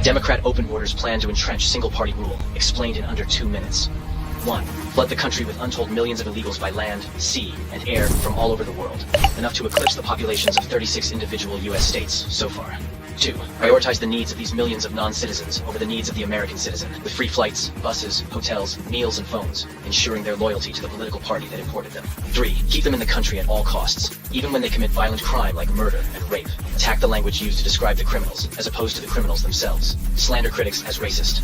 Democrat open borders plan to entrench single-party rule, explained in under 2 minutes. 1. Flood the country with untold millions of illegals by land, sea, and air from all over the world, enough to eclipse the populations of 36 individual U.S. states so far. 2. Prioritize the needs of these millions of non-citizens over the needs of the American citizen, with free flights, buses, hotels, meals, and phones, ensuring their loyalty to the political party that imported them. 3. Keep them in the country at all costs, even when they commit violent crime like murder and rape. Attack the language used to describe the criminals, as opposed to the criminals themselves. Slander critics as racist.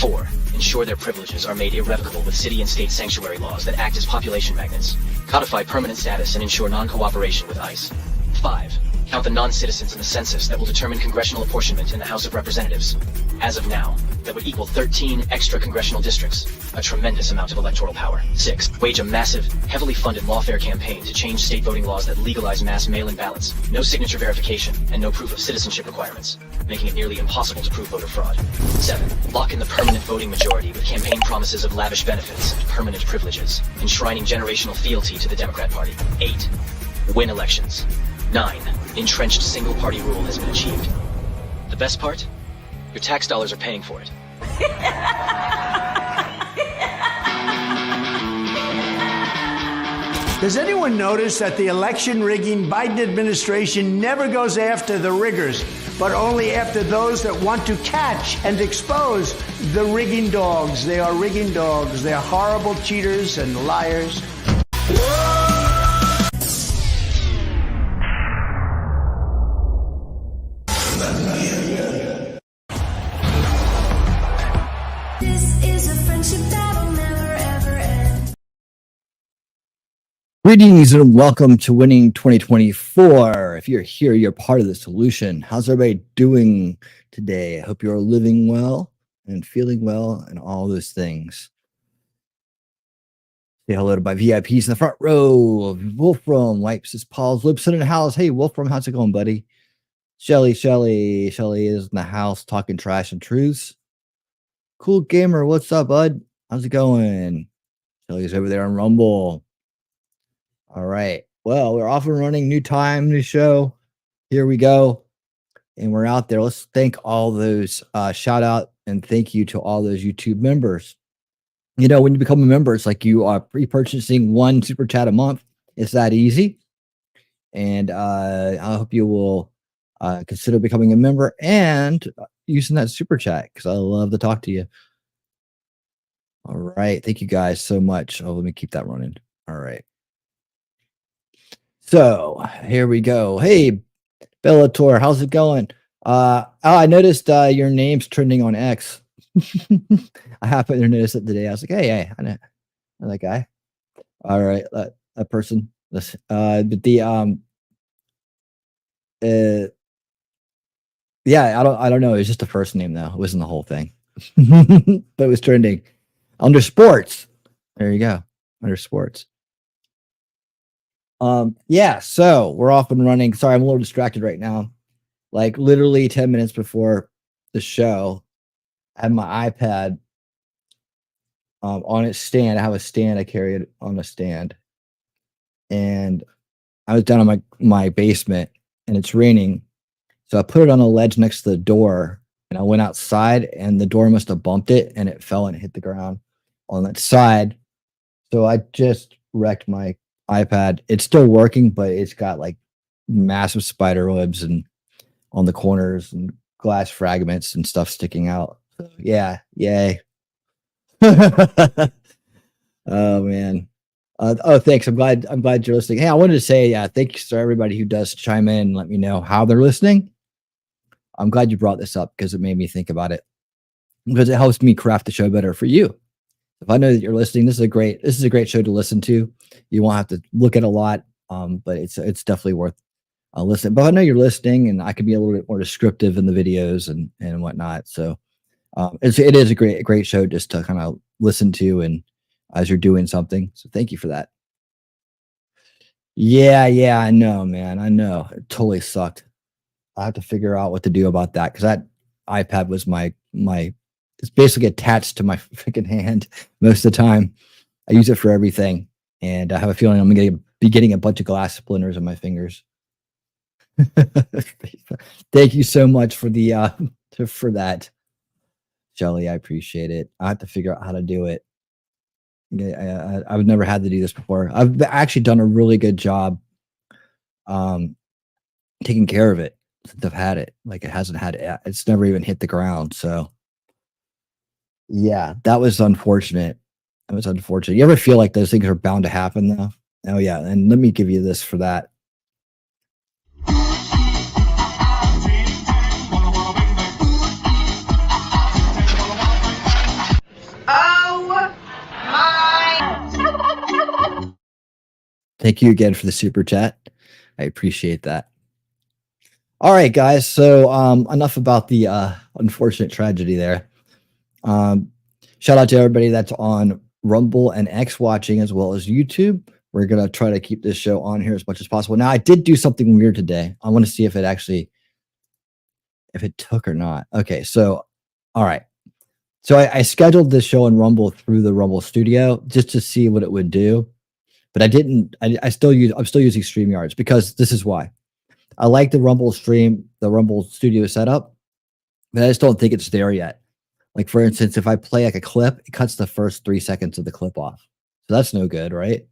4. Ensure their privileges are made irrevocable with city and state sanctuary laws that act as population magnets. Codify permanent status and ensure non-cooperation with ICE. 5. Count the non-citizens in the census that will determine congressional apportionment in the House of Representatives. As of now, that would equal 13 extra congressional districts, a tremendous amount of electoral power. 6. Wage a massive, heavily funded lawfare campaign to change state voting laws that legalize mass mail-in ballots, no signature verification, and no proof of citizenship requirements, making it nearly impossible to prove voter fraud. 7. Lock in the permanent voting majority with campaign promises of lavish benefits and permanent privileges, enshrining generational fealty to the Democrat Party. 8. Win elections. 9. Entrenched single-party rule has been achieved. The best part? Your tax dollars are paying for it. Does anyone notice that the election-rigging Biden administration never goes after the riggers, but only after those that want to catch and expose the rigging dogs? They are rigging dogs. They are horrible cheaters and liars. Greetings and welcome to Winning 2024. If you're here, you're part of the solution. How's everybody doing today? I hope you're living well and feeling well and all those things. Say hello to my VIPs in the front row. Wolfram wipes his paws, lips in the house. Hey, Wolfram, how's it going, buddy? Shelly is in the house talking trash and truths. Cool Gamer, what's up, bud? How's it going? Shelly's over there on Rumble. All right. Well, we're off and running. New time, new show. Here we go. And we're out there. Let's thank all those, shout out and thank you to all those YouTube members. You know, when you become a member, it's like you are pre-purchasing one super chat a month. It's that easy. And I hope you will consider becoming a member and using that super chat because I love to talk to you. All right. Thank you guys so much. Oh, let me keep that running. All right. So here we go. Hey, Bellator, how's it going? I noticed your name's trending on X. I happened to notice it today. I was like, hey, I know that guy. All right, that person. But yeah, I don't know. It was just the first name though. It wasn't the whole thing, but it was trending under sports. There you go, under sports. Yeah, so we're off and running. Sorry, I'm a little distracted right now. Like literally 10 minutes before the show, I had my iPad on its stand. I have a stand. I carry it on a stand. And I was down in my basement and it's raining. So I put it on a ledge next to the door and I went outside and the door must have bumped it and it fell and hit the ground on that side. So I just wrecked my iPad. It's still working, but it's got like massive spider webs and on the corners and glass fragments and stuff sticking out. So, yeah, yay. Oh man. Thanks. I'm glad you're listening. Hey, I wanted to say thanks to everybody who does chime in and let me know how they're listening. I'm glad you brought this up because it made me think about it. Because it helps me craft the show better for you. If I know that you're listening, this is a great show to listen to. You won't have to look at a lot, but it's definitely worth listening. But I know you're listening, and I can be a little bit more descriptive in the videos and whatnot. So it is a great show just to kind of listen to and as you're doing something. So thank you for that. Yeah, I know, man. I know it totally sucked. I have to figure out what to do about that because that iPad was my. It's basically attached to my freaking hand most of the time. I use it for everything, and I have a feeling I'm going to be getting a bunch of glass splinters on my fingers. Thank you so much for the for that. Shelly, I appreciate it. I have to figure out how to do it. I've never had to do this before. I've actually done a really good job taking care of it since I've had it. Like, it's never even hit the ground. So yeah, that was unfortunate. That was unfortunate. You ever feel like those things are bound to happen though? Oh yeah, and let me give you this for that. Thank you again for the super chat. I appreciate that. All right, guys. So enough about the unfortunate tragedy there. Shout out to everybody that's on Rumble and X watching, as well as YouTube. We're going to try to keep this show on here as much as possible. Now, I did do something weird today. I want to see if it took or not. Okay, so, all right. So I scheduled this show in Rumble through the Rumble Studio just to see what it would do. But I didn't. I'm still using StreamYards because this is why. I like the Rumble Studio setup, but I just don't think it's there yet. Like, for instance, if I play like a clip, it cuts the first 3 seconds of the clip off. So that's no good, right?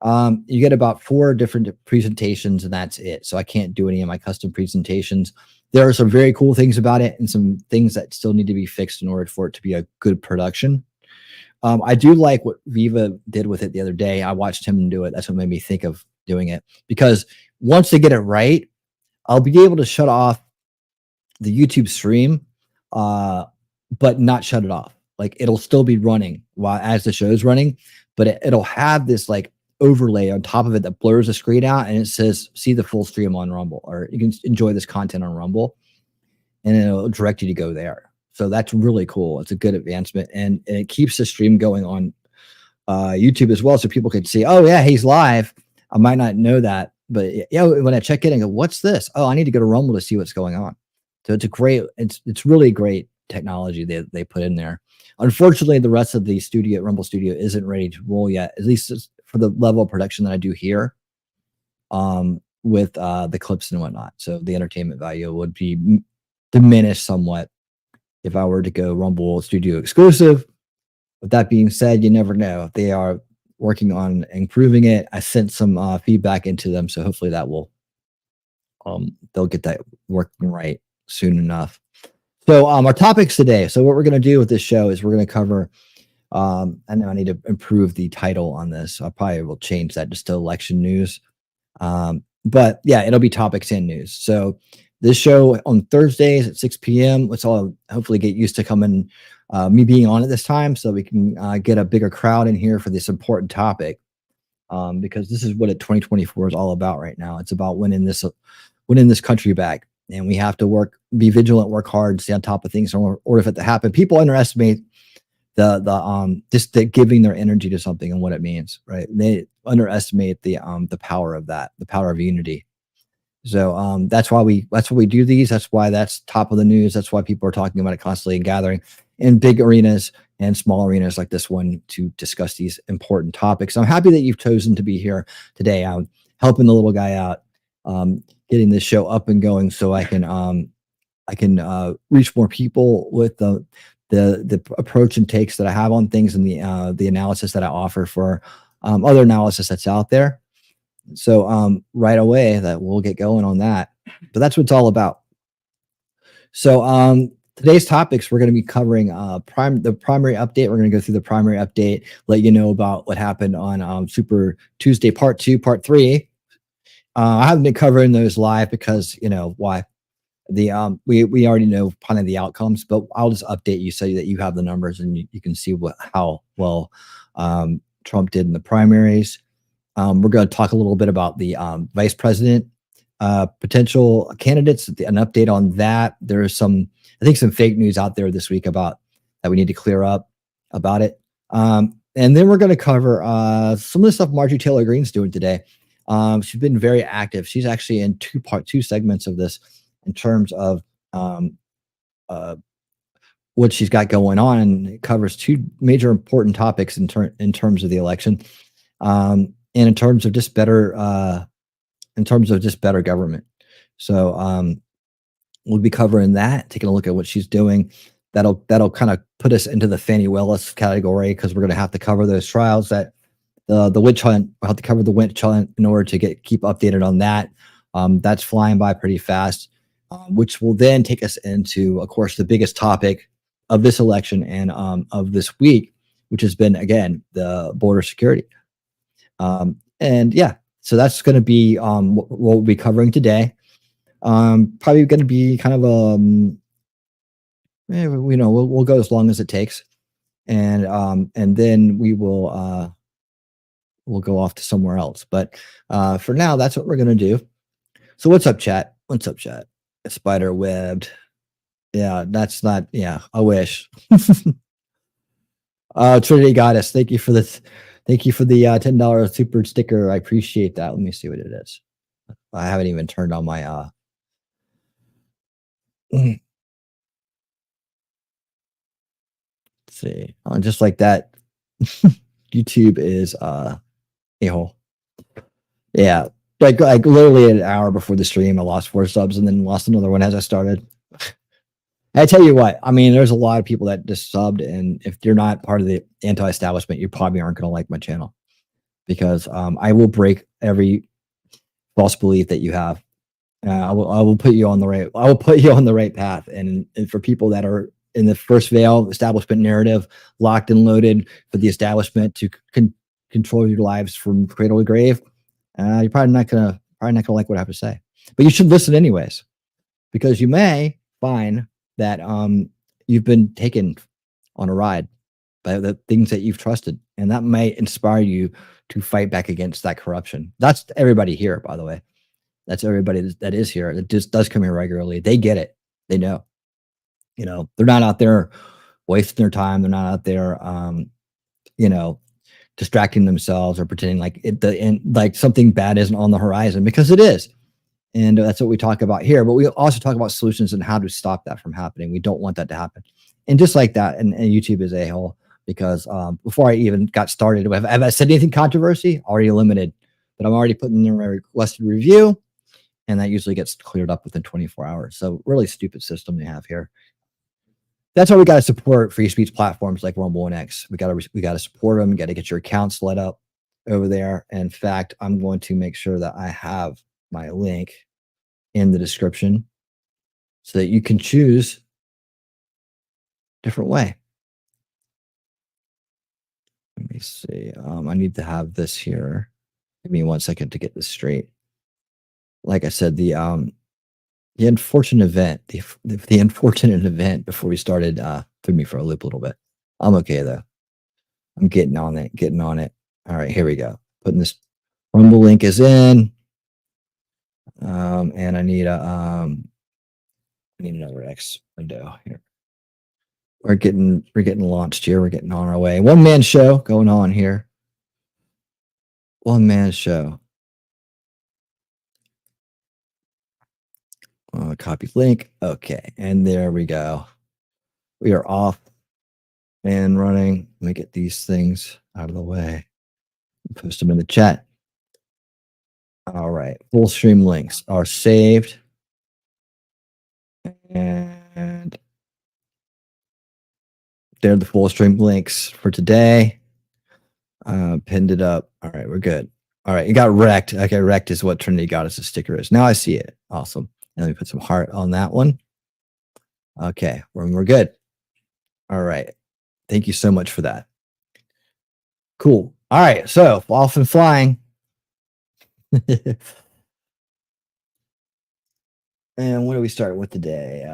You get about 4 different presentations and that's it. So I can't do any of my custom presentations. There are some very cool things about it and some things that still need to be fixed in order for it to be a good production. I do like what Viva did with it the other day. I watched him do it. That's what made me think of doing it, because once they get it right, I'll be able to shut off the YouTube stream, but not shut it off. Like, it'll still be running as the show is running, but it'll have this like overlay on top of it that blurs the screen out and it says, see the full stream on Rumble, or you can enjoy this content on Rumble, and it'll direct you to go there. So that's really cool. It's a good advancement, and it keeps the stream going on YouTube as well, so people can see, oh yeah, he's live. I might not know that, but yeah, when I check in and go, what's this? Oh, I need to go to Rumble to see what's going on. So it's really great technology they put in there. Unfortunately, the rest of the Rumble Studio isn't ready to roll yet, at least for the level of production that I do here with the clips and whatnot. So the entertainment value would be diminished somewhat if I were to go Rumble Studio exclusive. With that being said, you never know. They are working on improving it. I sent some feedback into them, so hopefully that will they'll get that working right soon enough. So our topics today. So what we're going to do with this show is we're going to cover. I know I need to improve the title on this. I probably will change that just to election news. But yeah, it'll be topics and news. So this show on Thursdays at 6 p.m. Let's all hopefully get used to coming, me being on at this time, so we can get a bigger crowd in here for this important topic. Because this is what 2024 is all about right now. It's about winning this country back, and we have to be vigilant, work hard, stay on top of things in order for it to happen. People underestimate just the giving their energy to something and what it means, right? They underestimate the power of that, the power of unity. So that's why we do these. That's why that's top of the news. That's why people are talking about it constantly and gathering in big arenas and small arenas like this one to discuss these important topics. I'm happy that you've chosen to be here today. I'm helping the little guy out, getting this show up and going so I can reach more people with the approach and takes that I have on things, and the analysis that I offer for other analysis that's out there. So right away that we'll get going on that, but that's what it's all about. So today's topics, we're going to be covering the primary update. We're going to go through the primary update, let you know about what happened on Super Tuesday Part 2, Part 3. I haven't been covering those live because, you know, why? We already know kind of the outcomes, but I'll just update you so that you have the numbers and you can see how well Trump did in the primaries. We're going to talk a little bit about the vice president potential candidates, an update on that. There's some fake news out there this week about that we need to clear up about it. And then we're going to cover some of the stuff Marjorie Taylor Greene's doing today. She's been very active. She's actually in two segments of this in terms of what she's got going on, and it covers 2 major important topics in terms of the election. And in terms of just better government. So we'll be covering that, taking a look at what she's doing. that'll kind of put us into the Fannie Willis category, because we're going to have to cover those trials that the witch hunt. We'll have to cover the witch hunt in order to keep updated on that. That's flying by pretty fast, which will then take us into, of course, the biggest topic of this election and of this week, which has been, again, the border security. And yeah, so that's going to be what we'll be covering today. Probably going to be kind of we'll go as long as it takes, and then we'll go off to somewhere else. But for now, that's what we're going to do. So what's up, chat? What's up, chat? Spider webbed. Yeah, that's not. Yeah, I wish. Trinity Goddess, thank you for the $10 super sticker. I appreciate that. Let me see what it is. I haven't even turned on my let's see. Just like that. YouTube is a-hole. Yeah. Like literally an hour before the stream, I lost 4 subs and then lost another one as I started. I tell you what, I mean, there's a lot of people that just subbed, and if you're not part of the anti-establishment, you probably aren't going to like my channel, because I will break every false belief that you have. I will put you on the right. I will put you on the right path. And for people that are in the first veil establishment narrative, locked and loaded for the establishment to control your lives from cradle to grave, you're probably not gonna like what I have to say. But you should listen anyways, because you may find that you've been taken on a ride by the things that you've trusted, and that may inspire you to fight back against that corruption. That's everybody here, by the way. That's everybody that is here. That just does come here regularly. They get it. They know. You know, they're not out there wasting their time. They're not out there, distracting themselves or pretending like something bad isn't on the horizon, because it is. And that's what we talk about here. But we also talk about solutions and how to stop that from happening. We don't want that to happen. And just like that, and YouTube is a-hole, because before I even got started, have I said anything controversy? Already limited, but I'm already putting in a requested review, and that usually gets cleared up within 24 hours. So really stupid system they have here. That's why we got to support free speech platforms like Rumble and X. We got to support them. You got to get your accounts let up over there. And in fact, I'm going to make sure that I have my link in the description so that you can choose a different way. Let me see. I need to have this here. Give me 1 second to get this straight. Like I said, the unfortunate event, the unfortunate event before we started threw me for a loop a little bit. I'm okay though. I'm getting on it. All right, here we go. Putting this Rumble link is in. And I need another X window here. We're getting launched here. We're getting on our way. One man show going on here. One man show. Copy link. Okay, and there we go. We are off and running. Let me get these things out of the way. Post them in the chat. All right, full stream links are saved, and they're the full stream links for today. Pinned it up. All right, we're good. All right, it got wrecked. Okay, wrecked is what Trinity Goddess' sticker is. Now I see it. Awesome. And let me put some heart on that one. Okay, we're good. All right. Thank you so much for that. Cool. All right, so off and flying. And what do we start with today?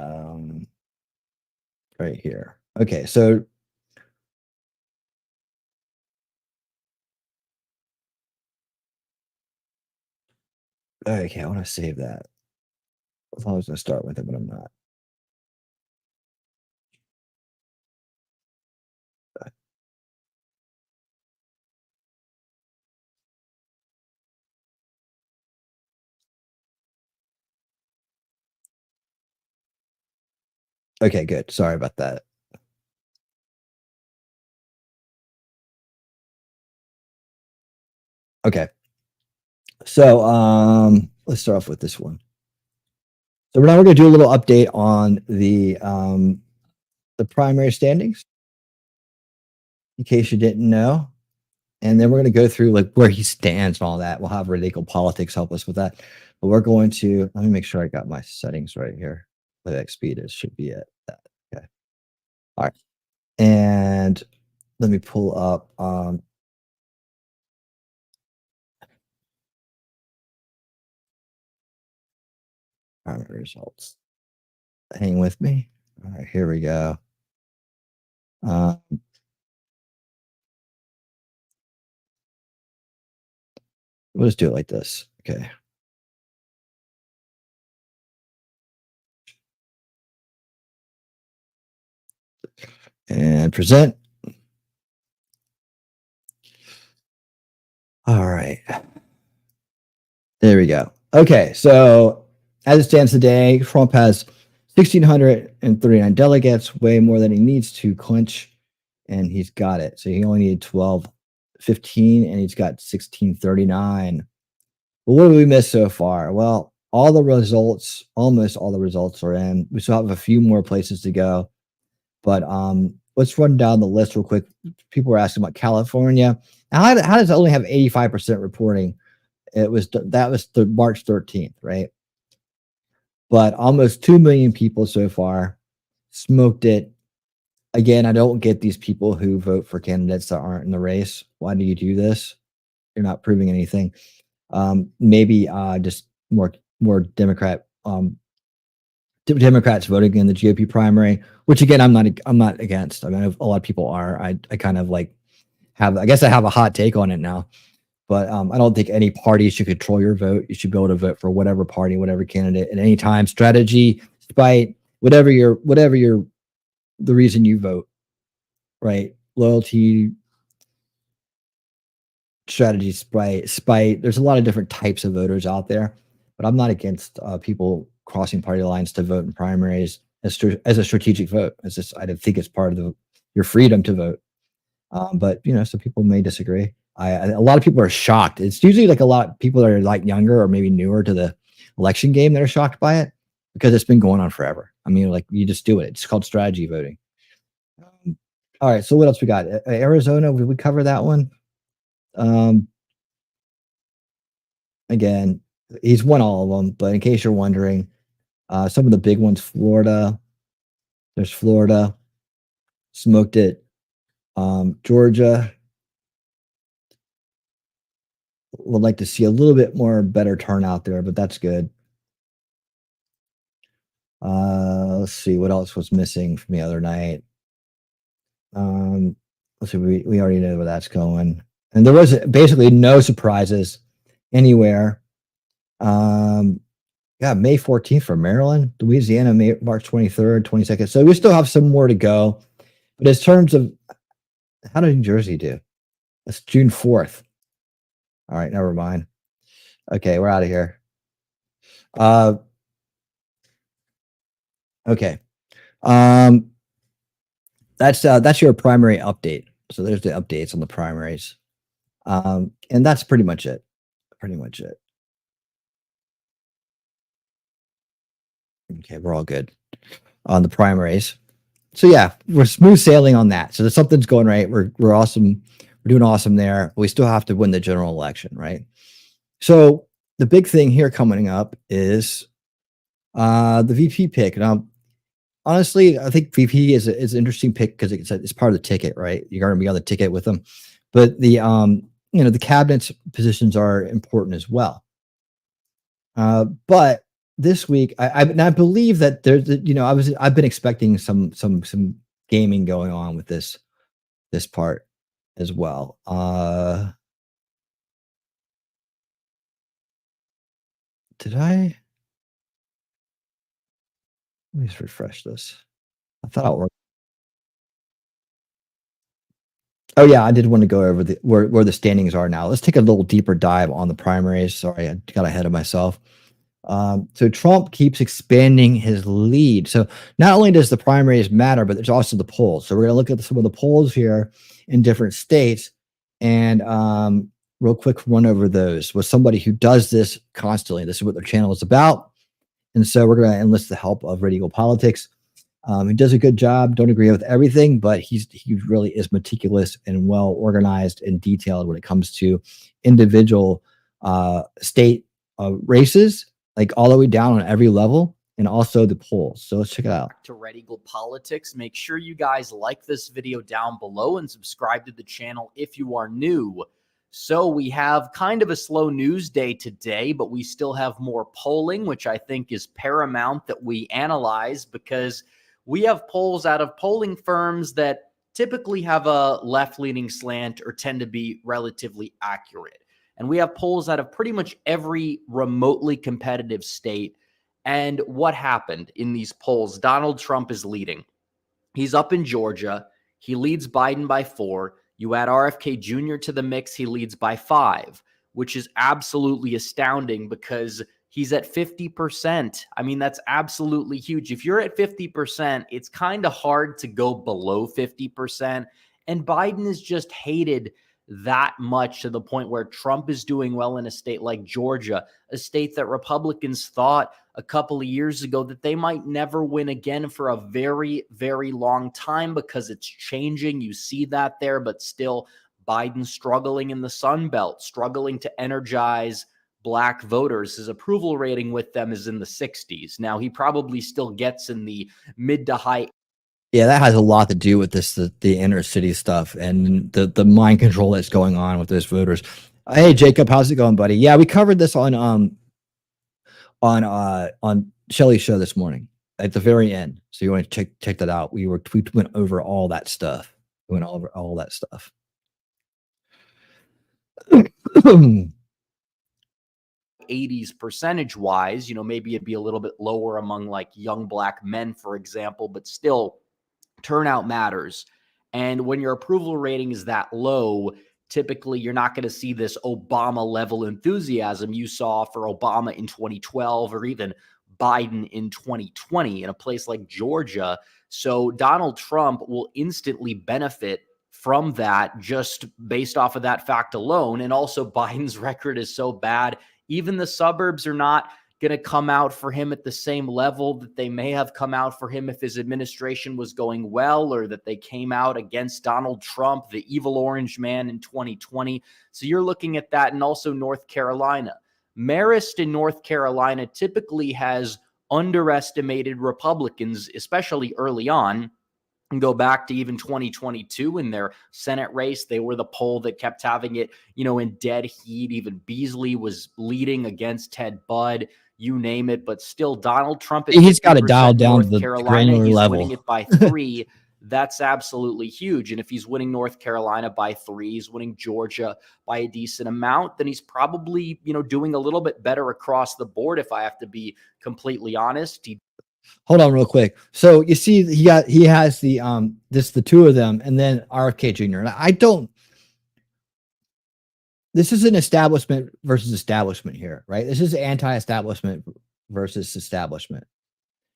Right here. Okay, so okay, I want to save that. I thought I was going to start with it, but I'm not. Okay, good. Sorry about that. Okay. So let's start off with this one. So now we're going to do a little update on the the primary standings, in case you didn't know. And then we're going to go through like where he stands and all that. We'll have Radical Politics help us with that. But we're going to, let me make sure I got my settings right here. Playback speed is should be at that. Okay. All right. And let me pull up primary results. Hang with me. All right, here we go. We'll just do it like this. Okay. And present. All right. There we go. Okay, so as it stands today, Trump has 1,639 delegates, way more than he needs to clinch, and he's got it. So he only needed 1,215, and he's got 1,639. But what did we miss so far? Well, all the results, almost all the results are in. We still have a few more places to go. But let's run down the list real quick. People were asking about California. How does it only have 85% reporting? That was the March 13th, right? But almost 2 million people so far smoked it. Again, I don't get these people who vote for candidates that aren't in the race. Why do you do this? You're not proving anything. Maybe just more Democrats voting in the GOP primary, which again I'm not against. I mean, a lot of people are. I kind of like I guess I have a hot take on it now, but I don't think any party should control your vote. You should be able to vote for whatever party, whatever candidate at any time. Strategy, spite, whatever the reason you vote, right? Loyalty, strategy, spite. There's a lot of different types of voters out there, but I'm not against people crossing party lines to vote in primaries as a strategic vote. It's just I think it's part of your freedom to vote. But some people may disagree. A lot of people are shocked. It's usually like a lot of people that are like younger or maybe newer to the election game that are shocked by it because it's been going on forever. I mean, like you just do it. It's called strategy voting. All right. So what else we got? Arizona. Did we cover that one? Again, he's won all of them, but in case you're wondering, some of the big ones, Florida. There's Florida. Smoked it. Georgia. Would like to see a little bit more better turnout there, but that's good. Let's see what else was missing from the other night. Let's see, we already know where that's going. And there was basically no surprises anywhere. May 14th for Maryland, Louisiana, March 23rd, 22nd. So we still have some more to go. But in terms of how did New Jersey do? That's June 4th. All right, never mind. Okay, we're out of here. Okay. That's your primary update. So there's the updates on the primaries. And that's pretty much it. Okay, we're all good on the primaries. So yeah, we're smooth sailing on that. So something's going right. We're awesome. We're doing awesome there. We still have to win the general election, right? So the big thing here coming up is the VP pick. Now, honestly, I think VP is an interesting pick because it's part of the ticket, right? You're going to be on the ticket with them. But the the cabinet positions are important as well. But this week, I believe that there's I've been expecting some gaming going on with this part as well. Did I? Let me just refresh this. I thought it worked. Oh yeah, I did want to go over where the standings are now. Let's take a little deeper dive on the primaries. Sorry, I got ahead of myself. So Trump keeps expanding his lead. So not only does the primaries matter, but there's also the polls. So we're going to look at some of the polls here in different states and real quick run over those with somebody who does this constantly. This is what their channel is about. And so we're going to enlist the help of Radical Politics. He does a good job. Don't agree with everything, but he really is meticulous and well organized and detailed when it comes to individual state races, like all the way down on every level, and also the polls. So let's check it out. To Red Eagle Politics, make sure you guys like this video down below and subscribe to the channel if you are new. So we have kind of a slow news day today, but we still have more polling, which I think is paramount that we analyze, because we have polls out of polling firms that typically have a left-leaning slant or tend to be relatively accurate. And we have polls out of pretty much every remotely competitive state. And what happened in these polls? Donald Trump is leading. He's up in Georgia. He leads Biden by 4. You add RFK Jr. to the mix, he leads by 5, which is absolutely astounding because he's at 50%. I mean, that's absolutely huge. If you're at 50%, it's kind of hard to go below 50%. And Biden is just hated that much to the point where Trump is doing well in a state like Georgia, a state that Republicans thought a couple of years ago that they might never win again for a very, very long time because it's changing. You see that there, but still Biden struggling in the Sun Belt, struggling to energize Black voters. His approval rating with them is in the 60s. Now, he probably still gets in the mid to high. Yeah, that has a lot to do with this, the inner city stuff and the mind control that's going on with those voters. Hey, Jacob, how's it going, buddy? Yeah, we covered this on Shelly's show this morning at the very end. So you want to check that out. We went over all that stuff. We went over all that stuff. 80s percentage wise, maybe it'd be a little bit lower among like young Black men, for example, but still turnout matters. And when your approval rating is that low, typically you're not going to see this Obama level enthusiasm you saw for Obama in 2012 or even Biden in 2020 in a place like Georgia. So Donald Trump will instantly benefit from that just based off of that fact alone. And also Biden's record is so bad. Even the suburbs are not going to come out for him at the same level that they may have come out for him if his administration was going well, or that they came out against Donald Trump, the evil orange man, in 2020. So you're looking at that. And also North Carolina. Marist in North Carolina typically has underestimated Republicans, especially early on. And go back to even 2022 in their Senate race. They were the poll that kept having it, in dead heat. Even Beasley was leading against Ted Budd, you name it. But still, Donald Trump, he's got to dial down North to the Carolina, granular he's level. winning it by 3. That's absolutely huge. And if he's winning North Carolina by 3, he's winning Georgia by a decent amount, then he's probably, doing a little bit better across the board, if I have to be completely honest. Hold on real quick. So you see he has the two of them and then RFK Jr. And this is an establishment versus establishment here, right? This is anti-establishment versus establishment,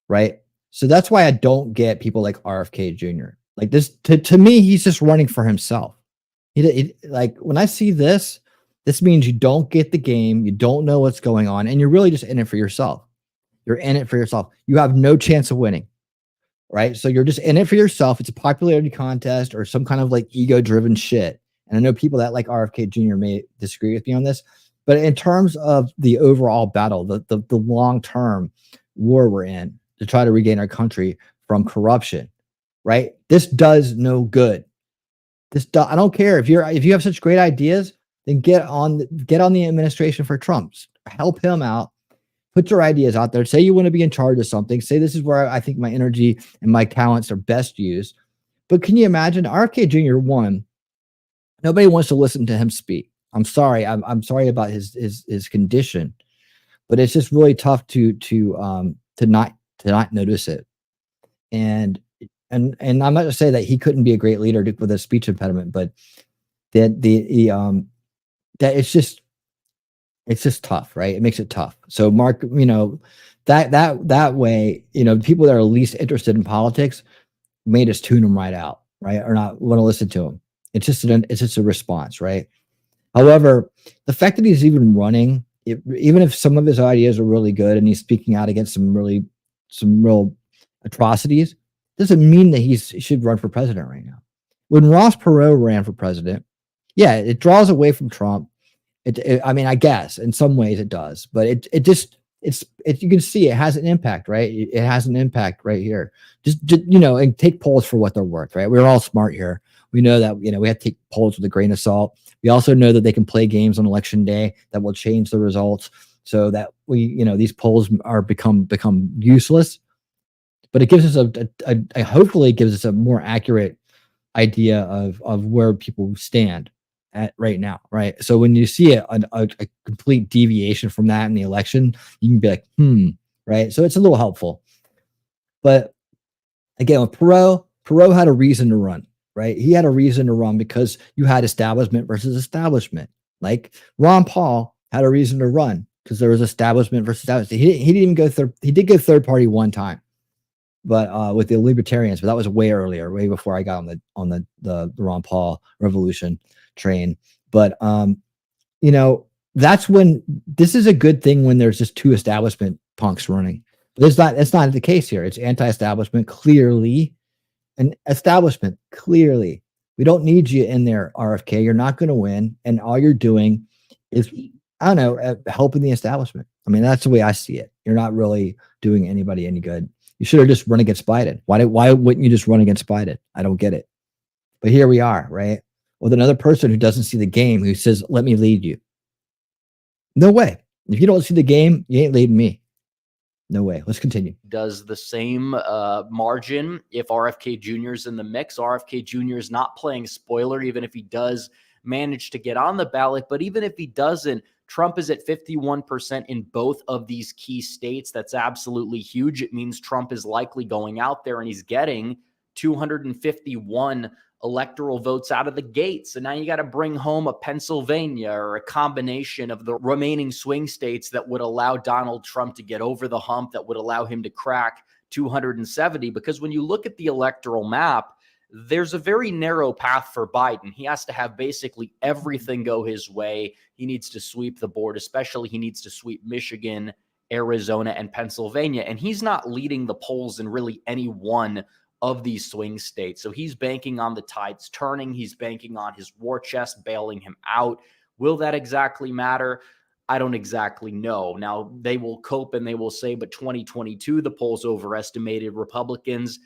right? So that's why I don't get people like RFK Jr. Like this, to me, he's just running for himself. Like when I see this means you don't get the game, you don't know what's going on, and you're really just in it for yourself. You're in it for yourself. You have no chance of winning, right? So you're just in it for yourself. It's a popularity contest or some kind of like ego-driven shit. And I know people that like RFK Jr. may disagree with me on this, but in terms of the overall battle, the long-term war we're in to try to regain our country from corruption, right? This does no good. I don't care if you have such great ideas, then get on the administration for Trump. Help him out. Put your ideas out there. Say you want to be in charge of something. Say this is where I think my energy and my talents are best used. But can you imagine RFK Jr. won? Nobody wants to listen to him speak. I'm sorry. I'm sorry about his condition, but it's just really tough to not notice it. And I'm not going to say that he couldn't be a great leader with a speech impediment, but that it's just tough, right? It makes it tough. So Mark, that way, people that are least interested in politics may just tune them right out, right? Or not want to listen to them. It's just a response, right? However, the fact that he's even running, even if some of his ideas are really good and he's speaking out against some real atrocities, doesn't mean that he should run for president right now. When Ross Perot ran for president, yeah, it draws away from Trump. I mean, I guess in some ways it does, but it's you can see it has an impact, right? It has an impact right here. Just and take polls for what they're worth, right? We're all smart here. We know that we have to take polls with a grain of salt. We also know that they can play games on election day that will change the results, so that these polls are become useless. But it gives us hopefully it gives us a more accurate idea of where people stand at right now, right? So when you see a complete deviation from that in the election, you can be like, right? So it's a little helpful. But again, with Perot had a reason to run, right? He had a reason to run because you had establishment versus establishment. Like Ron Paul had a reason to run because there was establishment versus establishment. He didn't even go third. He did go third party one time, but with the libertarians, but that was way earlier, way before I got on the Ron Paul revolution train. But that's when this is a good thing, when there's just two establishment punks running. But that's not the case here. It's anti-establishment clearly, and establishment clearly. We don't need you in there, RFK. You're not going to win, and all you're doing is, I don't know, helping the establishment. I mean, that's the way I see it. You're not really doing anybody any good. You should have just run against Biden. Why wouldn't you just run against Biden? I don't get it. But here we are, right? With another person who doesn't see the game, who says, let me lead you. No way. If you don't see the game, you ain't leading me. No way. Let's continue. Does the same margin if RFK Jr. is in the mix. RFK Jr. is not playing spoiler, even if he does manage to get on the ballot. But even if he doesn't, Trump is at 51% in both of these key states. That's absolutely huge. It means Trump is likely going out there and he's getting 251 electoral votes out of the gate. So now you got to bring home a Pennsylvania or a combination of the remaining swing states that would allow Donald Trump to get over the hump, that would allow him to crack 270. Because when you look at the electoral map, there's a very narrow path for Biden. He has to have basically everything go his way. He needs to sweep the board, especially he needs to sweep Michigan, Arizona, and Pennsylvania. And he's not leading the polls in really any one of these swing states. So he's banking on the tides turning. He's banking on his war chest bailing him out. Will that exactly matter? I don't exactly know. Now, they will cope and they will say, but 2022, the polls overestimated Republicans.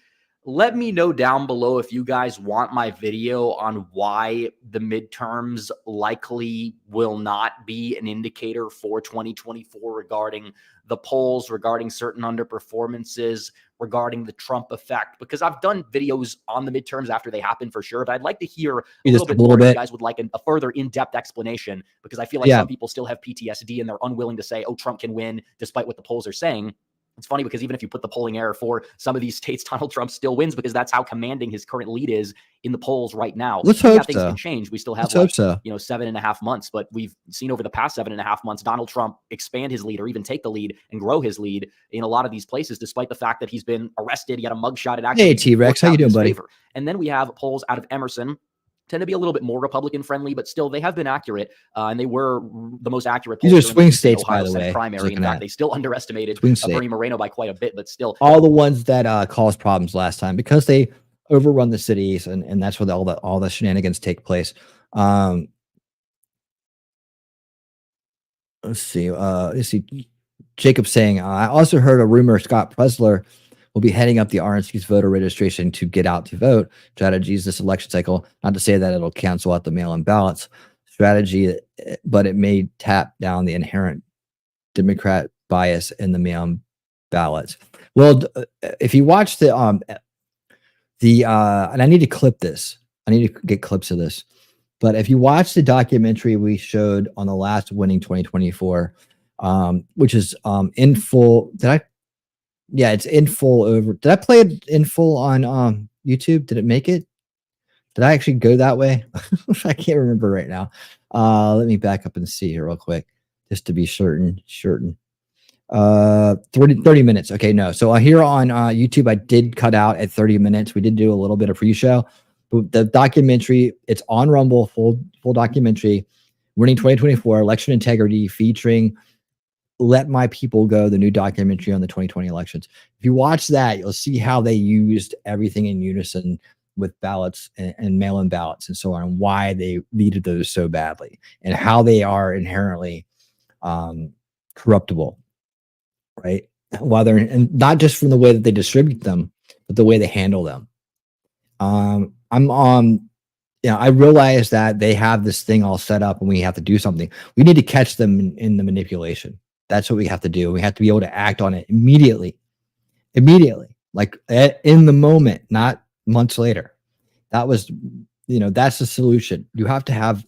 Let me know down below if you guys want my video on why the midterms likely will not be an indicator for 2024 regarding the polls, regarding certain underperformances, regarding the Trump effect, because I've done videos on the midterms after they happen for sure, but I'd like to hear a little bit more if you guys would like a further in-depth explanation, because I feel like some people still have PTSD and they're unwilling to say, oh, Trump can win despite what the polls are saying. It's funny because even if you put the polling error for some of these states, Donald Trump still wins because that's how commanding his current lead is in the polls right now. Let's hope things can change. We still have 7.5 months, but we've seen over the past 7.5 months, Donald Trump expand his lead or even take the lead and grow his lead in a lot of these places, despite the fact that he's been arrested. He had a mugshot. It actually, hey, T-Rex, how you doing, buddy? And then we have polls out of Emerson. Tend to be a little bit more Republican friendly, but still they have been accurate, and they were the most accurate. These are swing states, by the way. Primary. In fact, they still underestimated Bernie Moreno by quite a bit, but still all the ones that caused problems last time because they overrun the cities, and that's where all the shenanigans take place. Let's see. Jacob saying, I also heard a rumor Scott Presler will be heading up the RNC's voter registration to get out to vote strategies this election cycle. Not to say that it'll cancel out the mail-in ballots strategy, but it may tap down the inherent Democrat bias in the mail-in ballots. Well, if you watch and I need to clip this. I need to get clips of this. But if you watch the documentary we showed on the last Winning 2024, which is in full, yeah, it's in full over. Did I play it in full on YouTube? Did it make it? Did I actually go that way? I can't remember right now. Let me back up and see here real quick, just to be certain. 30 minutes. Okay, no. So here on YouTube, I did cut out at 30 minutes. We did do a little bit of pre-show. But the documentary, it's on Rumble, full documentary, Winning 2024, Election Integrity, featuring Let My People Go, the new documentary on the 2020 elections. If you watch that, you'll see how they used everything in unison with ballots and mail-in ballots and so on, and why they needed those so badly, and how they are inherently corruptible, right? While they're, and not just from the way that they distribute them, but the way they handle them. I'm on, I realize that they have this thing all set up and we have to do something. We need to catch them in the manipulation. That's what we have to do. We have to be able to act on it immediately, like in the moment, not months later. That was, that's the solution. You have to have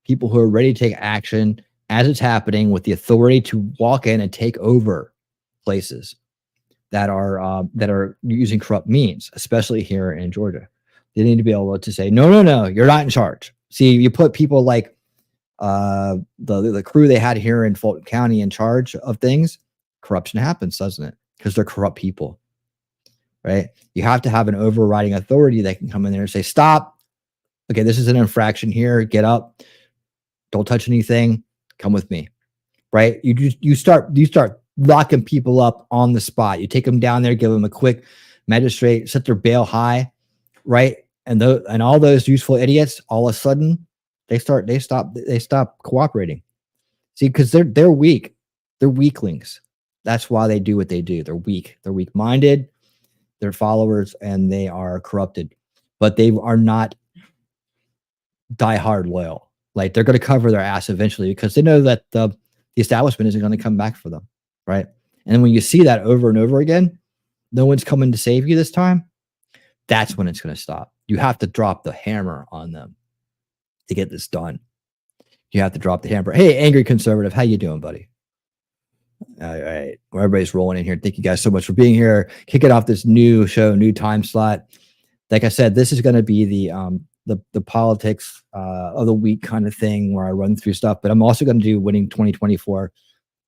people who are ready to take action as it's happening, with the authority to walk in and take over places that are using corrupt means, especially here in Georgia. They need to be able to say, no, you're not in charge. See, you put people like the crew they had here in Fulton County in charge of things, corruption happens, doesn't it? Because they're corrupt people, right? You have to have an overriding authority that can come in there and say, stop. Okay, this is an infraction here. Get up. Don't touch anything. Come with me, right? You start locking people up on the spot. You take them down there, give them a quick magistrate, set their bail high, right? And all those useful idiots, all of a sudden, they stop cooperating. See, because they're weak. They're weaklings. That's why they do what they do. They're weak. They're weak-minded. They're followers, and they are corrupted. But they are not die-hard loyal. Like, they're going to cover their ass eventually, because they know that the establishment isn't going to come back for them, right? And then when you see that over and over again, no one's coming to save you this time, that's when it's going to stop. You have to drop the hammer on them to get this done. You have to drop the hammer. Hey, Angry Conservative, how you doing, buddy? All right. Well, everybody's rolling in here. Thank you guys so much for being here. Kicking off this new show, new time slot. Like I said, this is going to be the politics of the week kind of thing, where I run through stuff, but I'm also going to do Winning 2024.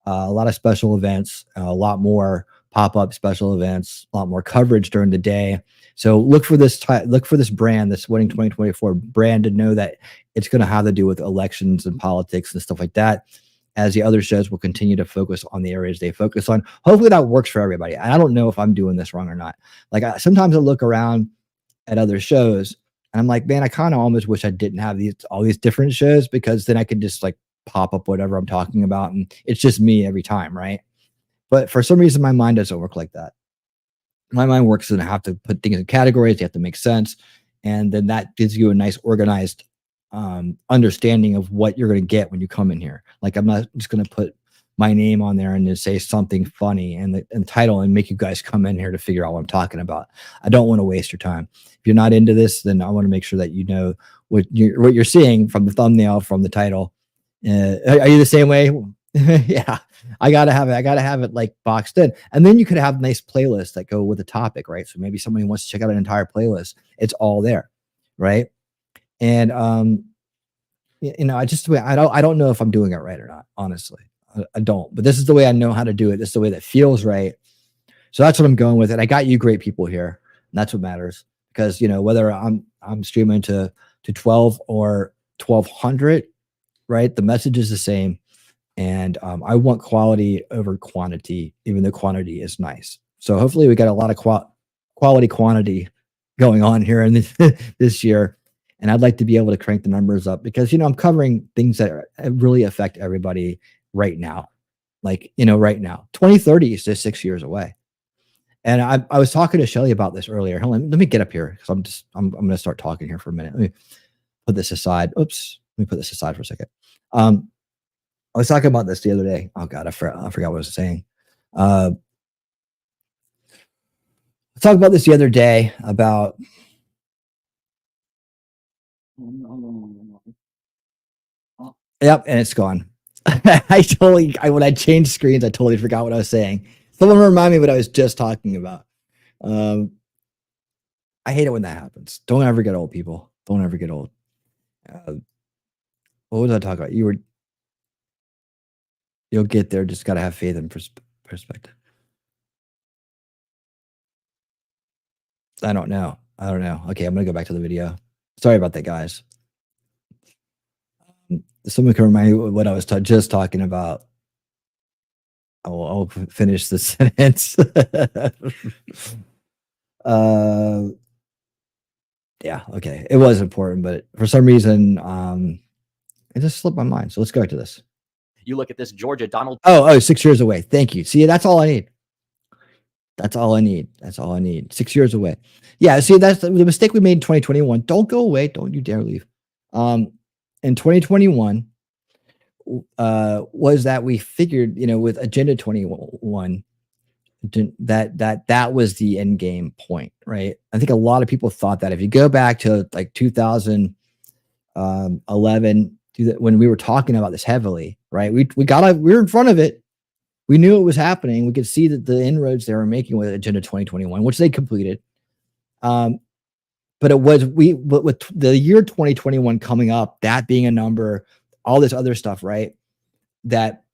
A lot of special events, a lot more pop-up special events, a lot more coverage during the day. So look for this brand, this Winning 2024 brand, to know that it's going to have to do with elections and politics and stuff like that, as the other shows will continue to focus on the areas they focus on. Hopefully that works for everybody. And I don't know if I'm doing this wrong or not. Like, sometimes I look around at other shows and I'm like, man, I kind of almost wish I didn't have all these different shows, because then I could just like pop up whatever I'm talking about and it's just me every time, right? But for some reason, my mind doesn't work like that. My mind works and I have to put things in categories. They have to make sense. And then that gives you a nice organized understanding of what you're going to get when you come in here. Like, I'm not just going to put my name on there and just say something funny and the title and make you guys come in here to figure out what I'm talking about. I don't want to waste your time. If you're not into this, then I want to make sure that you know what you're seeing from the thumbnail, from the title. Are you the same way? Yeah, I gotta have it like boxed in, and then you could have nice playlists that go with the topic, right? So maybe somebody wants to check out an entire playlist. It's all there, right? And I don't know if I'm doing it right or not. Honestly, I don't. But this is the way I know how to do it. This is the way that feels right. So that's what I'm going with. And I got you great people here, and that's what matters. Because whether I'm streaming to 12 or 1200, right? The message is the same. And I want quality over quantity, even though quantity is nice. So hopefully we got a lot of quality quantity going on here in this year. And I'd like to be able to crank the numbers up, because, I'm covering things that really affect everybody right now. Like, right now, 2030 is just 6 years away. And I was talking to Shelly about this earlier. Hold on, let me get up here, because I'm going to start talking here for a minute. Let me put this aside. Oops. Let me put this aside for a second. I was talking about this the other day. Oh God, I forgot what I was saying. I talked about this the other day about yep, and it's gone. When I changed screens, I totally forgot what I was saying. Someone remind me what I was just talking about. I hate it when that happens. Don't ever get old, people. Don't ever get old. What was I talking about? You'll get there. Just got to have faith and perspective. I don't know. Okay, I'm going to go back to the video. Sorry about that, guys. Someone can remind me what I was just talking about. I'll finish the sentence. Yeah, okay. It was important, but for some reason, it just slipped my mind. So let's go back to this. You look at this Georgia, Donald. Oh, 6 years away. Thank you. See, that's all I need. That's all I need. That's all I need. 6 years away. Yeah, see, that's the mistake we made in 2021. Don't go away. Don't you dare leave. In 2021, was that we figured, with Agenda 21, that was the end game point, right? I think a lot of people thought that if you go back to like 2011, when we were talking about this heavily, right? We were in front of it. We knew it was happening. We could see that the inroads they were making with Agenda 2021, which they completed. But with the year 2021 coming up, that being a number, all this other stuff, right? That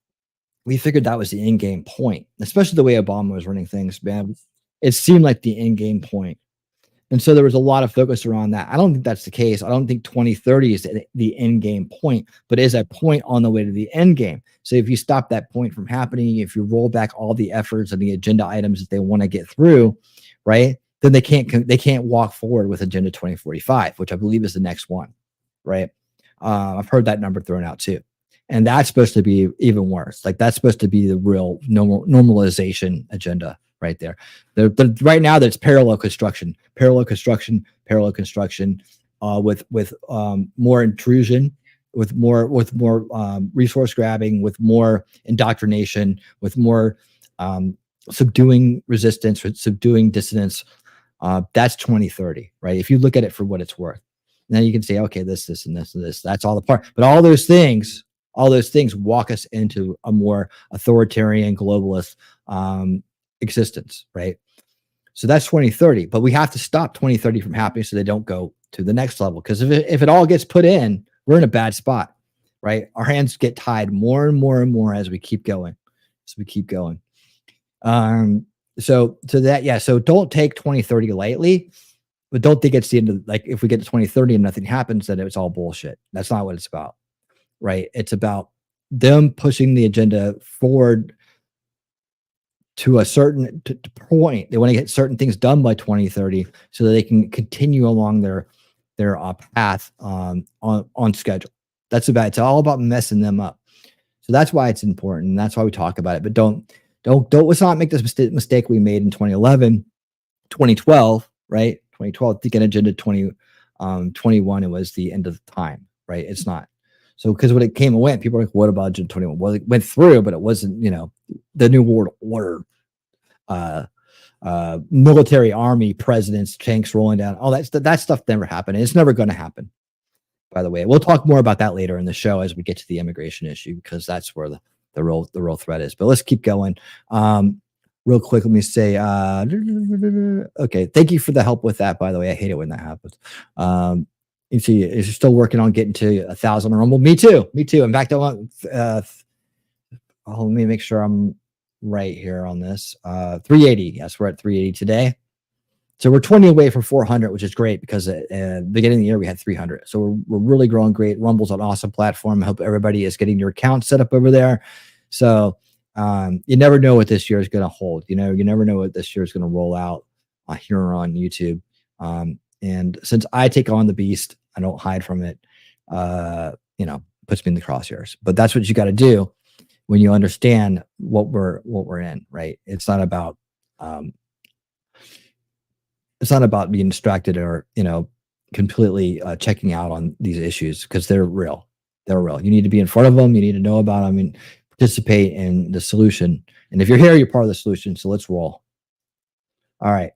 we figured that was the end game point, especially the way Obama was running things, man. It seemed like the end game point. And so there was a lot of focus around that. I don't think that's the case. I don't think 2030 is the end game point, but is a point on the way to the end game. So if you stop that point from happening, if you roll back all the efforts and the agenda items that they want to get through, right, then they can't walk forward with Agenda 2045, which I believe is the next one, right? I've heard that number thrown out too. And that's supposed to be even worse. Like that's supposed to be the real normalization agenda right there. Right now, there's parallel construction, with more intrusion, with more resource grabbing, with more indoctrination, with more subduing resistance, subduing dissidents. That's 2030, right? If you look at it for what it's worth, then you can say, okay, this, and this, and this. That's all the part. But all those things walk us into a more authoritarian globalist existence, right? So that's 2030, but we have to stop 2030 from happening so they don't go to the next level. Because if it all gets put in, we're in a bad spot, right? Our hands get tied more and more and more as we keep going. So don't take 2030 lightly, but don't think it's the end of, like, if we get to 2030 and nothing happens, then it's all bullshit. That's not what it's about, right? It's about them pushing the agenda forward to a certain point. They want to get certain things done by 2030 so that they can continue along their path on schedule. It's all about messing them up. So that's why it's important. And that's why we talk about it. But let's not make this mistake we made in 2011, 2012, right? 2012, thinking Agenda 2021, it was the end of the time, right? It's not. So, because when it came and went, people were like, what about Agenda 21? Well, it went through, but it wasn't, the New World Order, military army presidents, tanks rolling down, all that stuff never happened. And it's never going to happen, by the way. We'll talk more about that later in the show as we get to the immigration issue, because that's where the real threat is. But let's keep going. Real quick, let me say, okay, thank you for the help with that, by the way. I hate it when that happens. You see, you're still working on getting to 1,000 on Rumble. Me too. In fact, I want, let me make sure I'm right here on this. 380. Yes, we're at 380 today. So we're 20 away from 400, which is great, because at the beginning of the year, we had 300. So we're really growing great. Rumble's an awesome platform. I hope everybody is getting your account set up over there. So you never know what this year is going to hold. You never know what this year is going to roll out here on YouTube. And since I take on the beast, I don't hide from it. Puts me in the crosshairs. But that's what you got to do when you understand what we're in, right? It's not about being distracted or completely checking out on these issues, because they're real. You need to be in front of them. You need to know about them and participate in the solution. And if you're here, you're part of the solution. So let's roll. All right.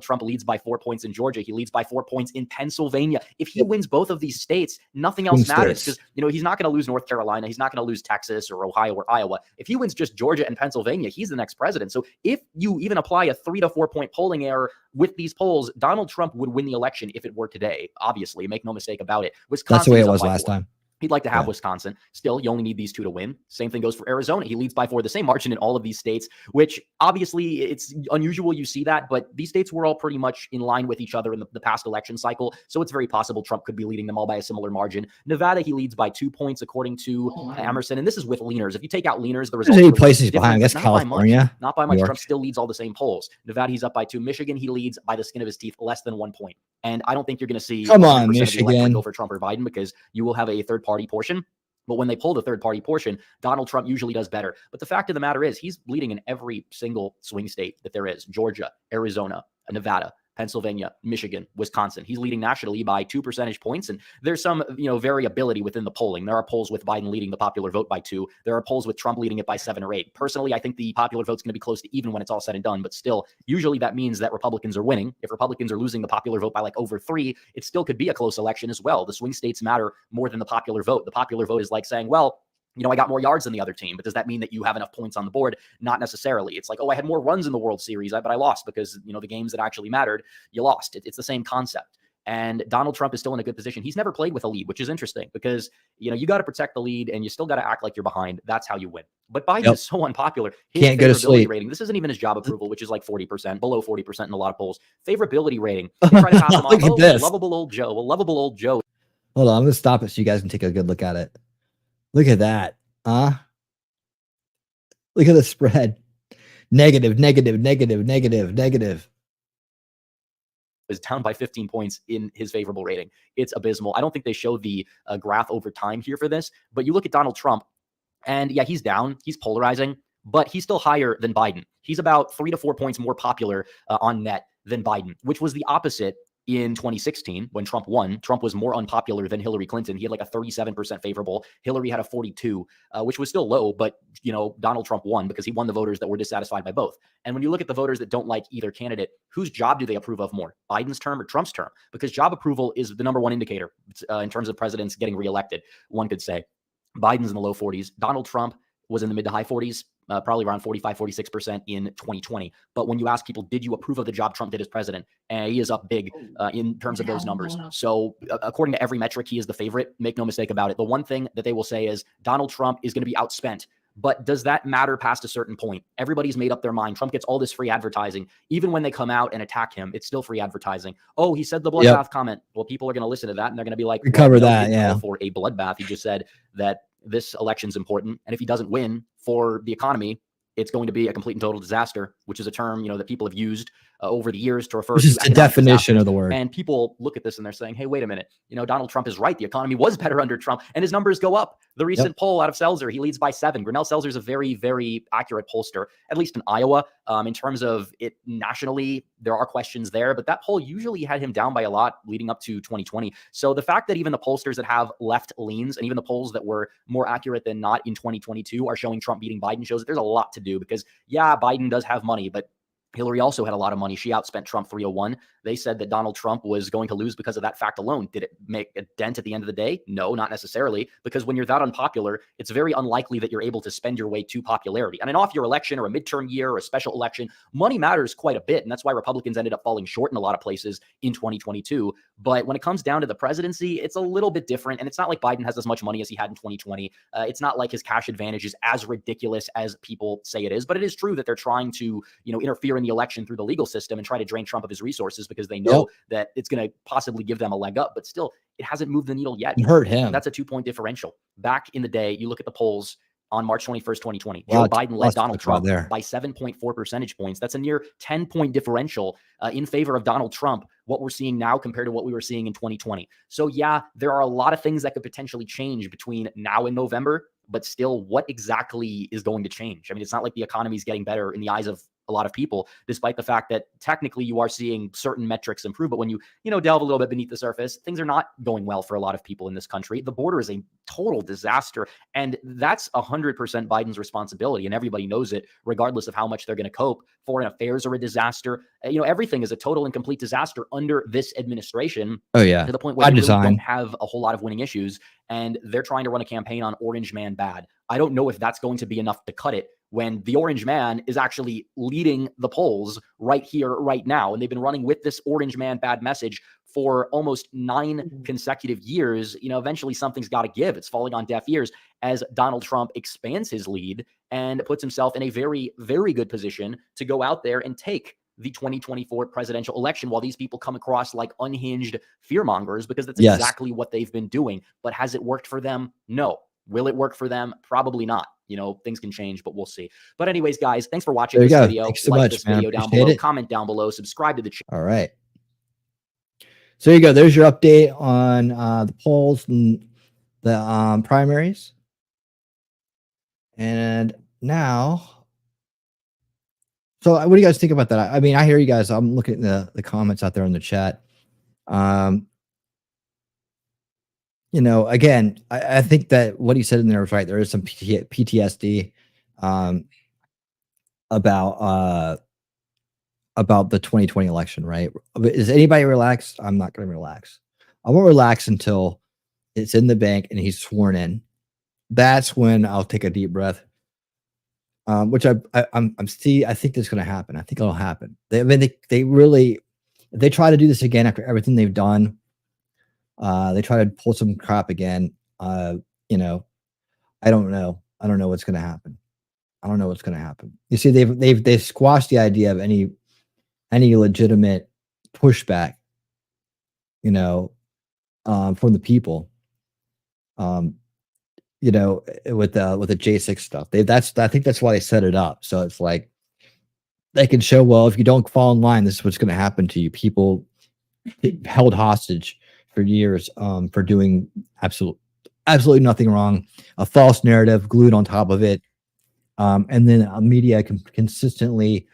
Trump leads by 4 points in Georgia. He leads by 4 points in Pennsylvania. If he wins both of these states, nothing else matters, because he's not going to lose North Carolina. He's not going to lose Texas or Ohio or Iowa. If he wins just Georgia and Pennsylvania, he's the next president. So if you even apply a 3 to 4 point polling error with these polls, Donald Trump would win the election if it were today. Obviously, make no mistake about it. That's the way it was last time. He'd like to have Wisconsin. Still, you only need these 2 to win. Same thing goes for Arizona. He leads by 4, the same margin in all of these states, which obviously it's unusual you see that, but these states were all pretty much in line with each other in the past election cycle. So it's very possible Trump could be leading them all by a similar margin. Nevada, he leads by 2 points according to Emerson. And this is with leaners. If you take out leaners, the results There's 8 are places behind. I guess not by much. California. Not by much. Trump still leads all the same polls. Nevada, he's up by 2. Michigan, he leads by the skin of his teeth, less than 1 point. And I don't think you're going to see Come on, 100% of the Michigan. electorate go for Trump or Biden, because you will have a third-party portion. But when they pull the third-party portion, Donald Trump usually does better. But the fact of the matter is, he's leading in every single swing state that there is: Georgia, Arizona, Nevada, Pennsylvania, Michigan, Wisconsin. He's leading nationally by 2 percentage points. And there's some, variability within the polling. There are polls with Biden leading the popular vote by 2. There are polls with Trump leading it by 7 or 8. Personally, I think the popular vote's going to be close to even when it's all said and done. But still, usually that means that Republicans are winning. If Republicans are losing the popular vote by like over 3, it still could be a close election as well. The swing states matter more than the popular vote. The popular vote is like saying, well, I got more yards than the other team, but does that mean that you have enough points on the board? Not necessarily. It's like, oh, I had more runs in the World Series, but I lost because, the games that actually mattered, you lost. It's the same concept. And Donald Trump is still in a good position. He's never played with a lead, which is interesting because, you got to protect the lead and you still got to act like you're behind. That's how you win. But Biden is so unpopular. His can't go to sleep rating, this isn't even his job approval, which is like 40%, below 40% in a lot of polls. Favorability rating. They try to pass him Look off. at this. Lovable old Joe. Well, lovable old Joe. Hold on, I'm gonna stop it so you guys can take a good look at it. Look at that. Look at the spread. Negative. Is down by 15 points in his favorable rating. It's abysmal. I don't think they show the graph over time here for this, but you look at Donald Trump and yeah, he's down. He's polarizing, but he's still higher than Biden. He's about 3 to 4 points more popular on net than Biden, which was the opposite in 2016 when Trump won. Trump was more unpopular than Hillary Clinton. He had like a 37% favorable. Hillary had a 42, which was still low, but Donald Trump won because he won the voters that were dissatisfied by both. And when you look at the voters that don't like either candidate, whose job do they approve of more, Biden's term or Trump's term? Because job approval is the number one indicator in terms of presidents getting reelected. One could say Biden's in the low 40s. Donald Trump was in the mid to high 40s. Probably around 45, 46% in 2020. But when you ask people, did you approve of the job Trump did as president? He is up big in terms of those numbers. So according to every metric, he is the favorite. Make no mistake about it. The one thing that they will say is Donald Trump is going to be outspent. But does that matter past a certain point? Everybody's made up their mind. Trump gets all this free advertising. Even when they come out and attack him, it's still free advertising. Oh, he said the bloodbath comment. Well, people are going to listen to that and they're going to be like, cover that. Yeah. For a bloodbath. He just said that this election's important. And if he doesn't win for the economy, it's going to be a complete and total disaster, which is a term, that people have used over the years to refer to. This is the definition of the word. And people look at this and they're saying, hey, wait a minute. Donald Trump is right. The economy was better under Trump and his numbers go up. The recent poll out of Selzer, he leads by 7. Grinnell Selzer is a very, very accurate pollster, at least in Iowa. In terms of it nationally, there are questions there, but that poll usually had him down by a lot leading up to 2020. So the fact that even the pollsters that have left leans and even the polls that were more accurate than not in 2022 are showing Trump beating Biden shows that there's a lot to do because, yeah, Biden does have money, but Hillary also had a lot of money. She outspent Trump 301. They said that Donald Trump was going to lose because of that fact alone. Did it make a dent at the end of the day? No, not necessarily, because when you're that unpopular, it's very unlikely that you're able to spend your way to popularity. And an off-year election or a midterm year or a special election, money matters quite a bit. And that's why Republicans ended up falling short in a lot of places in 2022. But when it comes down to the presidency, it's a little bit different. And it's not like Biden has as much money as he had in 2020. It's not like his cash advantage is as ridiculous as people say it is. But it is true that they're trying to, interfere in the election through the legal system and try to drain Trump of his resources because they know that it's going to possibly give them a leg up, but still it hasn't moved the needle yet. You hurt him. That's a 2-point differential. Back in the day, you look at the polls on March 21st, 2020, Joe Biden led Donald Trump by 7.4 percentage points. That's a near 10-point differential in favor of Donald Trump, what we're seeing now compared to what we were seeing in 2020. So yeah, there are a lot of things that could potentially change between now and November, but still what exactly is going to change? I mean, it's not like the economy is getting better in the eyes of a lot of people, despite the fact that technically you are seeing certain metrics improve. But when you, delve a little bit beneath the surface, things are not going well for a lot of people in this country. The border is a total disaster. And that's 100% Biden's responsibility. And everybody knows it, regardless of how much they're going to cope. Foreign affairs are a disaster. Everything is a total and complete disaster under this administration. Oh, yeah. To the point where they really don't have a whole lot of winning issues. And they're trying to run a campaign on Orange Man Bad. I don't know if that's going to be enough to cut it when the Orange Man is actually leading the polls right here, right now. And they've been running with this Orange Man Bad message for almost 9 consecutive years, you know, eventually something's got to give. It's falling on deaf ears as Donald Trump expands his lead and puts himself in a very, very good position to go out there and take the 2024 presidential election, while these people come across like unhinged fearmongers, because that's exactly what they've been doing. But has it worked for them? No. Will it work for them? Probably not. You know, things can change, but we'll see. But anyways, guys, thanks for watching this video. Thanks so like much, this man. video down Appreciate below, it. comment down below, subscribe to the channel. All right. So there you go. There's your update on the polls and the primaries. And now, so what do you guys think about that? I mean, I hear you guys. I'm looking at the comments out there in the chat. You know, again, I think that what he said in there was right. There is some PTSD about the 2020 election, right? Is anybody relaxed? I'm not going to relax. I won't relax until it's in the bank and he's sworn in. That's when I'll take a deep breath. Which I think that's going to happen. I think it'll happen. They really, if they try to do this again after everything they've done, they try to pull some crap again. You know, I don't know. I don't know what's going to happen. I don't know what's going to happen. You see, they've squashed the idea of any legitimate pushback, you know, from the people. You know, with the J6 stuff, I think that's why they set it up. So it's like they can show, well, if you don't fall in line, this is what's going to happen to you. People held hostage for years for doing absolutely nothing wrong, a false narrative glued on top of it, and then media consistently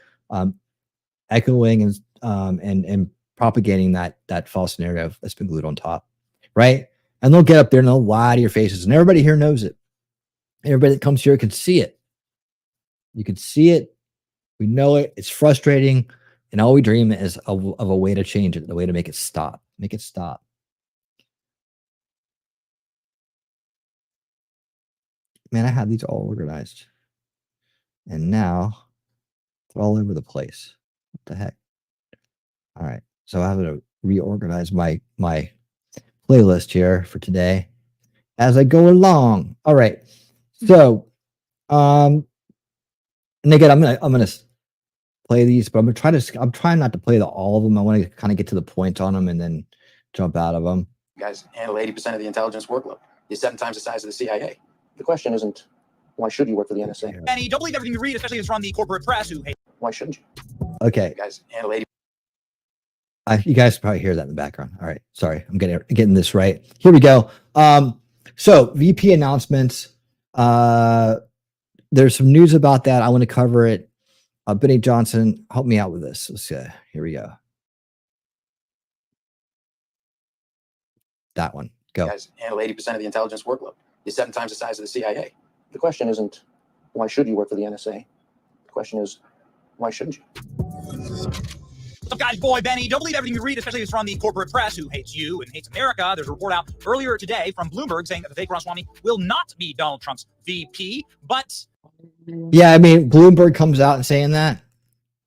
echoing and propagating that false narrative that's been glued on top, right? And they'll get up there and they'll lie to your faces, and everybody here knows it. Everybody that comes here can see it. You can see it. We know it. It's frustrating, and all we dream is of a way to change it, the way to make it stop. Make it stop. Man, I had these all organized, and now they're all over the place. What the heck? All right, so I have to reorganize my playlist here for today as I go along. All right, so and again, I'm gonna play these, but I'm trying not to play all of them. I want to kind of get to the point on them and then jump out of them. You guys handle 80% of the intelligence workload. You're 7 times the size of the CIA. The question isn't, why should you work for the NSA? Benny, don't believe everything you read, especially if it's from the corporate press who hate. Why shouldn't you? Okay, You guys handle 80%. you guys probably hear that in the background. All right, sorry, I'm getting this right. Here we go. So VP announcements. There's some news about that. I want to cover it. Benny Johnson, help me out with this. Let's see. Here we go. That one. Go. You guys handle 80% of the intelligence workload. You're 7 times the size of the CIA. The question isn't, why should you work for the NSA? The question is, why shouldn't you? What's up, guys? Boy, Benny, don't believe everything you read, especially if it's from the corporate press who hates you and hates America. There's a report out earlier today from Bloomberg saying that Vivek Ramaswamy will not be Donald Trump's VP, but... Yeah, I mean, Bloomberg comes out and saying that.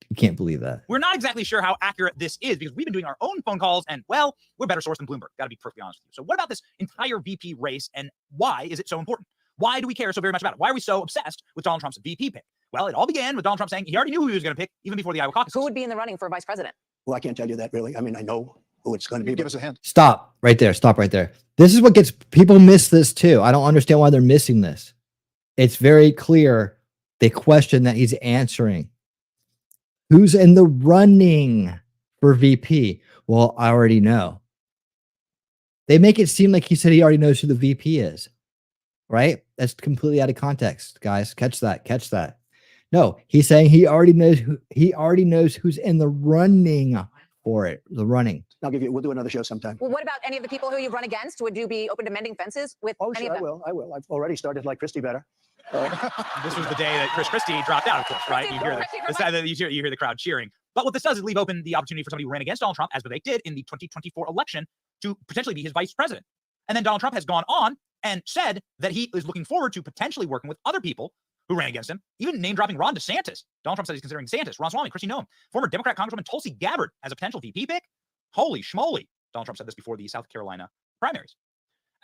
You can't believe that. We're not exactly sure how accurate this is because we've been doing our own phone calls and, well, we're better sourced than Bloomberg. Got to be perfectly honest with you. So what about this entire VP race and why is it so important? Why do we care so very much about it? Why are we so obsessed with Donald Trump's VP pick? Well, it all began with Donald Trump saying he already knew who he was going to pick even before the Iowa caucus. Who would be in the running for vice president? Well, I can't tell you that really. I mean, I know who it's going to be. Give us a hint. Stop right there. Stop right there. This is what gets people miss this too. I don't understand why they're missing this. It's very clear. They question that he's answering. Who's in the running for VP? Well, I already know. They make it seem like he said he already knows who the VP is, right? That's completely out of context, guys. Catch that. Catch that. No, he's saying he already knows who's in the running for it. The running. We'll do another show sometime. Well, what about any of the people who you've run against? Would you be open to mending fences with Oh, any sure, of them? I will. I've already started like Christie better. This was the day that Chris Christie dropped out, of course, right? You hear the crowd cheering. But what this does is leave open the opportunity for somebody who ran against Donald Trump, as Vivek did in the 2024 election, to potentially be his vice president. And then Donald Trump has gone on and said that he is looking forward to potentially working with other people who ran against him, even name-dropping Ron DeSantis. Donald Trump said he's considering DeSantis, Ramaswamy, Christie Noem, former Democrat Congresswoman Tulsi Gabbard as a potential VP pick. Holy schmoly. Donald Trump said this before the South Carolina primaries.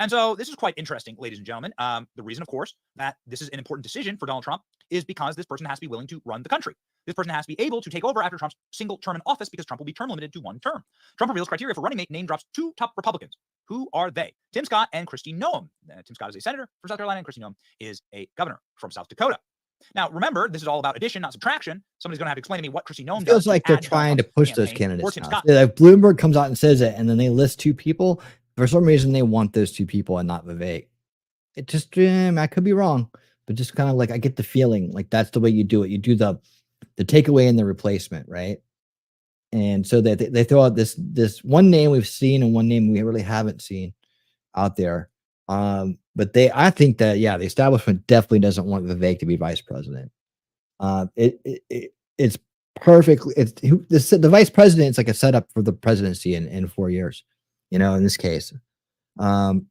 And so this is quite interesting, ladies and gentlemen. The reason, of course, that this is an important decision for Donald Trump is because this person has to be willing to run the country. This person has to be able to take over after Trump's single term in office, because Trump will be term limited to 1 term. Trump reveals criteria for running mate, name drops 2 top Republicans. Who are they? Tim Scott and Kristi Noem. Tim Scott is a senator from South Carolina, and Kristi Noem is a governor from South Dakota. Now, remember, this is all about addition, not subtraction. Somebody's going to have to explain to me what Kristi Noem does. Feels like they're trying to push those candidates. Tim Now. Scott. Like Bloomberg comes out and says it, and then they list 2 people. For some reason, they want those 2 people and not Vivek. It just, I could be wrong, but just kind of like, I get the feeling like that's the way you do it. You do the takeaway and the replacement, right? And so they throw out this one name we've seen and one name we really haven't seen out there. But I think that, yeah, the establishment definitely doesn't want Vivek to be vice president. It's perfectly, the vice president is like a setup for the presidency in 4 years, in this case. Of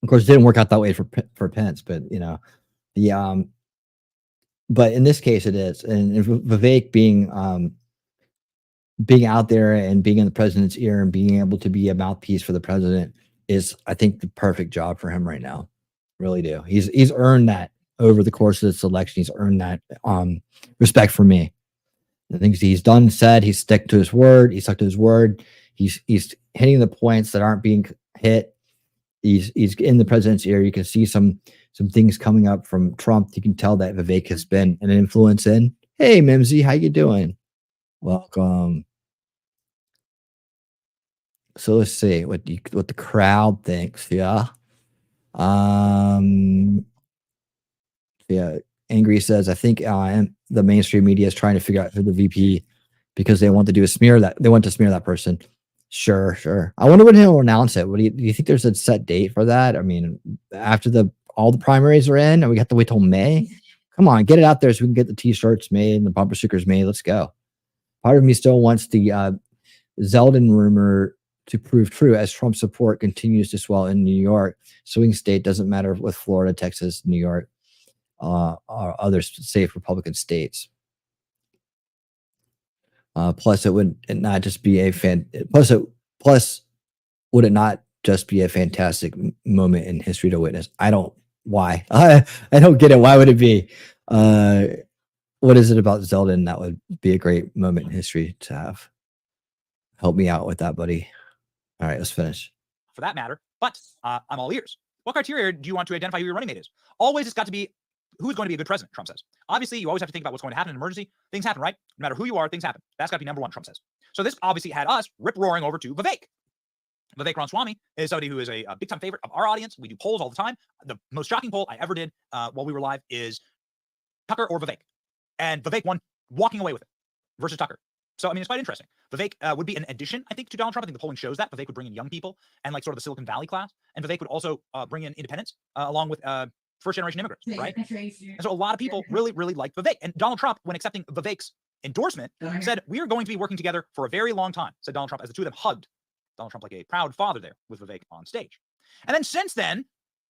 course, it didn't work out that way for Pence, but but in this case it is. And Vivek being out there and being in the president's ear and being able to be a mouthpiece for the president is, I think, the perfect job for him right now. Really do. He's earned that over the course of this election. He's earned that respect from me. The things he's done, said, he's stuck to his word. He stuck to his word. He's hitting the points that aren't being hit. He's in the president's ear. You can see some things coming up from Trump. You can tell that Vivek has been an influence in. Hey, Mimsy, how you doing? Welcome. So let's see what the crowd thinks. Yeah. Yeah. Angry says, I think the mainstream media is trying to figure out who the VP, because they want to do a smear that they want to smear that person. Sure. I wonder when he'll announce it. Do you think there's a set date for that? I mean, after all the primaries are in, and we have to wait till May? Come on, get it out there so we can get the t-shirts made and the bumper stickers made. Let's go. Part of me still wants the Zeldin rumor to prove true as Trump support continues to swell in New York. Swing state doesn't matter with Florida, Texas, New York, or other safe Republican states. Plus, would it not just be a fantastic moment in history to witness? Why? I don't get it. Why would it be? What is it about Zeldin that would be a great moment in history to have? Help me out with that, buddy. All right, let's finish. For that matter, but I'm all ears. What criteria do you want to identify who your running mate is? Always, it's got to be who's going to be a good president, Trump says. Obviously, you always have to think about what's going to happen in an emergency. Things happen, right? No matter who you are, things happen. That's got to be number 1, Trump says. So this obviously had us rip-roaring over to Vivek. Vivek Ramaswamy is somebody who is a big-time favorite of our audience. We do polls all the time. The most shocking poll I ever did while we were live is Tucker or Vivek. And Vivek won walking away with it versus Tucker. So, I mean, it's quite interesting. Vivek would be an addition, I think, to Donald Trump. I think the polling shows that. Vivek would bring in young people and like sort of the Silicon Valley class. And Vivek would also bring in independents along with first-generation immigrants, right? And so a lot of people really, really like Vivek. And Donald Trump, when accepting Vivek's endorsement, said, we are going to be working together for a very long time, said Donald Trump, as the 2 of them hugged Donald Trump like a proud father there with Vivek on stage. And then since then,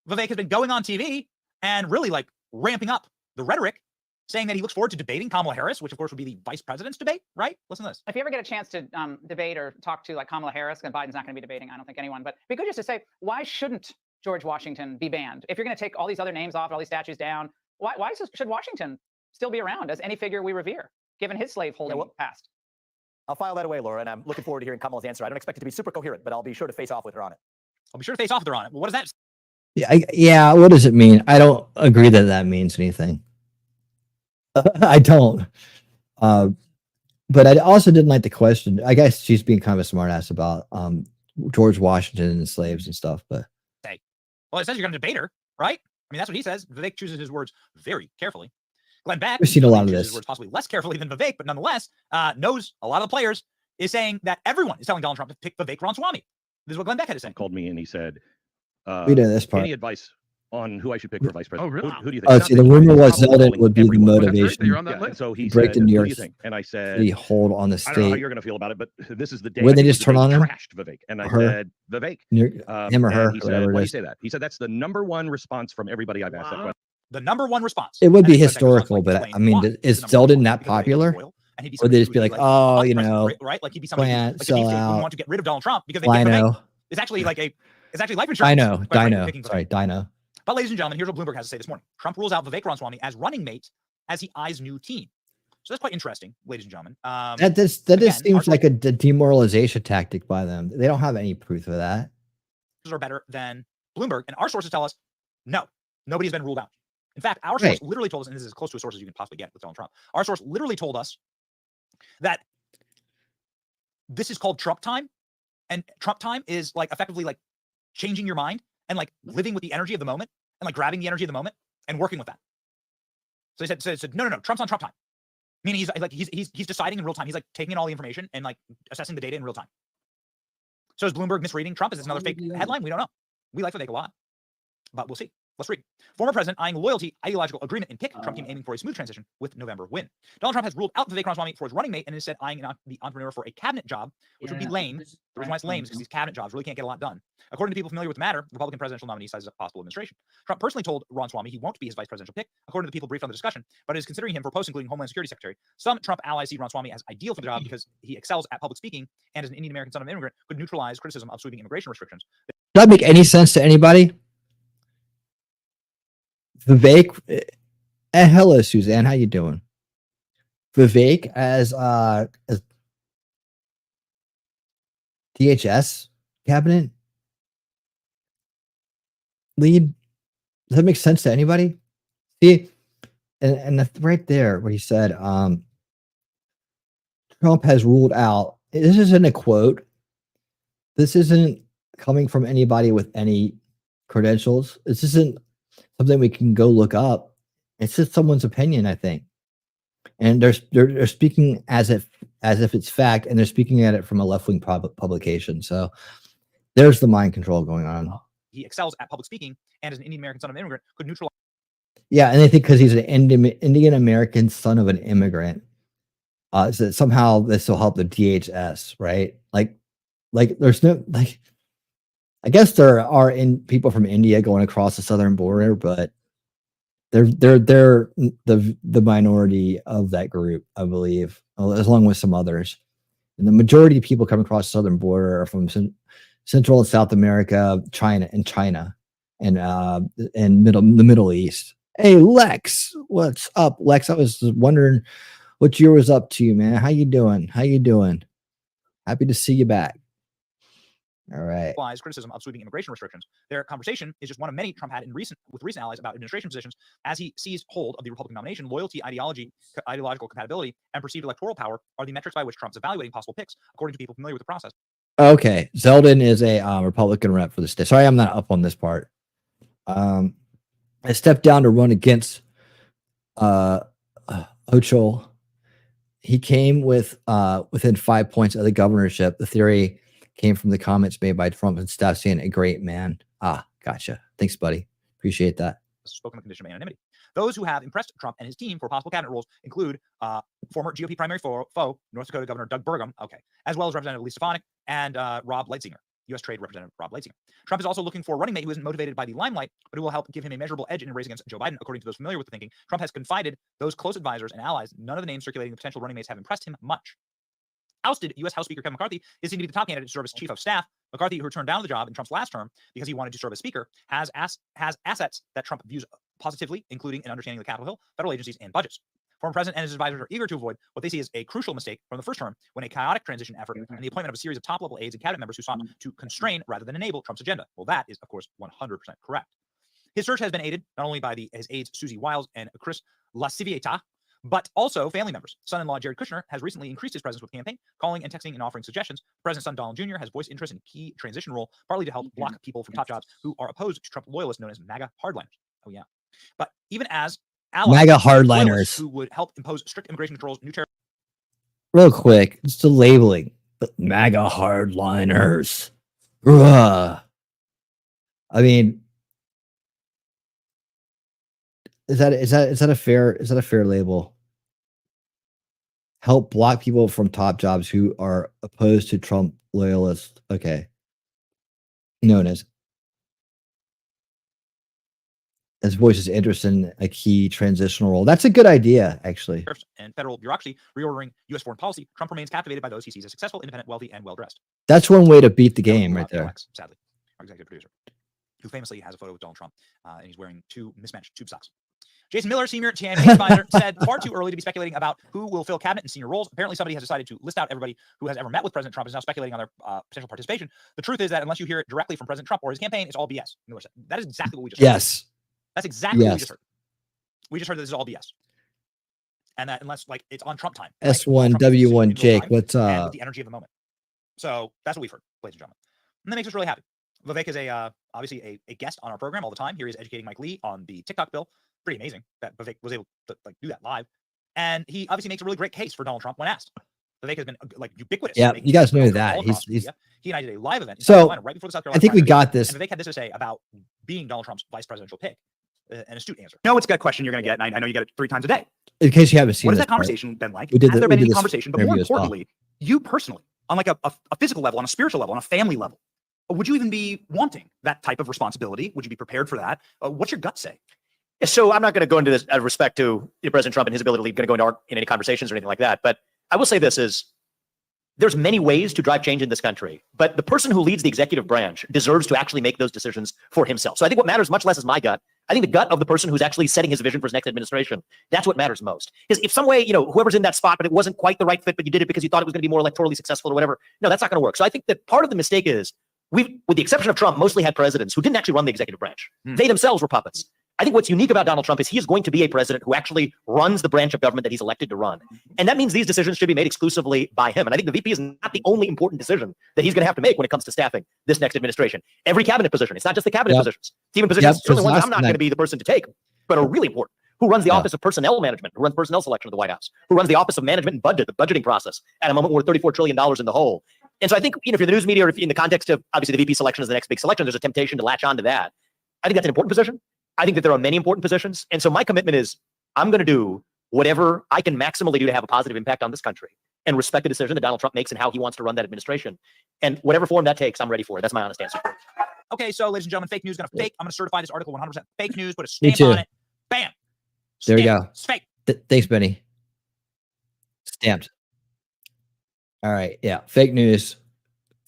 Vivek has been going on TV and really like ramping up the rhetoric, saying that he looks forward to debating Kamala Harris, which of course would be the vice president's debate, right? Listen to this. If you ever get a chance to debate or talk to like Kamala Harris, and Biden's not going to be debating, I don't think anyone, but it'd be good just to say, why shouldn't George Washington be banned? If you're going to take all these other names off, all these statues down, why should Washington still be around as any figure we revere, given his slaveholding past? I'll file that away, Laura, and I'm looking forward to hearing Kamala's answer. I don't expect it to be super coherent, but I'll be sure to face off with her on it. I'll be sure to face off with her on it. Well, what does that? Yeah. What does it mean? I don't agree that means anything. I don't. But I also didn't like the question. I guess she's being kind of a smartass about George Washington and the slaves and stuff. But well, it says you're going to debate her, right? I mean, that's what he says. Vivek chooses his words very carefully. Glenn Beck, we've seen a lot of this. His words possibly less carefully than Vivek, but nonetheless knows a lot of the players. Is saying that everyone is telling Donald Trump to pick Vivek Ramaswamy. This is what Glenn Beck had to say. Called me and he said, we know this part. Any advice on who I should pick for vice president? Oh, really? Who do you think? Oh, see, the rumor was Zeldin would be the motivation. Yeah, so he break said, the New who York do you think? And I said, the hold on the I don't know how state. you're going to feel about it, but this is the day. When they just turn on him? Trashed Vivek. And I said, Vivek. Him or her, he said, whatever why it do you is. say that? He said, that's the #1 response from everybody I've asked that question. The #1 response. It would be And then Glenn Beck historical, goes on to but I explain mean, why. is The #1 Zeldin that response, because Vivek is popular? loyal. and he'd be Or somebody they'd who just be would like, oh, you know, right? Like he'd be somebody who, plant, like the deep sell state wouldn't out, want to get rid of Donald Trump because they think the Dino, bank is actually like life insurance. Dino, quite frankly, Dino, picking for sorry, Dino. But ladies and gentlemen, here's what Bloomberg has to say this morning. Trump rules out Vivek Ramaswamy as running mate as he eyes new team. So that's quite interesting, ladies and gentlemen. That just seems like a demoralization tactic by them. They don't have any proof of that. Are better than Bloomberg, and our sources tell us no, nobody's been ruled out. In fact, our source literally told us, and this is as close to a source as you can possibly get with Donald Trump. Our source literally told us that this is called Trump time, and Trump time is like effectively like changing your mind and like living with the energy of the moment and like grabbing the energy of the moment and working with that. So they said no, Trump's on Trump time, meaning he's deciding in real time. He's like taking in all the information and like assessing the data in real time. So is Bloomberg misreading Trump? Is this another fake headline? We don't know. We like Vivek a lot, but we'll see. Let's read. Former president eyeing loyalty, ideological agreement in pick. Trump team aiming for a smooth transition with November win. Donald Trump has ruled out Vivek Ramaswamy for his running mate and instead eyeing the entrepreneur for a cabinet job, which would be lame. The reason why it's lame is because these cabinet jobs really can't get a lot done. According to people familiar with the matter, Republican presidential nominee sizes a possible administration. Trump personally told Ramaswamy he won't be his vice presidential pick, according to the people briefed on the discussion, but is considering him for posts including Homeland Security Secretary. Some Trump allies see Ramaswamy as ideal for the job because he excels at public speaking and as an Indian American son of an immigrant could neutralize criticism of sweeping immigration restrictions. Does that make any sense to anybody? Vivek, hello Suzanne, how you doing? Vivek as DHS cabinet lead. Does that make sense to anybody? See, and that's right there what he said. Trump has ruled out. This isn't a quote. This isn't coming from anybody with any credentials. This isn't something we can go look up. It's just someone's opinion, I think. And they're speaking as if it's fact, and they're speaking at it from a left-wing publication. So there's the mind control going on. He excels at public speaking and as an Indian American son of an immigrant could neutralize. Yeah, and I think because he's an Indian American son of an immigrant, so somehow this will help the DHS, right? Like there's no like. I guess there are people from India going across the southern border, but they're the minority of that group, I believe, along with some others. And the majority of people coming across the southern border are from Central and South America, China, and the Middle East. Hey, Lex, what's up, Lex? I was wondering what you was up to, man. How you doing? Happy to see you back. All right. Criticism of sweeping immigration restrictions. Their conversation is just one of many Trump had with recent allies about administration positions as he seized hold of the Republican nomination. Loyalty, ideological compatibility, and perceived electoral power are the metrics by which Trump's evaluating possible picks, according to people familiar with the process. Okay, Zeldin is a Republican rep for the state. Sorry, I'm not up on this part. I stepped down to run against Ochol. He came with within 5 points of the governorship. The theory came from the comments made by Trump and staff saying a great man. Gotcha. Thanks, buddy. Appreciate that. Spoken on the condition of anonymity. Those who have impressed Trump and his team for possible cabinet roles include former GOP primary foe, North Dakota Governor Doug Burgum, as well as Representative Lisa Stefanik and Rob Lightzinger, U.S. Trade Representative Rob Lightzinger. Trump is also looking for a running mate who isn't motivated by the limelight, but who will help give him a measurable edge in a race against Joe Biden. According to those familiar with the thinking, Trump has confided those close advisors and allies. None of the names circulating the potential running mates have impressed him much. Ousted U.S. House Speaker Kevin McCarthy is seen to be the top candidate to serve as chief of staff. McCarthy, who turned down the job in Trump's last term because he wanted to serve as speaker, has assets that Trump views positively, including an understanding of the Capitol Hill, federal agencies, and budgets. Former president and his advisors are eager to avoid what they see as a crucial mistake from the first term, when a chaotic transition effort and the appointment of a series of top-level aides and cabinet members who sought to constrain rather than enable Trump's agenda. Well, that is, of course, 100% correct. His search has been aided not only by his aides Susie Wiles and Chris LaCivieta, but also family members. Son-in-law Jared Kushner has recently increased his presence with the campaign, calling and texting and offering suggestions. President's son Donald Jr. has voiced interest in a key transition role, partly to help block people from top jobs who are opposed to Trump loyalists known as MAGA hardliners. Oh, yeah. But even as allies, MAGA hardliners who would help impose strict immigration controls, new tariffs. Real quick, just the labeling. But MAGA hardliners. Ugh. I mean, is that a fair label? Help block people from top jobs who are opposed to Trump loyalists. Okay. Known as. As voices interest in a key transitional role. That's a good idea, actually. And federal bureaucracy reordering U.S. foreign policy, Trump remains captivated by those he sees as successful, independent, wealthy, and well-dressed. That's one way to beat the game right there. Alex, sadly, our executive producer, who famously has a photo with Donald Trump, and he's wearing 2 mismatched tube socks. Jason Miller, senior campaign advisor, said far too early to be speculating about who will fill cabinet and senior roles. Apparently, somebody has decided to list out everybody who has ever met with President Trump, is now speculating on their potential participation. The truth is that unless you hear it directly from President Trump or his campaign, it's all BS. Miller said. That is exactly what we just heard. That's exactly what we just heard. We just heard that this is all BS. And that unless, like, it's on Trump time. S1W1 Jake, what's and with the energy of the moment. So that's what we've heard, ladies and gentlemen. And that makes us really happy. Vivek is obviously a guest on our program all the time. Here he is educating Mike Lee on the TikTok bill. Pretty amazing that Vivek was able to do that live. And he obviously makes a really great case for Donald Trump when asked. Vivek has been ubiquitous. Yeah, you guys know that. He and I did a live event in so South Carolina right before the South Carolina I think we primary, got this. And Vivek had this to say about being Donald Trump's vice presidential pick. An astute answer. No, it's a good question you're going to get, and I know you get it 3 times a day. In case you haven't seen what has this that conversation been like? Has there been any conversation? But more importantly, you personally, on like a physical level, on a spiritual level, on a family level, would you even be wanting that type of responsibility? Would you be prepared for that? What's your gut say? So I'm not going to go into this out of respect to President Trump and his ability to go into in any conversations or anything like that. But I will say this is, there's many ways to drive change in this country, but the person who leads the executive branch deserves to actually make those decisions for himself. So I think what matters much less is my gut. I think the gut of the person who's actually setting his vision for his next administration, that's what matters most. Because if some way, whoever's in that spot, but it wasn't quite the right fit, but you did it because you thought it was going to be more electorally successful or whatever, no, that's not going to work. So I think that part of the mistake is we've, with the exception of Trump, mostly had presidents who didn't actually run the executive branch. They themselves were puppets. I think what's unique about Donald Trump is he is going to be a president who actually runs the branch of government that he's elected to run. And that means these decisions should be made exclusively by him. And I think the VP is not the only important decision that he's going to have to make when it comes to staffing this next administration. Every cabinet position, it's not just the cabinet positions. It's even positions, certainly ones I'm not going to be the person to take, but are really important. Who runs the Office of Personnel Management, who runs personnel selection of the White House, who runs the Office of Management and Budget, the budgeting process, at a moment where $34 trillion in the hole. And so I think, if you're the news media or if in the context of obviously the VP selection is the next big selection, there's a temptation to latch on to that. I think that's an important position. I think that there are many important positions. And so my commitment is I'm going to do whatever I can maximally do to have a positive impact on this country and respect the decision that Donald Trump makes and how he wants to run that administration. And whatever form that takes, I'm ready for it. That's my honest answer. Okay, so ladies and gentlemen, fake news going to fake. I'm going to certify this article 100% fake news, put a stamp on it. Bam. There we go. It's fake. Thanks, Benny. Stamped. All right. Yeah. Fake news.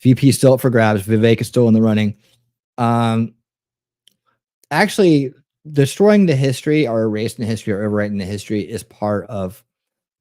VP still up for grabs. Vivek is still in the running. Actually, destroying the history or erasing the history or overwriting the history is part of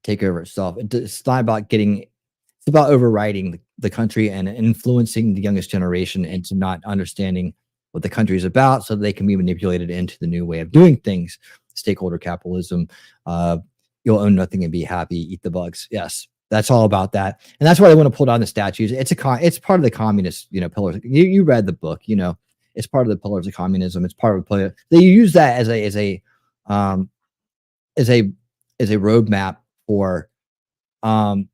takeover itself. It's not about it's about overriding the country and influencing the youngest generation into not understanding what the country is about so they can be manipulated into the new way of doing things. Stakeholder capitalism. You'll own nothing and be happy, eat the bugs. Yes, that's all about that. And that's why they want to pull down the statues. It's part of the communist, pillars. You read the book, it's part of the pillars of communism. It's part of the they use that as a roadmap for their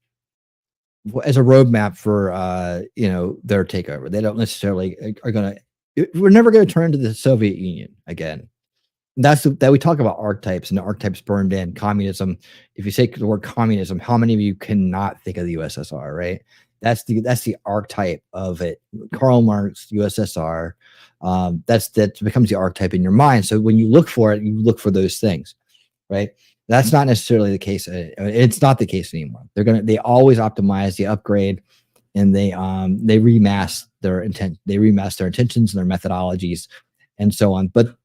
takeover. They don't necessarily we're never going to turn to the Soviet Union again. That we talk about archetypes, and the archetypes burned in communism. If you say the word communism, how many of you cannot think of the USSR, right? That's the archetype of it. Karl Marx, USSR. That becomes the archetype in your mind. So when you look for it, you look for those things, right? That's not necessarily the case. It's not the case anymore. They always optimize, they upgrade, and they remask their intent. They remask their intentions and their methodologies, and so on. But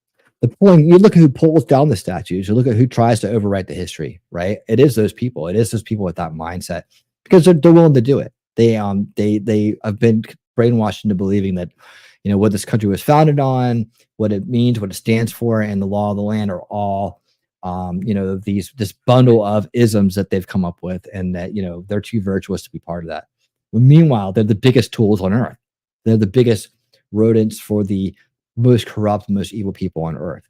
you look at who pulls down the statues. You look at who tries to overwrite the history, right? It is those people. It is those people with that mindset because they're willing to do it. They have been brainwashed into believing that, what this country was founded on, what it means, what it stands for, and the law of the land are all, this bundle of isms that they've come up with, and that, they're too virtuous to be part of that. But meanwhile, they're the biggest tools on earth. They're the biggest rodents for the most corrupt, most evil people on earth.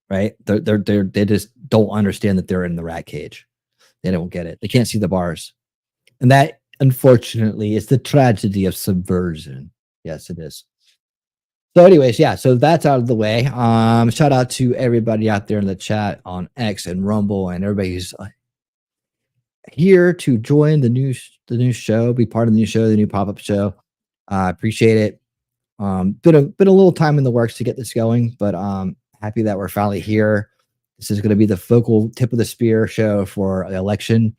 Right? They just don't understand that they're in the rat cage. They don't get it. They can't see the bars. And that, unfortunately, is the tragedy of subversion. Yes, it is. So anyways, yeah, so that's out of the way. Shout out to everybody out there in the chat on X and Rumble and everybody who's here to join the new show, be part of the new show, the new pop-up show. Appreciate it. Been a little time in the works to get this going, but happy that we're finally here. This is going to be the focal tip of the spear show for the election,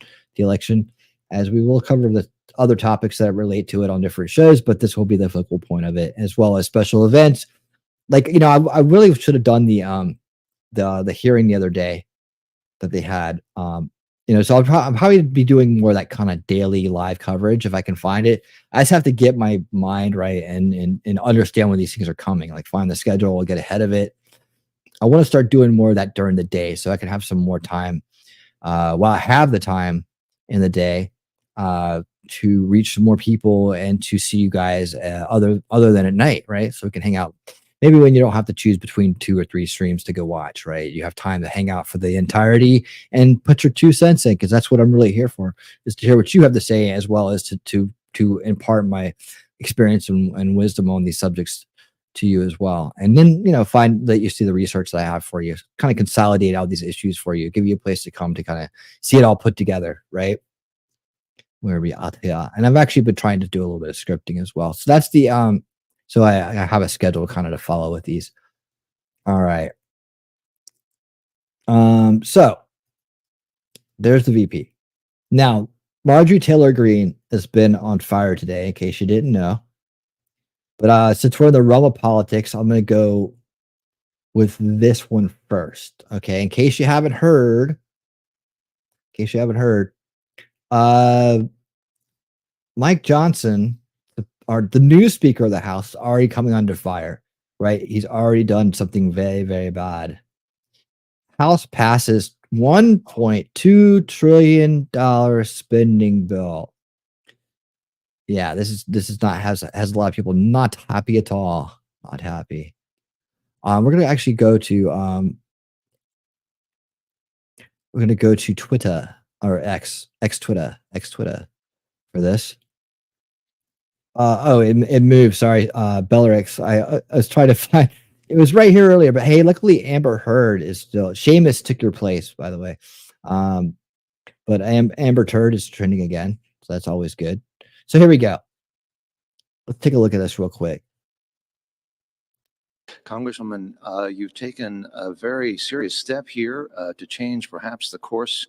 as we will cover the other topics that relate to it on different shows, but this will be the focal point of it, as well as special events. Like, you know, I really should have done the hearing the other day that they had. You know, so I'll probably be doing more of that kind of daily live coverage if I can find it. I just have to get my mind right and understand when these things are coming, like find the schedule, get ahead of it. I want to start doing more of that during the day so I can have some more time while I have the time in the day to reach some more people and to see you guys other than at night, right? So we can hang out. Maybe when you don't have to choose between 2 or 3 streams to go watch, right? You have time to hang out for the entirety and put your 2 cents in, because that's what I'm really here for, is to hear what you have to say, as well as to impart my experience and wisdom on these subjects to you as well. And then, you know, find that you see the research that I have for you, kind of consolidate all these issues for you, give you a place to come to kind of see it all put together, right? Where we at here. And I've actually been trying to do a little bit of scripting as well. So that's the so I have a schedule kind of to follow with these. All right. So there's the VP. Now, Marjorie Taylor Greene has been on fire today, in case you didn't know. But since we're in the realm of politics, I'm going to go with this one first. Okay, in case you haven't heard, Mike Johnson, the new Speaker of the House, is already coming under fire, right? He's already done something very, very bad. House passes $1.2 trillion spending bill. Yeah, this is not has a lot of people not happy at all. Not happy. We're gonna actually go to Twitter or X Twitter for this. It moved. Sorry, Bellerix. I was trying to find. It was right here earlier, but hey, luckily Amber Heard is still. Seamus took your place, by the way. But Amber Turd is trending again, so that's always good. So here we go. Let's take a look at this real quick. Congresswoman, you've taken a very serious step here to change perhaps the course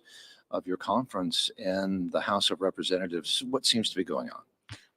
of your conference in the House of Representatives. What seems to be going on?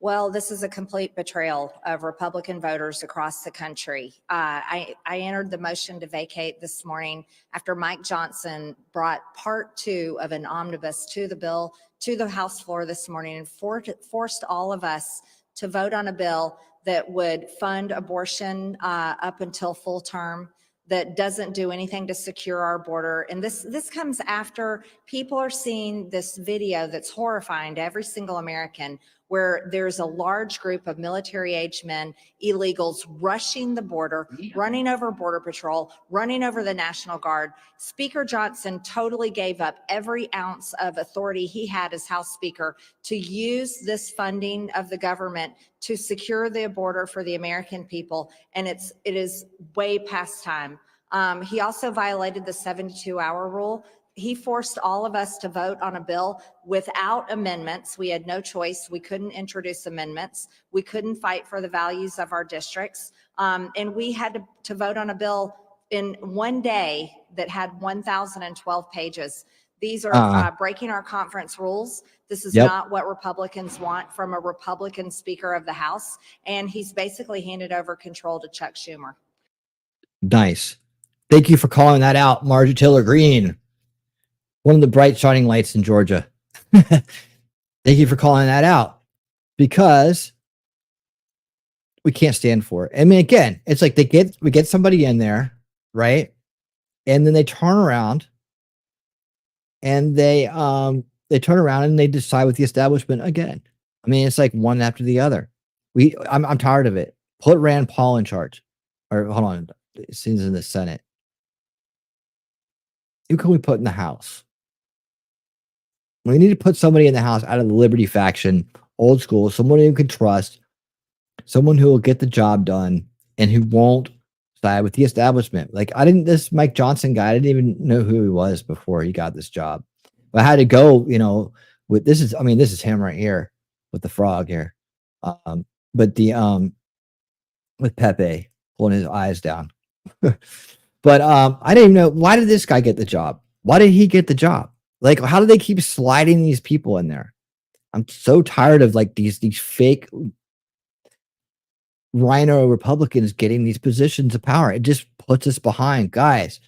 Well, this is a complete betrayal of Republican voters across the country. I entered the motion to vacate this morning after Mike Johnson brought part 2 of an omnibus to the bill to the House floor this morning and forced all of us to vote on a bill that would fund abortion up until full term, that doesn't do anything to secure our border. And this comes after people are seeing this video that's horrifying to every single American, where there's a large group of military-aged men, illegals, rushing the border, running over Border Patrol, running over the National Guard. Speaker Johnson totally gave up every ounce of authority he had as House Speaker to use this funding of the government to secure the border for the American people, and it is way past time. He also violated the 72-hour rule. He forced all of us to vote on a bill without amendments. We had no choice. We couldn't introduce amendments. We couldn't fight for the values of our districts. And we had to vote on a bill in one day that had 1,012 pages. These are breaking our conference rules. This is not what Republicans want from a Republican Speaker of the House. And he's basically handed over control to Chuck Schumer. Nice. Thank you for calling that out, Marjorie Taylor Greene. One of the bright shining lights in Georgia. Thank you for calling that out, because we can't stand for it. I mean, again, it's like we get somebody in there, right? And then they turn around and they turn around and they decide with the establishment again. I mean, it's like one after the other. I'm tired of it. Put Rand Paul in charge. Or hold on, it seems in the Senate. Who can we put in the House? We need to put somebody in the House out of the Liberty faction, old school, someone who can trust, someone who will get the job done and who won't side with the establishment. Like, this Mike Johnson guy, I didn't even know who he was before he got this job. But I had to go, with this is him right here with the frog here. But with Pepe holding his eyes down. But I didn't even know, why did this guy get the job? Why did he get the job? Like, how do they keep sliding these people in there? I'm so tired of like these fake rhino Republicans getting these positions of power. It just puts us behind. Guys,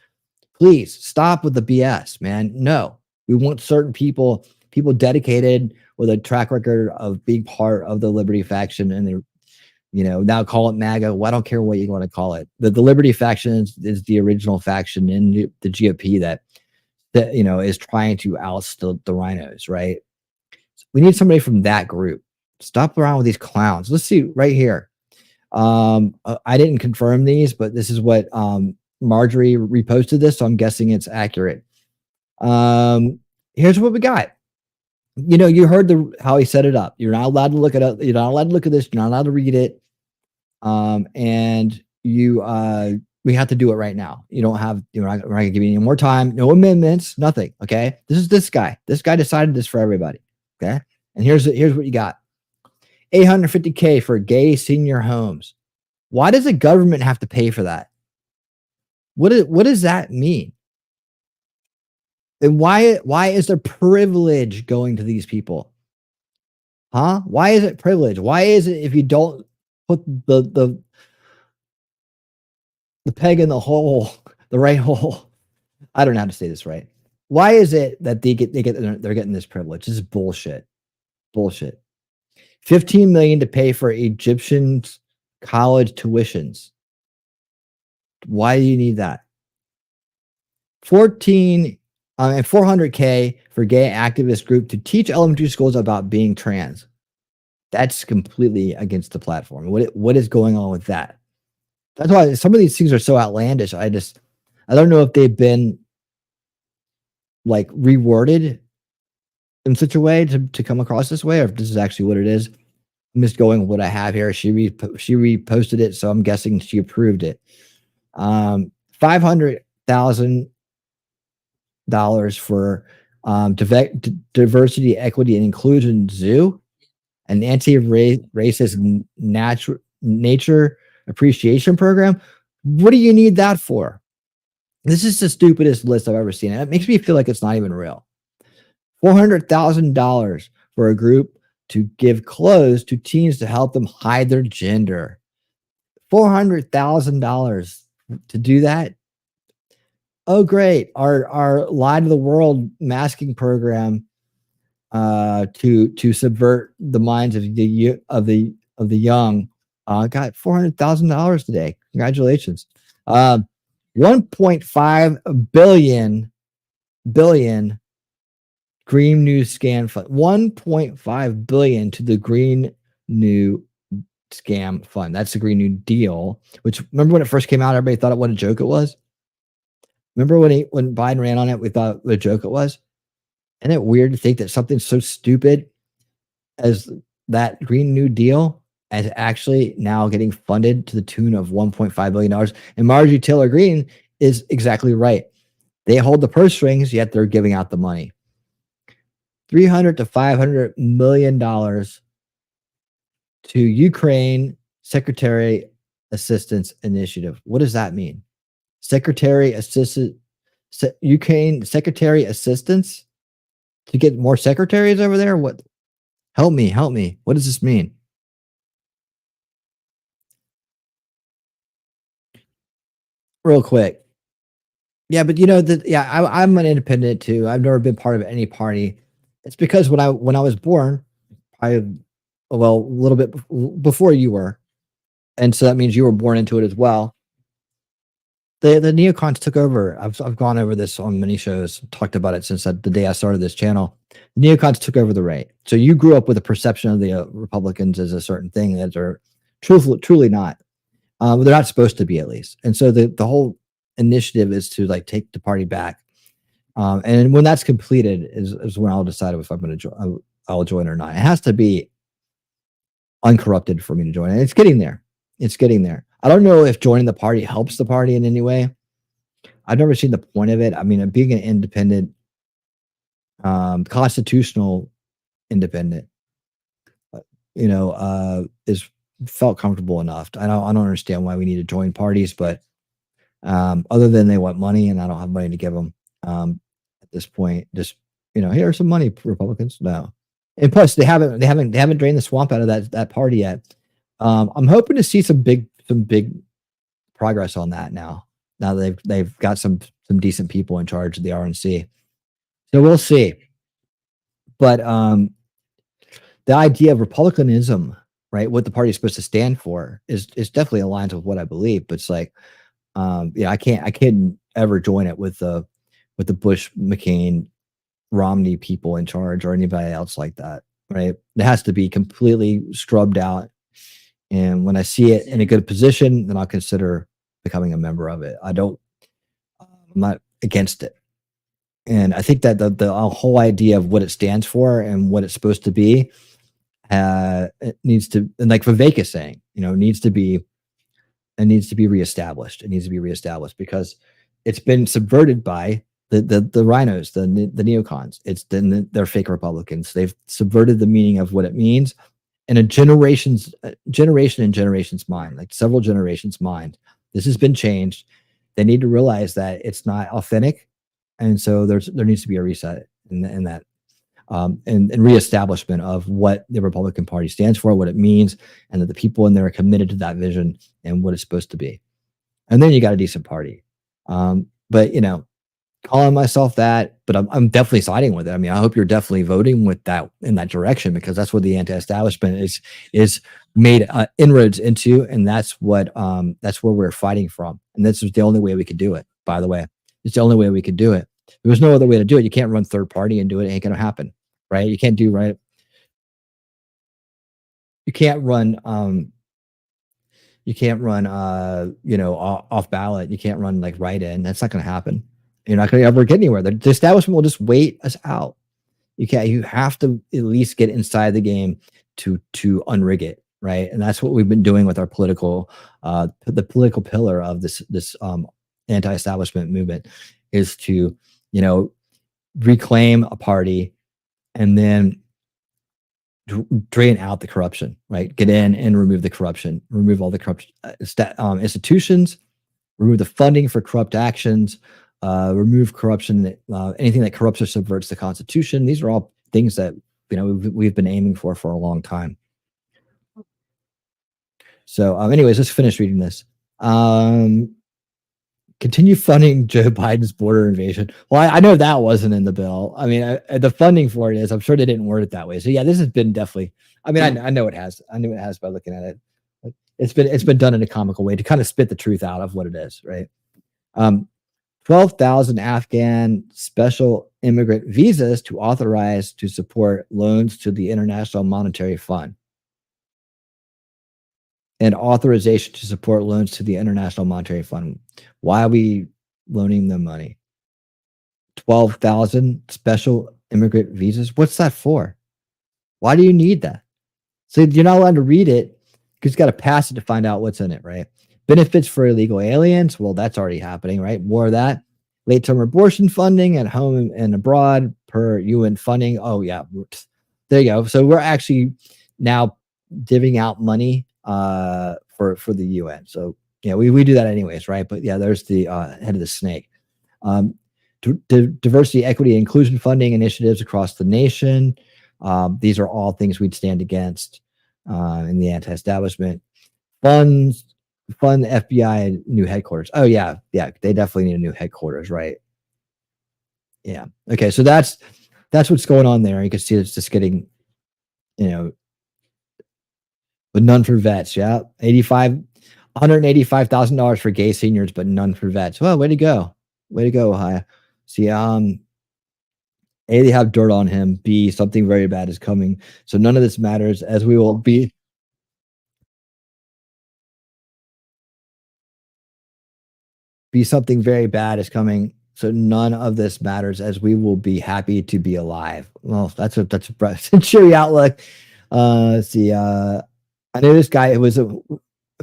please stop with the BS, man. No, we want certain people dedicated with a track record of being part of the Liberty faction, and they, now call it MAGA. Well, I don't care what you want to call it. The Liberty faction is the original faction in the GOP that is trying to oust the rhinos, right? We need somebody from that group. Stop around with these clowns. Let's see right here. I didn't confirm these, but this is what Marjorie reposted this, so I'm guessing it's accurate. Here's what we got. You heard how he set it up. You're not allowed to look at it. You're not allowed to look at this. You're not allowed to read it. And we have to do it right now. You don't have, we're not going to give you any more time. No amendments, nothing. Okay. This is this guy. This guy decided this for everybody. Okay. And here's what you got. $850K for gay senior homes. Why does the government have to pay for that? What does that mean? And why is there privilege going to these people? Huh? Why is it privilege? Why is it if you don't put the peg in the hole, the right hole? I don't know how to say this right. Why is it that they're getting this privilege? This is bullshit. Bullshit. $15 million to pay for Egyptians' college tuitions. Why do you need that? And $400K for gay activist group to teach elementary schools about being trans. That's completely against the platform. What is going on with that? That's why some of these things are so outlandish. I don't know if they've been like reworded in such a way to come across this way, or if this is actually what it is. I'm just going with what I have here. She reposted it, so I'm guessing she approved it. $500,000 for diversity, equity, and inclusion zoo, an anti-racist nature appreciation program. What do you need that for? This is the stupidest list I've ever seen. And it makes me feel like it's not even real. $400,000 for a group to give clothes to teens to help them hide their gender. $400,000 to do that. Oh, great. Our Lie to the World masking program to subvert the minds of the young got $400,000 today. Congratulations. 1.5 billion Green New Scam Fund. 1.5 billion to the Green New Scam Fund. That's the Green New Deal, which, remember when it first came out, everybody thought what a joke it was? Remember when Biden ran on it, we thought what a joke it was? Isn't it weird to think that something so stupid as that Green New Deal is actually now getting funded to the tune of $1.5 billion? And Marjorie Taylor Greene is exactly right. They hold the purse strings, yet they're giving out the money. $300 to $500 million to Ukraine Secretary Assistance Initiative. What does that mean? Ukraine Secretary Assistance to get more secretaries over there? What? Help me. What does this mean? Real quick. Yeah, but I'm an independent too. I've never been part of any party. It's because when I was born, a little bit before you were, and so that means you were born into it as well. The neocons took over. I've gone over this on many shows, talked about it since the day I started this channel. The neocons took over the right. So you grew up with a perception of the Republicans as a certain thing that they're truly not. They're not supposed to be, at least. And so the whole initiative is to like take the party back. And when that's completed is when I'll decide if I'm going to I'll join or not. It has to be uncorrupted for me to join. And it's getting there. I don't know if joining the party helps the party in any way. I've never seen the point of it. I mean, being an independent, constitutional independent, is felt comfortable enough. I don't understand why we need to join parties, but other than they want money, and I don't have money to give them at this point. Just here's some money, Republicans. No, and plus they haven't drained the swamp out of that party yet. I'm hoping to see some big progress on that now. Now that they've got some decent people in charge of the RNC, so we'll see. But the idea of republicanism, right, what the party is supposed to stand for, is definitely aligns with what I believe. But it's like, I can't ever join it with the Bush, McCain, Romney people in charge or anybody else like that, right? It has to be completely scrubbed out. And when I see it in a good position, then I'll consider becoming a member of it. I'm not against it. And I think that the whole idea of what it stands for and what it's supposed to be, it needs to, and like Vivek is saying, it needs to be reestablished. It needs to be reestablished because it's been subverted by the rhinos, the neocons. They're fake Republicans. They've subverted the meaning of what it means in a generation and generations mind, like several generations mind. This has been changed. They need to realize that it's not authentic. And so there needs to be a reset in that, and reestablishment of what the Republican Party stands for, what it means, and that the people in there are committed to that vision and what it's supposed to be. And then you got a decent party. But calling myself that, but I'm definitely siding with it. I mean, I hope you're definitely voting with that in that direction, because that's what the anti-establishment is made inroads into, and that's where we're fighting from. And this is the only way we could do it. By the way, it's the only way we could do it. There was no other way to do it. You can't run third party and do it. It ain't gonna happen, right? You can't do right. You can't run. Off ballot. You can't run like write-in. That's not gonna happen. You're not going to ever get anywhere. The establishment will just wait us out. You have to at least get inside the game to unrig it, right? And that's what we've been doing with our political, the political pillar of this anti-establishment movement, is to reclaim a party and then drain out the corruption, right? Get in and remove the corruption, remove all the corrupt institutions, remove the funding for corrupt actions. Remove corruption, anything that corrupts or subverts the Constitution. These are all things that we've been aiming for a long time. So, anyways, let's finish reading this. Continue funding Joe Biden's border invasion. Well, I know that wasn't in the bill. I mean, the funding for it is. I'm sure they didn't word it that way. So yeah, this has been definitely. I mean, I know it has. I knew it has by looking at it. It's been done in a comical way to kind of spit the truth out of what it is, right? 12,000 Afghan special immigrant visas to authorize to support loans to the International Monetary Fund. And authorization to support loans to the International Monetary Fund. Why are we loaning them money? 12,000 special immigrant visas? What's that for? Why do you need that? So you're not allowed to read it because you got to pass it to find out what's in it, right? Benefits for illegal aliens. Well, that's already happening, right? More of that. Late-term abortion funding at home and abroad per UN funding. Oh, yeah. There you go. So we're actually now divvying out money for the UN. So, yeah, we do that anyways, right? But, yeah, there's the head of the snake. Diversity, equity, and inclusion funding initiatives across the nation. These are all things we'd stand against in the anti-establishment. Fund FBI new headquarters. Oh yeah, they definitely need a new headquarters, right? Yeah. Okay, so that's what's going on there. You can see it's just getting, but none for vets. Yeah, $185,000 for gay seniors, but none for vets. Well, way to go, Ohio. See, A, they have dirt on him. B, something very bad is coming. So none of this matters, as we will be. Something very bad is coming, so none of this matters, as we will be happy to be alive. Well, that's a cheery outlook. Let's see. I know this guy who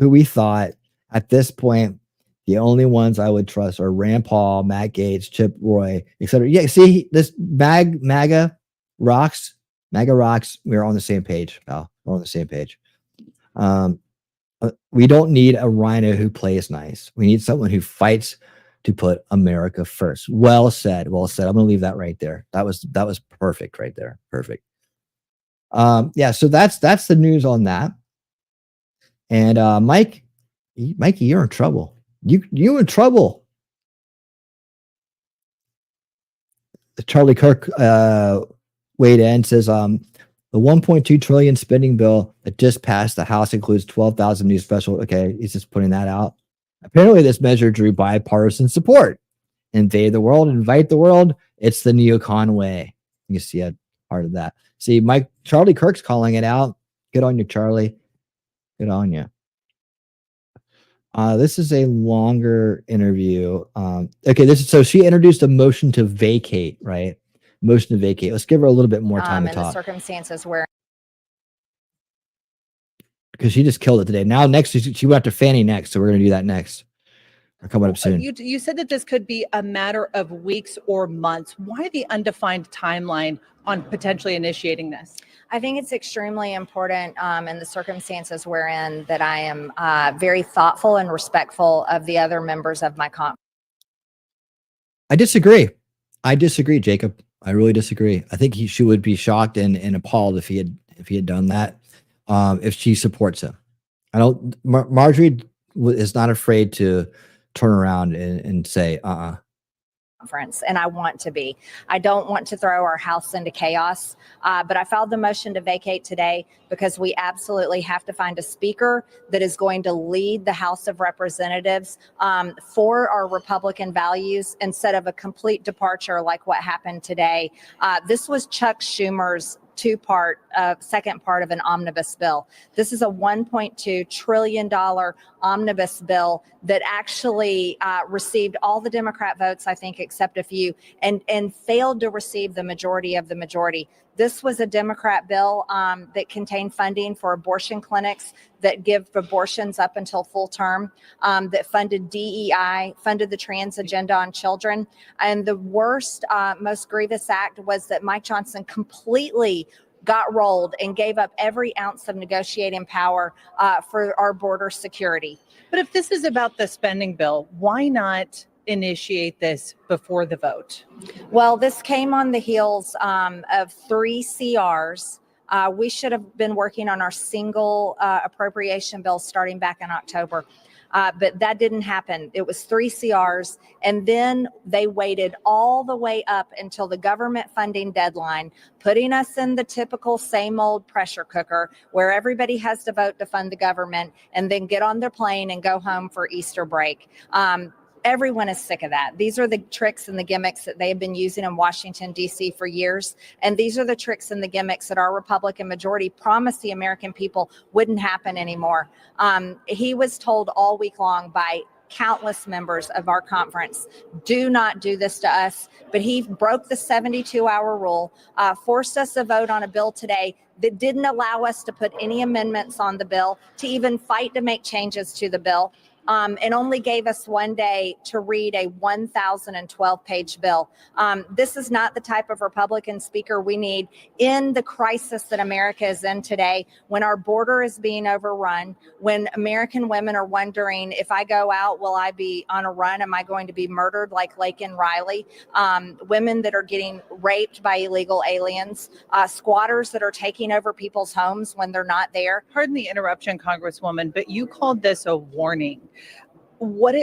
we thought at this point the only ones I would trust are Rand Paul, Matt Gaetz, Chip Roy, etc. Yeah, see, this MAGA rocks. We're on the same page, pal. We're on the same page. We don't need a rhino who plays nice. We need someone who fights to put America first. Well said. Well said. I'm going to leave that right there. That was perfect right there. Perfect. Yeah. So that's the news on that. And Mikey, you're in trouble. You in trouble. Charlie Kirk weighed in, says the 1.2 trillion spending bill that just passed the House includes 12,000 new special. Okay, he's just putting that out. Apparently, this measure drew bipartisan support. Invade the world, invite the world. It's the neocon way. You see a part of that. See, Charlie Kirk's calling it out. Good on you, Charlie. Good on you. This is a longer interview. Okay, so she introduced a motion to vacate, right? Motion to vacate. Let's give her a little bit more time to in talk. the circumstances where Because she just killed it today. Now next, she went after Fannie next, so we're going to do that next. We're coming up soon. You said that this could be a matter of weeks or months. Why the undefined timeline on potentially initiating this? I think it's extremely important in the circumstances we're in that I am very thoughtful and respectful of the other members of my conference. I disagree. Jacob. I really disagree. I think she would be shocked and appalled if he had done that. If she supports him, Marjorie is not afraid to turn around and say, conference, and I want to be. I don't want to throw our house into chaos, but I filed the motion to vacate today because we absolutely have to find a speaker that is going to lead the House of Representatives for our Republican values instead of a complete departure like what happened today. This was Chuck Schumer's second part of an omnibus bill. This is a $1.2 trillion omnibus bill that actually received all the Democrat votes, I think, except a few, and failed to receive the majority of the majority. This was a Democrat bill that contained funding for abortion clinics that give abortions up until full term, that funded DEI, funded the trans agenda on children. And the worst, most grievous act was that Mike Johnson completely got rolled and gave up every ounce of negotiating power for our border security. But if this is about the spending bill, why not initiate this before the vote? Well, this came on the heels of 3 CRs. We should have been working on our single appropriation bill starting back in October. But that didn't happen. It was 3 CRs, and then they waited all the way up until the government funding deadline, putting us in the typical same old pressure cooker where everybody has to vote to fund the government and then get on their plane and go home for Easter break. Everyone is sick of that. These are the tricks and the gimmicks that they've been using in Washington, D.C. for years. And these are the tricks and the gimmicks that our Republican majority promised the American people wouldn't happen anymore. He was told all week long by countless members of our conference, do not do this to us. But he broke the 72-hour rule, forced us to vote on a bill today that didn't allow us to put any amendments on the bill, to even fight to make changes to the bill. And only gave us one day to read a 1,012-page bill. This is not the type of Republican speaker we need in the crisis that America is in today, when our border is being overrun, when American women are wondering, if I go out, will I be on a run? Am I going to be murdered like Laken Riley? Women that are getting raped by illegal aliens, squatters that are taking over people's homes when they're not there. Pardon the interruption, Congresswoman, but you called this a warning. What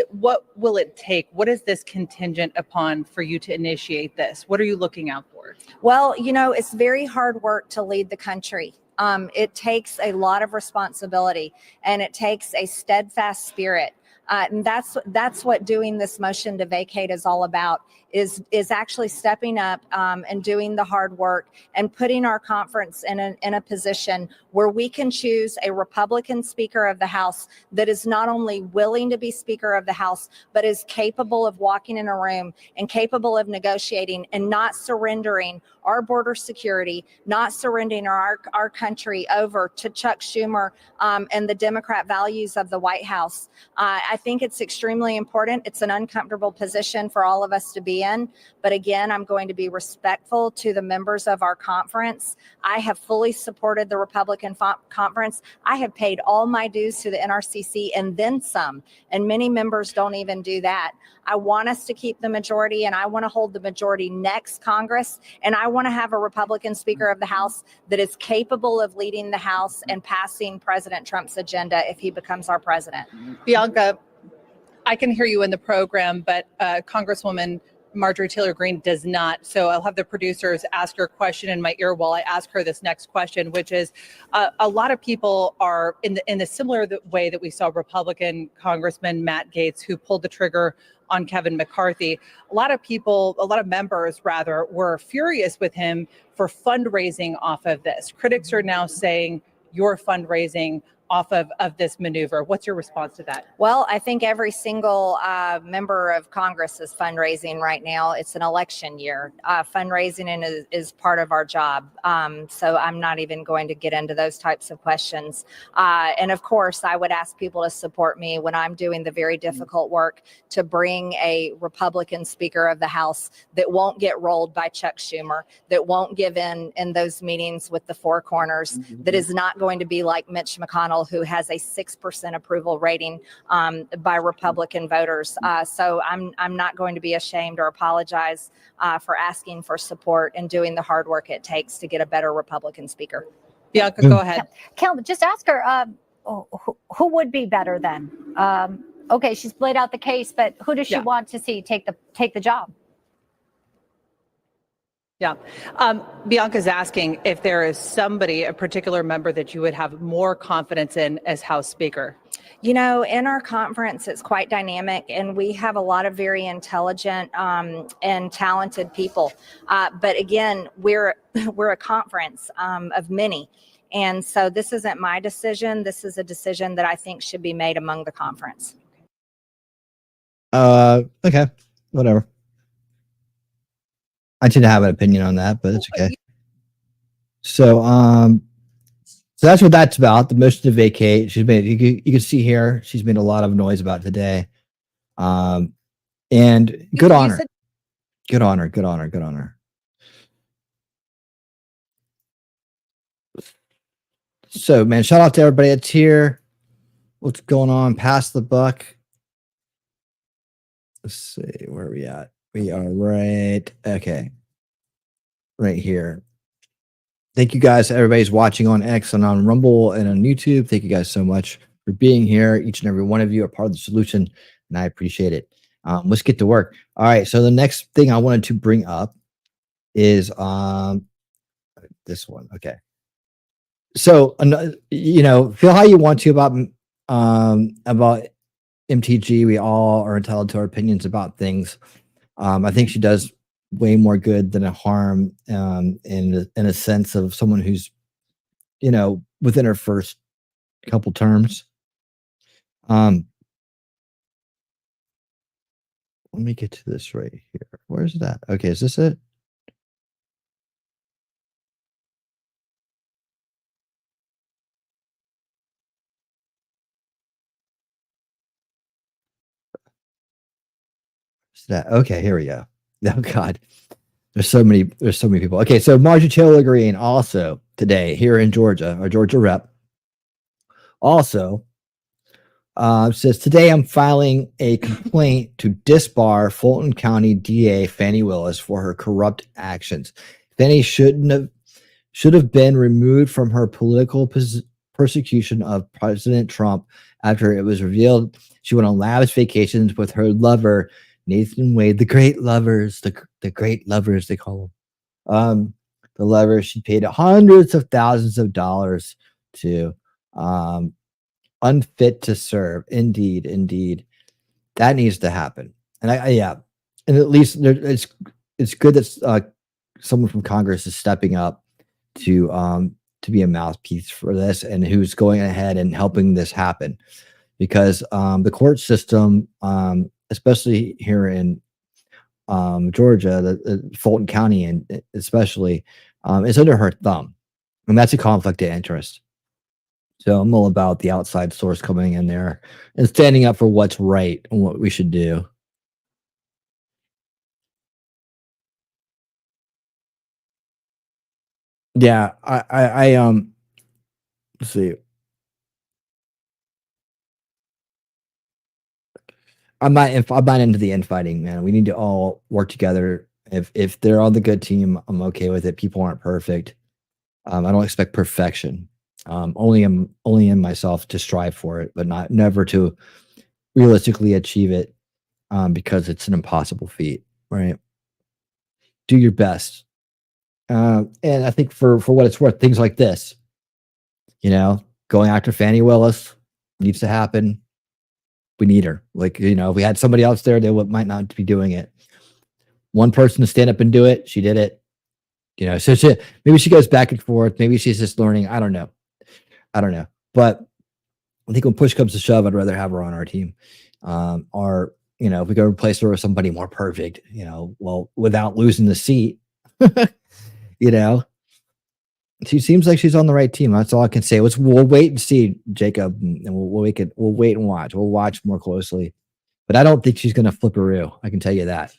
will it take? What is this contingent upon for you to initiate this? What are you looking out for? Well, it's very hard work to lead the country. It takes a lot of responsibility, and it takes a steadfast spirit. And that's what doing this motion to vacate is all about, is actually stepping up and doing the hard work and putting our conference in a position where we can choose a Republican Speaker of the House that is not only willing to be Speaker of the House, but is capable of walking in a room and capable of negotiating and not surrendering our border security, not surrendering our country over to Chuck Schumer and the Democrat values of the White House. I think it's extremely important. It's an uncomfortable position for all of us to be in. But again, I'm going to be respectful to the members of our conference. I have fully supported the Republican conference. I have paid all my dues to the NRCC and then some, and many members don't even do that. I want us to keep the majority, and I want to hold the majority next Congress, and I want to have a Republican Speaker of the House that is capable of leading the House and passing President Trump's agenda if he becomes our president. Bianca, I can hear you in the program, but Congresswoman Marjorie Taylor Greene does not. So I'll have the producers ask her question in my ear while I ask her this next question, which is a lot of people are in the similar way that we saw Republican Congressman Matt Gaetz, who pulled the trigger on Kevin McCarthy. A lot of members rather, were furious with him for fundraising off of this. Critics are now saying you're fundraising off of this maneuver. What's your response to that? Well, I think every single member of Congress is fundraising right now. It's an election year. Fundraising is part of our job. So I'm not even going to get into those types of questions. And of course, I would ask people to support me when I'm doing the very difficult work to bring a Republican Speaker of the House that won't get rolled by Chuck Schumer, that won't give in those meetings with the four corners, that is not going to be like Mitch McConnell, who has a 6% approval rating by Republican voters. So I'm not going to be ashamed or apologize for asking for support and doing the hard work it takes to get a better Republican speaker. Bianca, go ahead. Kel, just ask her who would be better then. Okay, she's laid out the case, but who does she want to see take the job? Yeah. Bianca's asking if there is somebody, a particular member that you would have more confidence in as House Speaker. You know, in our conference, it's quite dynamic, and we have a lot of very intelligent and talented people. But again, we're a conference of many. And so this isn't my decision. This is a decision that I think should be made among the conference. Okay, whatever. I didn't have an opinion on that, but it's okay. So, so that's what that's about. The motion to vacate. She's made. You can see here. She's made a lot of noise about it today. And good on her. Good on her. Good on her. Good on her. So, man, shout out to everybody that's here. What's going on? Pass the buck. Let's see, where are we at? We are right here. Thank you guys. Everybody's watching on X and on Rumble and on YouTube. Thank you guys so much for being here. Each and every one of you are part of the solution, and I appreciate it. Let's get to work. All right. So the next thing I wanted to bring up is this one. Okay. So you know, feel how you want to about MTG. We all are entitled to our opinions about things. I think she does way more good than a harm in a sense of someone who's, you know, within her first couple terms. Let me get to this right here. Where's that? Okay, is this it? Is that okay? Here we go. Oh God, there's so many people. Okay, so Marjorie Taylor Greene also today here in Georgia, our Georgia rep, also says today I'm filing a complaint to disbar Fulton County DA Fannie Willis for her corrupt actions. Fannie should have been removed from her political persecution of President Trump after it was revealed she went on lavish vacations with her lover Nathan Wade, the great lovers, the great lovers they call them. The lovers she paid hundreds of thousands of dollars to, unfit to serve. Indeed, that needs to happen. And and at least it's good that someone from Congress is stepping up to be a mouthpiece for this, and who's going ahead and helping this happen, because the court system, especially here in Georgia, the Fulton County, and especially, is under her thumb, and that's a conflict of interest. So I'm all about the outside source coming in there and standing up for what's right and what we should do. Yeah, let's see. I'm not into the infighting, man. We need to all work together. If they're on the good team, I'm okay with it. People aren't perfect. I don't expect perfection. Only in myself to strive for it, but never to realistically achieve it. Because it's an impossible feat, right? Do your best. And I think for what it's worth, things like this, going after Fannie Willis needs to happen. We need her. Like, if we had somebody else there, they might not be doing it. One person to stand up and do it. She did it. So maybe she goes back and forth. Maybe she's just learning. I don't know. But I think when push comes to shove, I'd rather have her on our team. Or, if we go replace her with somebody more perfect, well, without losing the seat, she seems like she's on the right team. That's all I can say. We'll wait and see, Jacob, and we'll wait and watch. We'll watch more closely. But I don't think she's going to flipperoo. I can tell you that.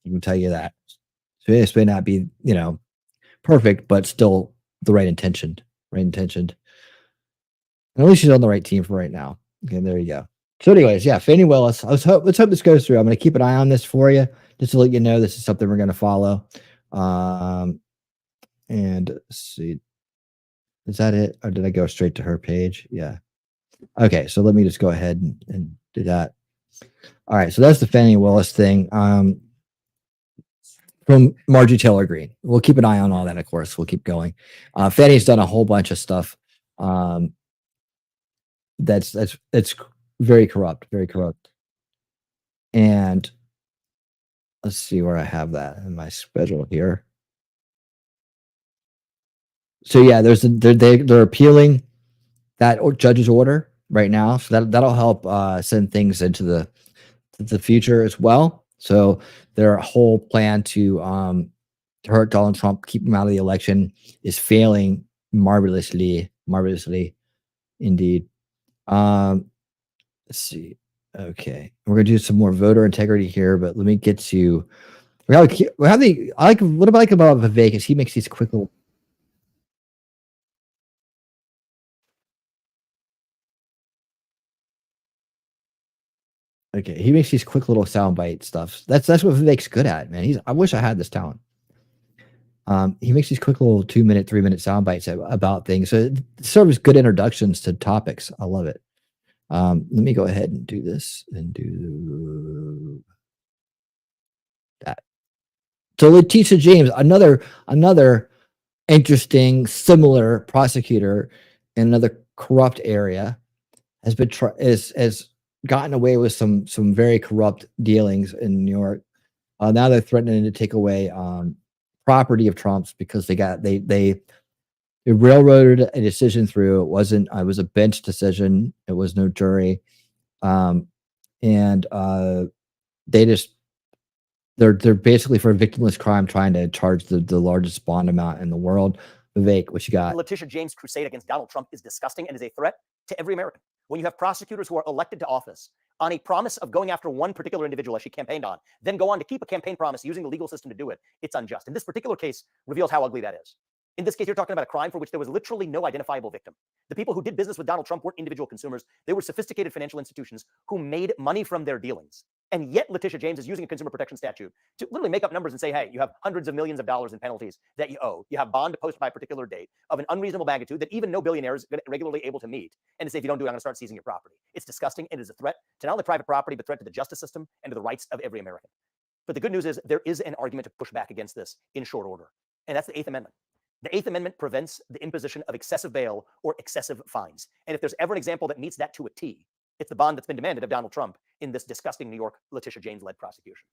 So this may not be, perfect, but still the right intention. And at least she's on the right team for right now. Okay, there you go. So anyways, yeah, Fannie Willis. Let's hope this goes through. I'm going to keep an eye on this for you, just to let you know this is something we're going to follow. And let's see. Is that it? Or did I go straight to her page? Yeah. Okay, so let me just go ahead and do that. All right, so that's the Fannie Willis thing. From Marjorie Taylor Greene. We'll keep an eye on all that, of course. We'll keep going. Fannie's done a whole bunch of stuff. That's very corrupt. And let's see where I have that in my schedule here. So yeah, they're appealing that judge's order right now. So that'll help send things into the future as well. So their whole plan to hurt Donald Trump, keep him out of the election, is failing marvelously indeed. Let's see. Okay, we're gonna do some more voter integrity here, but let me get to. What I like about Vivek is he makes these quick little. Okay, he makes these quick little soundbite stuff. That's what Vivek's good at, man. I wish I had this talent. He makes these quick little 2-minute, 3-minute sound bites about things. So it serves good introductions to topics. I love it. Let me go ahead and do this and do that. So Letitia James, another interesting, similar prosecutor in another corrupt area, has been has gotten away with some very corrupt dealings in New York. Now they're threatening to take away property of Trump's because they railroaded a decision through. It was a bench decision. It was no jury. And they're basically, for a victimless crime, trying to charge the largest bond amount in the world. Vivek, what you got? Letitia James' crusade against Donald Trump is disgusting and is a threat to every American. When you have prosecutors who are elected to office on a promise of going after one particular individual as she campaigned on, then go on to keep a campaign promise using the legal system to do it, it's unjust. And this particular case reveals how ugly that is. In this case, you're talking about a crime for which there was literally no identifiable victim. The people who did business with Donald Trump weren't individual consumers. They were sophisticated financial institutions who made money from their dealings. And yet Letitia James is using a consumer protection statute to literally make up numbers and say, hey, you have hundreds of millions of dollars in penalties that you owe. You have bond posted by a particular date of an unreasonable magnitude that even no billionaire is regularly able to meet. And to say, if you don't do it, I'm going to start seizing your property. It's disgusting. And it is a threat to not only private property, but threat to the justice system and to the rights of every American. But the good news is there is an argument to push back against this in short order. And that's the Eighth Amendment. The Eighth Amendment prevents the imposition of excessive bail or excessive fines. And if there's ever an example that meets that to a T, it's the bond that's been demanded of Donald Trump in this disgusting New York Letitia James-led prosecution.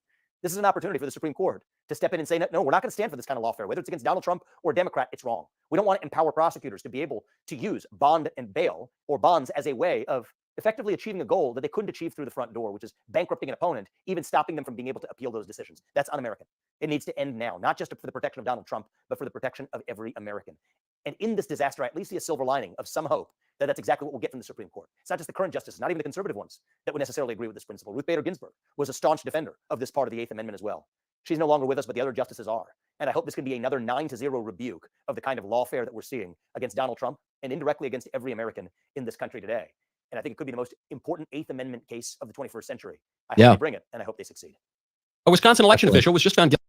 This is an opportunity for the Supreme Court to step in and say, no, we're not going to stand for this kind of lawfare. Whether it's against Donald Trump or a Democrat, it's wrong. We don't want to empower prosecutors to be able to use bond and bail or bonds as a way of effectively achieving a goal that they couldn't achieve through the front door, which is bankrupting an opponent, even stopping them from being able to appeal those decisions. That's un-American. It needs to end now, not just for the protection of Donald Trump, but for the protection of every American. And in this disaster, I at least see a silver lining of some hope that that's exactly what we'll get from the Supreme Court. It's not just the current justices, not even the conservative ones that would necessarily agree with this principle. Ruth Bader Ginsburg was a staunch defender of this part of the Eighth Amendment as well. She's no longer with us, but the other justices are. And I hope this can be another 9-0 rebuke of the kind of lawfare that we're seeing against Donald Trump and indirectly against every American in this country today. And I think it could be the most important 8th Amendment case of the 21st century. I hope they bring it, and I hope they succeed. A Wisconsin election official was just found guilty.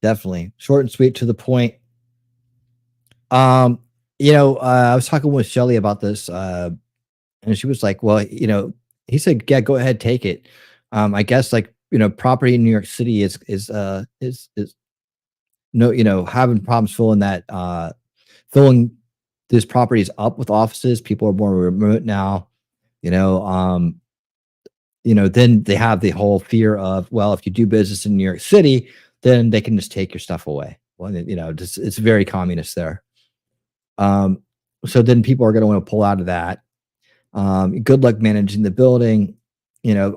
Definitely short and sweet, to the point. I was talking with Shelly about this, and she was like, well, he said, yeah, go ahead, take it. I guess, like, property in New York City is no, having problems filling these properties up with offices. People are more remote now, then they have the whole fear of, well, if you do business in New York City, then they can just take your stuff away. Well, it's very communist there. So then people are going to want to pull out of that. Good luck managing the building.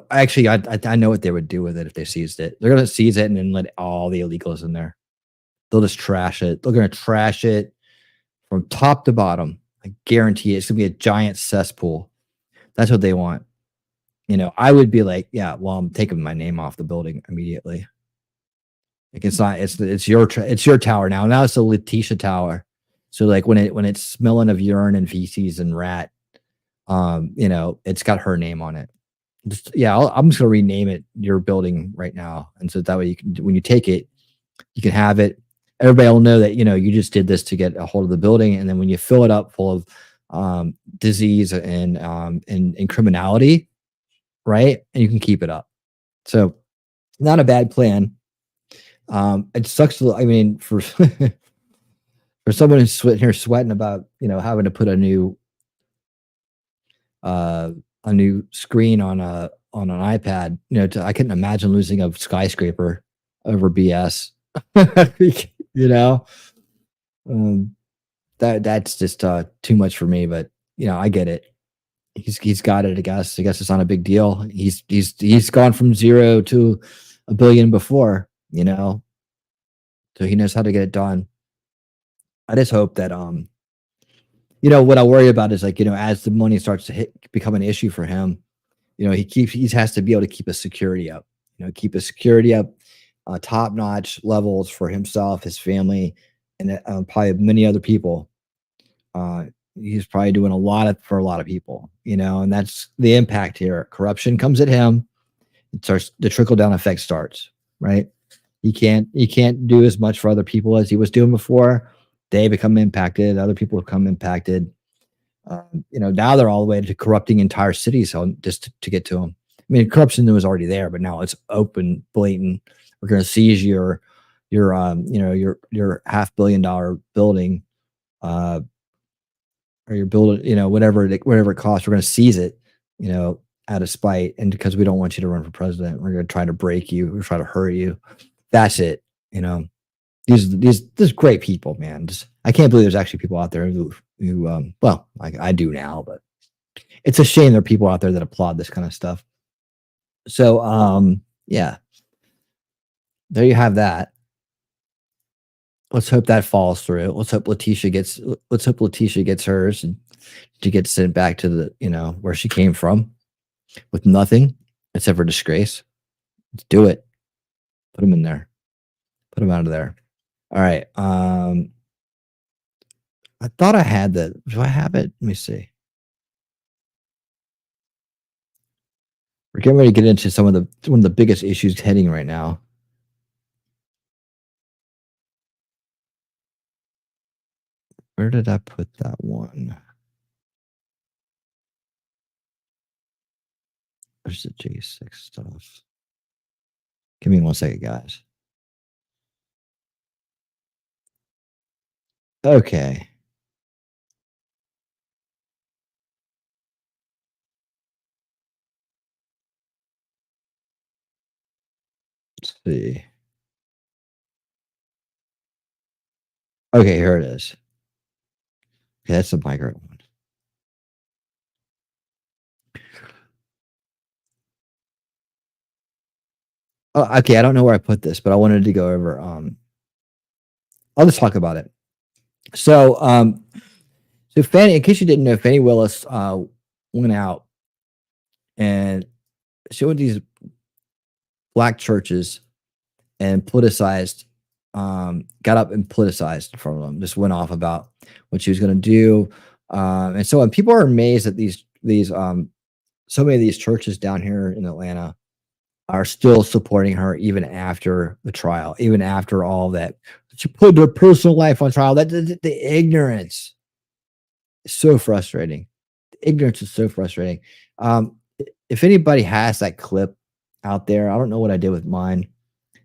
Actually, I know what they would do with it if they seized it. They're going to seize it and then let all the illegals in there. They'll just trash it. They're going to trash it from top to bottom. I guarantee it's going to be a giant cesspool. That's what they want. I would be like, yeah, well, I'm taking my name off the building immediately. Like, it's not, it's your tower now. Now it's the Letitia Tower. So like when it's smelling of urine and feces and rat, it's got her name on it. I'm just gonna rename it your building right now, and so that way you can, when you take it, you can have it. Everybody will know that you just did this to get a hold of the building, and then when you fill it up full of disease and criminality, right, and you can keep it up. So not a bad plan. It sucks. I mean, for for someone who's sitting here sweating about having to put a new screen on an iPad, I couldn't imagine losing a skyscraper over BS. That's just too much for me, but I get it. He's got it. I guess it's not a big deal. He's gone from 0 to $1 billion before, so he knows how to get it done. I just hope that what I worry about is, like, as the money starts to become an issue for him, he has to be able to keep his security up, top notch levels for himself, his family, and probably many other people. He's probably doing a lot for a lot of people, and that's the impact here. Corruption comes at him. It starts, the trickle down effect starts, right? He can't do as much for other people as he was doing before. They become impacted. Other people become impacted. Now they're all the way to corrupting entire cities just to get to them. I mean, corruption was already there, but now it's open, blatant. We're going to seize your $500 million building, or your building, whatever it costs. We're going to seize it, out of spite, and because we don't want you to run for president. We're going to try to break you. We're try to hurt you. That's it. These great people, man. I can't believe there's actually people out there who well, I do now, but it's a shame there are people out there that applaud this kind of stuff. So, yeah, there you have that. Let's hope that falls through. Let's hope Letitia gets hers, and she gets sent back to the, where she came from with nothing except for disgrace. Let's do it. Put him in there. Put him out of there. All right. I thought I had that. Do I have it? Let me see. We're getting ready to get into one of the biggest issues heading right now. Where did I put that one? There's the J6 stuff. Give me 1 second, guys. Okay. Let's see. Okay, here it is. Okay, that's the migrant one. Oh, okay, I don't know where I put this, but I wanted to go over. I'll just talk about it. So, so Fannie, in case you didn't know, Fannie Willis went out and she went these black churches and politicized, got up and politicized in front of them, just went off about what she was going to do. And so on. People are amazed that so many of these churches down here in Atlanta are still supporting her even after the trial, even after all that. She put their personal life on trial. That the ignorance is so frustrating. The ignorance is so frustrating. If anybody has that clip out there, I don't know what I did with mine,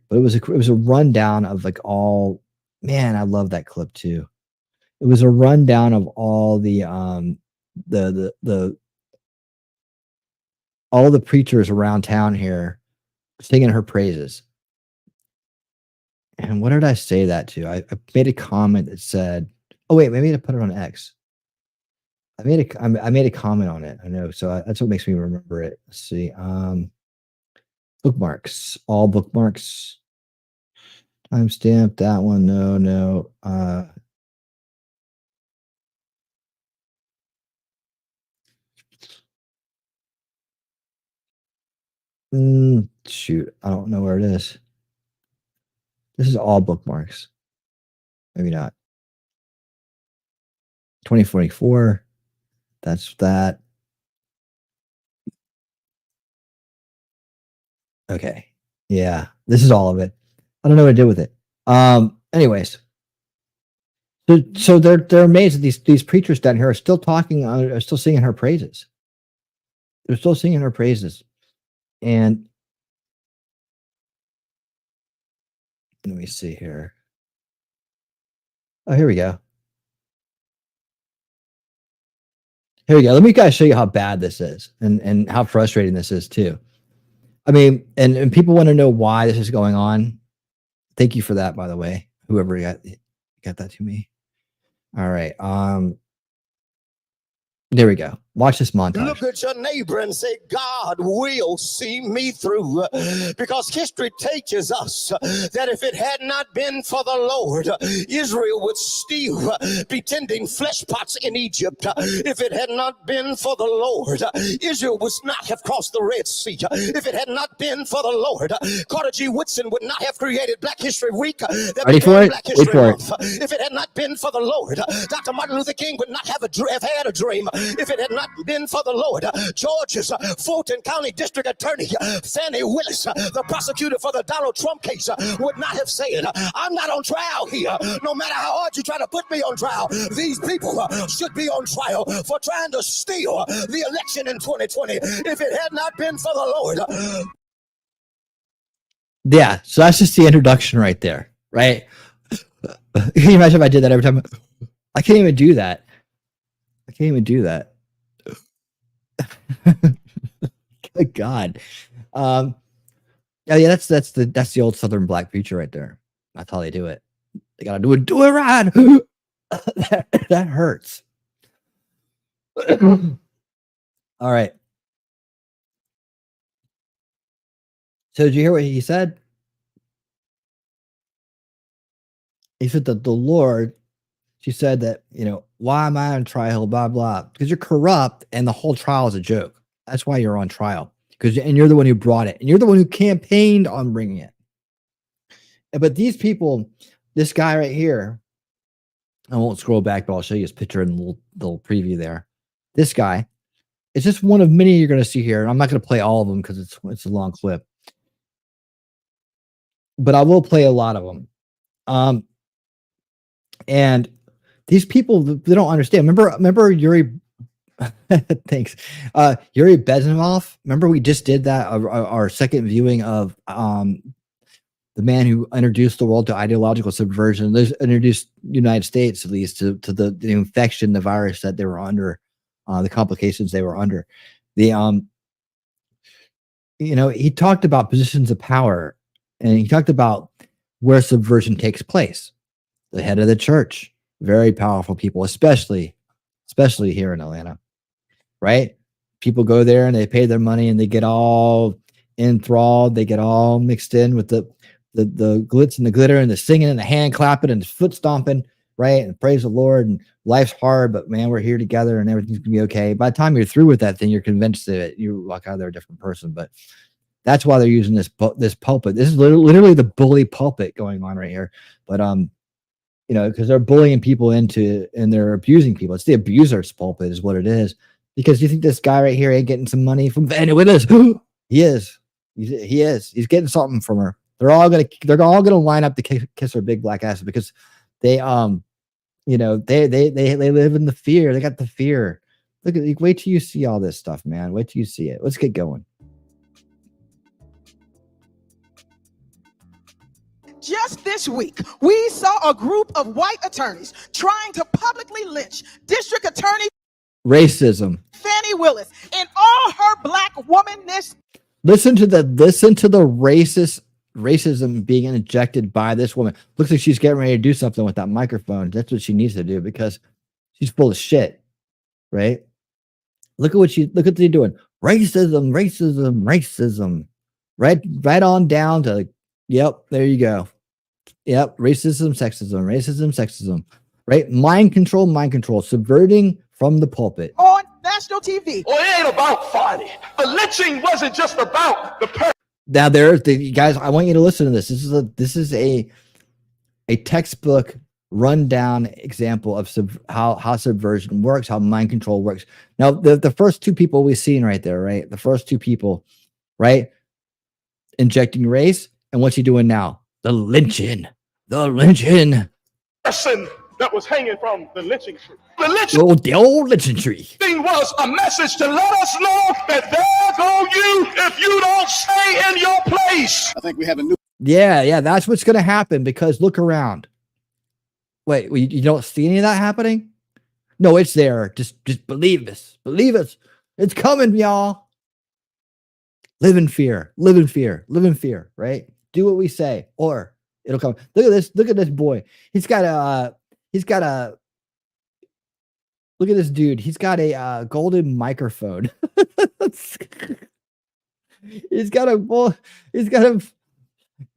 but it was a rundown of like all. Man, I love that clip too. It was a rundown of all the all the preachers around town here singing her praises. And what did I say that to? I made a comment that said, "Oh wait, maybe I put it on X." I made a comment on it. I know, so that's what makes me remember it. Let's see. Bookmarks, all bookmarks. Timestamp that one. No. Shoot, I don't know where it is. This is all bookmarks. Maybe not. 2044. That's that. Okay. Yeah, this is all of it. I don't know what I did with it. Anyways. So they're amazed that these preachers down here are still talking, are still singing her praises. They're still singing her praises. And let me see here. Oh, here we go. Here we go. Let me guys show you how bad this is and how frustrating this is too. I mean, and people want to know why this is going on. Thank you for that, by the way. Whoever got that to me. All right. There we go. Watch this montage. Look at your neighbor and say, God will see me through. Because history teaches us that if it had not been for the Lord, Israel would still be tending flesh pots in Egypt. If it had not been for the Lord, Israel would not have crossed the Red Sea. If it had not been for the Lord, Carter G. Woodson would not have created Black History Week. Ready for it? Black History Wait for Month. If it had not been for the Lord, Dr. Martin Luther King would not have had a dream. If it had not been for the Lord, Georgia's Fulton County District Attorney Fannie Willis, the prosecutor for the Donald Trump case, would not have said, I'm not on trial here. No matter how hard you try to put me on trial, these people should be on trial for trying to steal the election in 2020. If it had not been for the Lord. Yeah, so that's just the introduction right there, right? Can you imagine if I did that every time? I can't even do that. I can't even do that. Good God. Yeah, that's the old Southern black preacher right there. That's how they do it. They gotta do it right. that hurts. All right. So did you hear what he said? He said that the Lord, she said that, why am I on trial? Blah, blah. Because you're corrupt and the whole trial is a joke. That's why you're on trial. And you're the one who brought it. And you're the one who campaigned on bringing it. But these people, this guy right here, I won't scroll back, but I'll show you his picture in the little preview there. This guy is just one of many you're going to see here. And I'm not going to play all of them because it's a long clip. But I will play a lot of them. And these people, they don't understand. Remember Yuri, thanks. Yuri Bezmenov. Remember we just did that, our second viewing of the man who introduced the world to ideological subversion. There's introduced United States, at least, to the infection, the virus that they were under, the complications they were under. He talked about positions of power, and he talked about where subversion takes place. The head of the church, very powerful people, especially here in Atlanta, right? People go there and they pay their money and they get all enthralled. They get all mixed in with the glitz and the glitter and the singing and the hand clapping and the foot stomping, right? And praise the Lord. And life's hard, but man, we're here together and everything's gonna be okay. By the time you're through with that thing, you're convinced that you walk out of there a different person. But That's why they're using this pulpit. This is literally the bully pulpit going on right here. But you know, because they're bullying people into and they're abusing people. It's the abuser's pulpit is what it is. Because you think this guy right here ain't getting some money from Vanny Willis? He is. He is. He's getting something from her. They're all gonna line up to kiss her big black ass because they you know they live in the fear. They got the fear. Look at wait till you see all this stuff, man. Wait till you see it. Let's get going. Just this week, we saw a group of white attorneys trying to publicly lynch District Attorney Racism. Fannie Willis in all her black womanness. Listen to the racism being injected by this woman. Looks like she's getting ready to do something with that microphone. That's what she needs to do because she's full of shit, right? Look at what she's doing. Racism. Right on down to yep, there you go. Yep, racism, right? Mind control, subverting from the pulpit. On national TV. Well, it ain't about Fannie. The lynching wasn't just about the person. Now guys, I want you to listen to this. This is a textbook rundown example of how subversion works, how mind control works. Now, the first two people we've seen right there, right? The first two people, right? Injecting race, and what's he doing now? The lynching. Person that was hanging from the lynching tree. The old lynching tree. Thing was a message to let us know that there go you if you don't stay in your place. I think we have a new. Yeah, that's what's going to happen because look around. Wait, you don't see any of that happening? No, it's there. Just believe us. Believe us. It's coming, y'all. Live in fear, right? Do what we say or it'll come. Look at this boy. Look at this dude. He's got a golden microphone. He's got a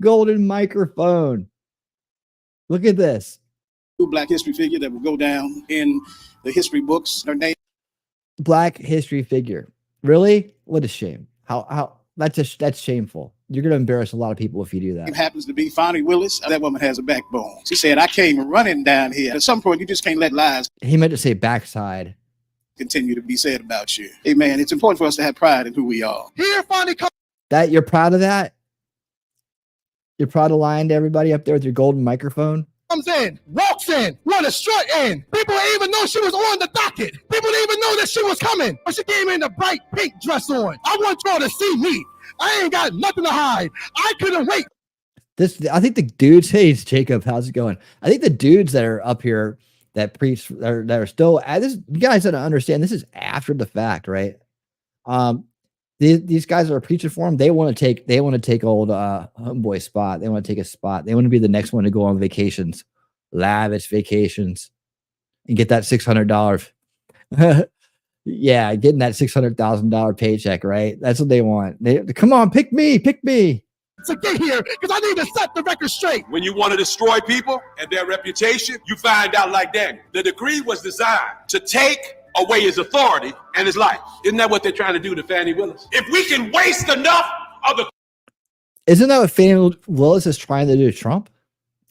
golden microphone. Look at this. Black history figure that will go down in the history books. Her name. Black history figure. Really? What a shame. How that's shameful. You're going to embarrass a lot of people if you do that. It happens to be Fannie Willis. That woman has a backbone. She said, I came running down here. At some point, you just can't let lies. He meant to say backside. Continue to be said about you. Hey, man, it's important for us to have pride in who we are. Here, Fannie. That you're proud of that? You're proud of lying to everybody up there with your golden microphone? Comes in, walks in, run a strut in. People didn't even know she was on the docket. People didn't even know that she was coming. But she came in a bright pink dress on. I want y'all to see me. I ain't got nothing to hide. I couldn't wait. I think the dudes, hey, Jacob, how's it going? I think the dudes that are up here that preach that are still this. You guys got to understand this is after the fact, right? These guys that are preaching for him, they want to take old homeboy spot. They want to take a spot. They want to be the next one to go on vacations, lavish vacations, and get that $600. Yeah, getting that $600,000 paycheck, right? That's what they want. Come on, pick me. To get here, because I need to set the record straight. When you want to destroy people and their reputation, you find out like Daniel. The decree was designed to take away his authority and his life. Isn't that what they're trying to do to Fannie Willis? If we can waste enough of the Isn't that what Fannie Willis is trying to do to Trump?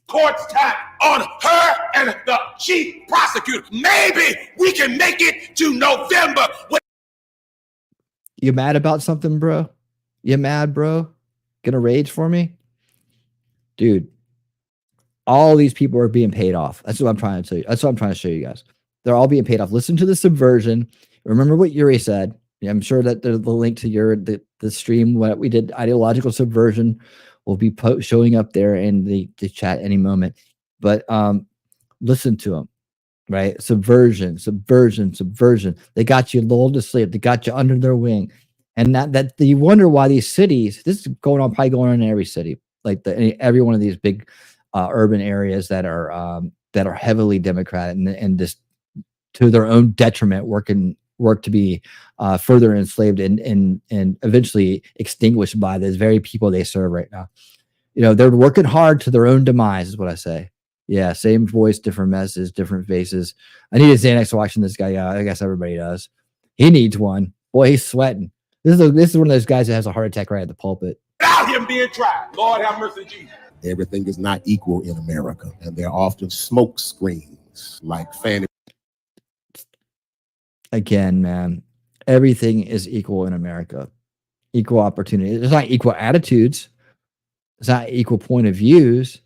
court's time on her and the chief prosecutor, maybe we can make it to November. You mad about something, bro? You mad, bro? Gonna rage for me? Dude, all these people are being paid off. That's what I'm trying to tell you. That's what I'm trying to show you guys. They're all being paid off. Listen to the subversion. Remember what Yuri said. I'm sure that the link to the stream, what we did, ideological subversion, will be showing up there in the chat any moment. But listen to them, right? Subversion. They got you lulled to sleep. They got you under their wing. And that you wonder why these cities, this is probably going on in every city, like every one of these big urban areas that are heavily Democratic and just to their own detriment work to be further enslaved and eventually extinguished by those very people they serve right now. You know, they're working hard to their own demise is what I say. Yeah, same voice, different messages, different faces. I need a Xanax watching this guy. Yeah, I guess everybody does. He needs one. Boy, he's sweating. This is one of those guys that has a heart attack right at the pulpit. Without him being tried. Lord have mercy, Jesus. Everything is not equal in America, and there are often smoke screens like Fannie. Again, man, everything is equal in America. Equal opportunity. It's not equal attitudes. It's not equal point of views.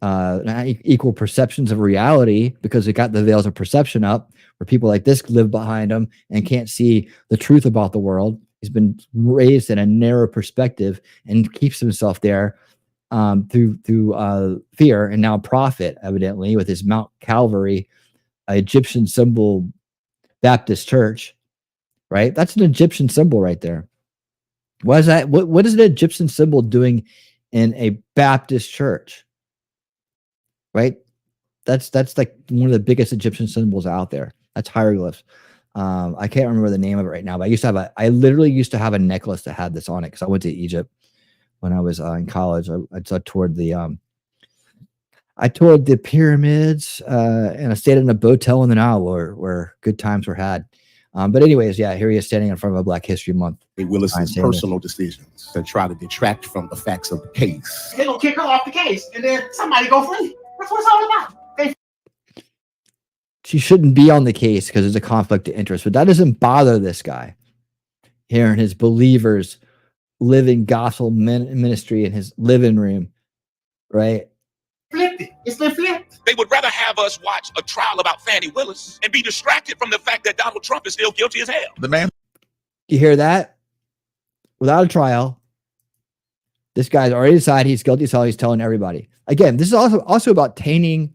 Not equal perceptions of reality, because they got the veils of perception up where people like this live behind them and can't see the truth about the world. He's been raised in a narrow perspective and keeps himself there through fear and now profit, evidently, with his Mount Calvary, Egyptian symbol Baptist church, right? That's an Egyptian symbol right there. What is that? What is an Egyptian symbol doing in a Baptist church? Right? That's like one of the biggest Egyptian symbols out there. That's hieroglyphs. I can't remember the name of it right now, but I literally used to have a necklace that had this on it because I went to Egypt when I was in college. I toured the pyramids and I stayed in a motel in the Nile where good times were had. But anyways, yeah, here he is standing in front of a Black History Month. Willis's personal decisions to try to detract from the facts of the case. They're going to kick her off the case, and then somebody go free. That's what it's all about. She shouldn't be on the case because there's a conflict of interest, but that doesn't bother this guy here in his believers living gospel ministry in his living room, right? Flipped it. It's been flipped. They would rather have us watch a trial about Fannie Willis and be distracted from the fact that Donald Trump is still guilty as hell. The man. You hear that? Without a trial, this guy's already decided he's guilty, so he's telling everybody. Again, this is also about tainting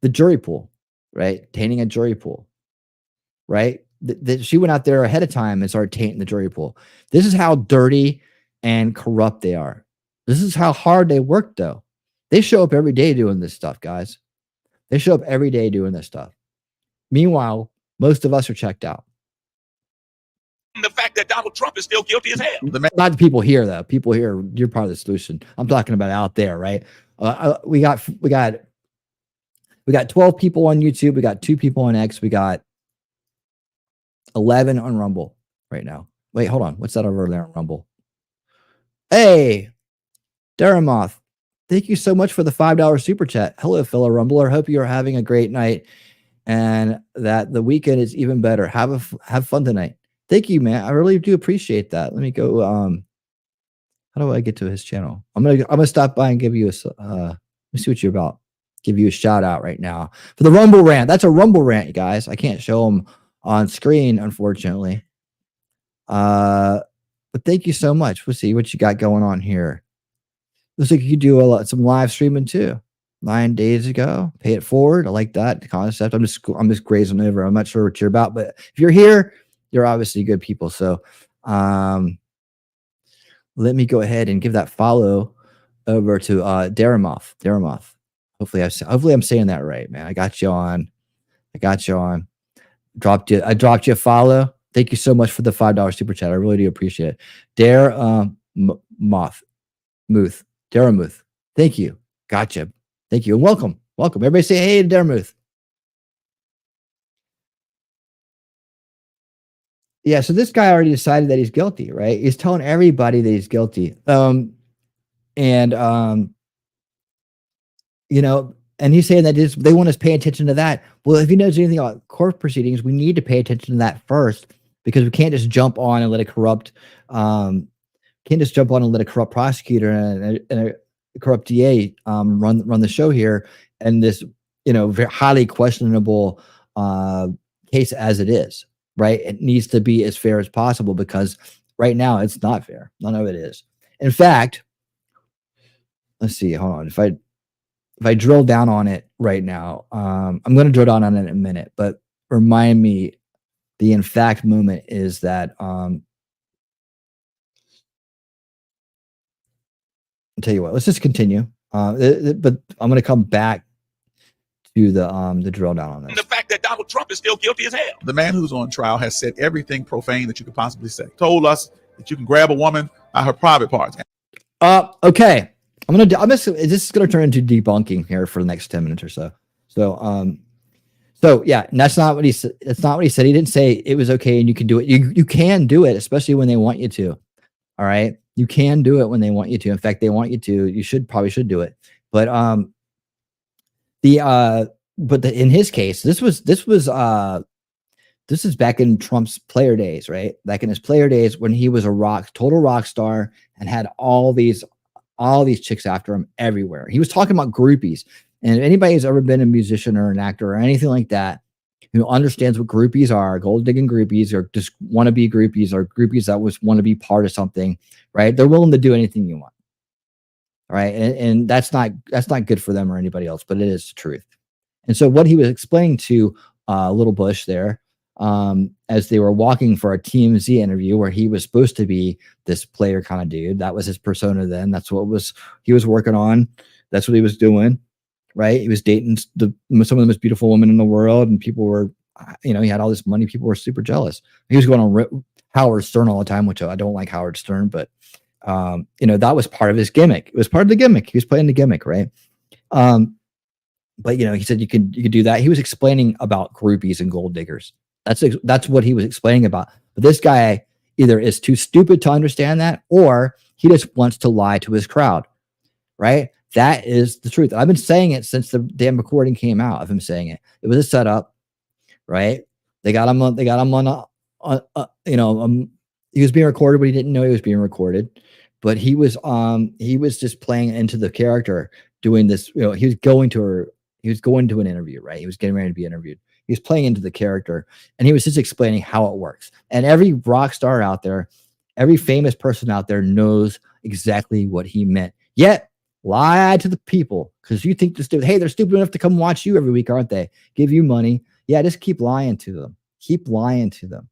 the jury pool, right? Tainting a jury pool, right? She went out there ahead of time and started tainting the jury pool. This is how dirty and corrupt they are. This is how hard they work, though. They show up every day doing this stuff, guys. They show up every day doing this stuff. Meanwhile, most of us are checked out. The fact that Donald Trump is still guilty as hell. Not the people here, though. People here, you're part of the solution. I'm talking about out there, right? We got 12 people on YouTube. We got 2 people on X. We got 11 on Rumble right now. Wait, hold on. What's that over there on Rumble? Hey, Daramoth. Thank you so much for the $5 super chat. Hello, fellow Rumbler. Hope you are having a great night and that the weekend is even better. Have fun tonight. Thank you, man. I really do appreciate that. Let me go. How do I get to his channel? I'm gonna stop by and give you a. Let me see what you're about. Give you a shout out right now for the Rumble rant. That's a Rumble rant, you guys. I can't show them on screen, unfortunately. But thank you so much. We'll see what you got going on here. Looks like you do some live streaming too. 9 days ago, pay it forward. I like that concept. I'm just grazing over. I'm not sure what you're about, but if you're here, you're obviously good people. So, let me go ahead and give that follow over to Daramoth. Hopefully I'm saying that right, man. I got you on. I dropped you a follow. Thank you so much for the $5 super chat. I really do appreciate it. Daramuth. Thank you. Gotcha. Thank you. And welcome. Everybody say hey to Daramuth. Yeah, so this guy already decided that he's guilty, right? He's telling everybody that he's guilty. And he's saying that they want us to pay attention to that. Well, if he knows anything about court proceedings, we need to pay attention to that first, because we can't just jump on and let a corrupt prosecutor and a corrupt DA run the show here, and this very highly questionable case as it is. Right, it needs to be as fair as possible, because right now it's not fair. None of it is. In fact, let's see. Hold on. If I drill down on it right now, I'm going to drill down on it in a minute. But remind me, the in fact moment is that I'll tell you what. Let's just continue. But I'm going to come back to the drill down on this. The fact that Donald Trump is still guilty as hell. The man who's on trial has said everything profane that you could possibly say. Told us that you can grab a woman by her private parts. Okay. This is gonna turn into debunking here for the next 10 minutes or so. So So yeah, and that's not what he said. That's not what he said. He didn't say it was okay and you can do it. You can do it, especially when they want you to. All right. You can do it when they want you to. In fact, they want you to. You probably should do it. But in his case, this is back in Trump's player days, right? Back in his player days when he was a total rock star and had all these chicks after him everywhere. He was talking about groupies. And if anybody who's ever been a musician or an actor or anything like that, who understands what groupies are, gold digging groupies, or just want to be groupies, or groupies that want to be part of something, right? They're willing to do anything you want. Right. And that's not good for them or anybody else, but it is the truth. And so what he was explaining to Little Bush there, as they were walking for a TMZ interview where he was supposed to be this player kind of dude, that was his persona then. That's what he was working on. That's what he was doing. Right. He was dating some of the most beautiful women in the world, and people were, he had all this money. People were super jealous. He was going on Howard Stern all the time, which I don't like Howard Stern, but that was part of his gimmick. It was part of the gimmick. He was playing the gimmick, right? But he said you could do that. He was explaining about groupies and gold diggers. That's what he was explaining about. But this guy either is too stupid to understand that, or he just wants to lie to his crowd, right? That is the truth. I've been saying it since the damn recording came out of him saying it. It was a setup, right? They got him on. He was being recorded, but he didn't know he was being recorded. But he was just playing into the character, doing this. He was going to an interview, right? He was getting ready to be interviewed. He was playing into the character, and he was just explaining how it works. And every rock star out there, every famous person out there knows exactly what he meant. Yet lie to the people because you think they're stupid enough to come watch you every week, aren't they? Give you money. Yeah, just keep lying to them. Keep lying to them.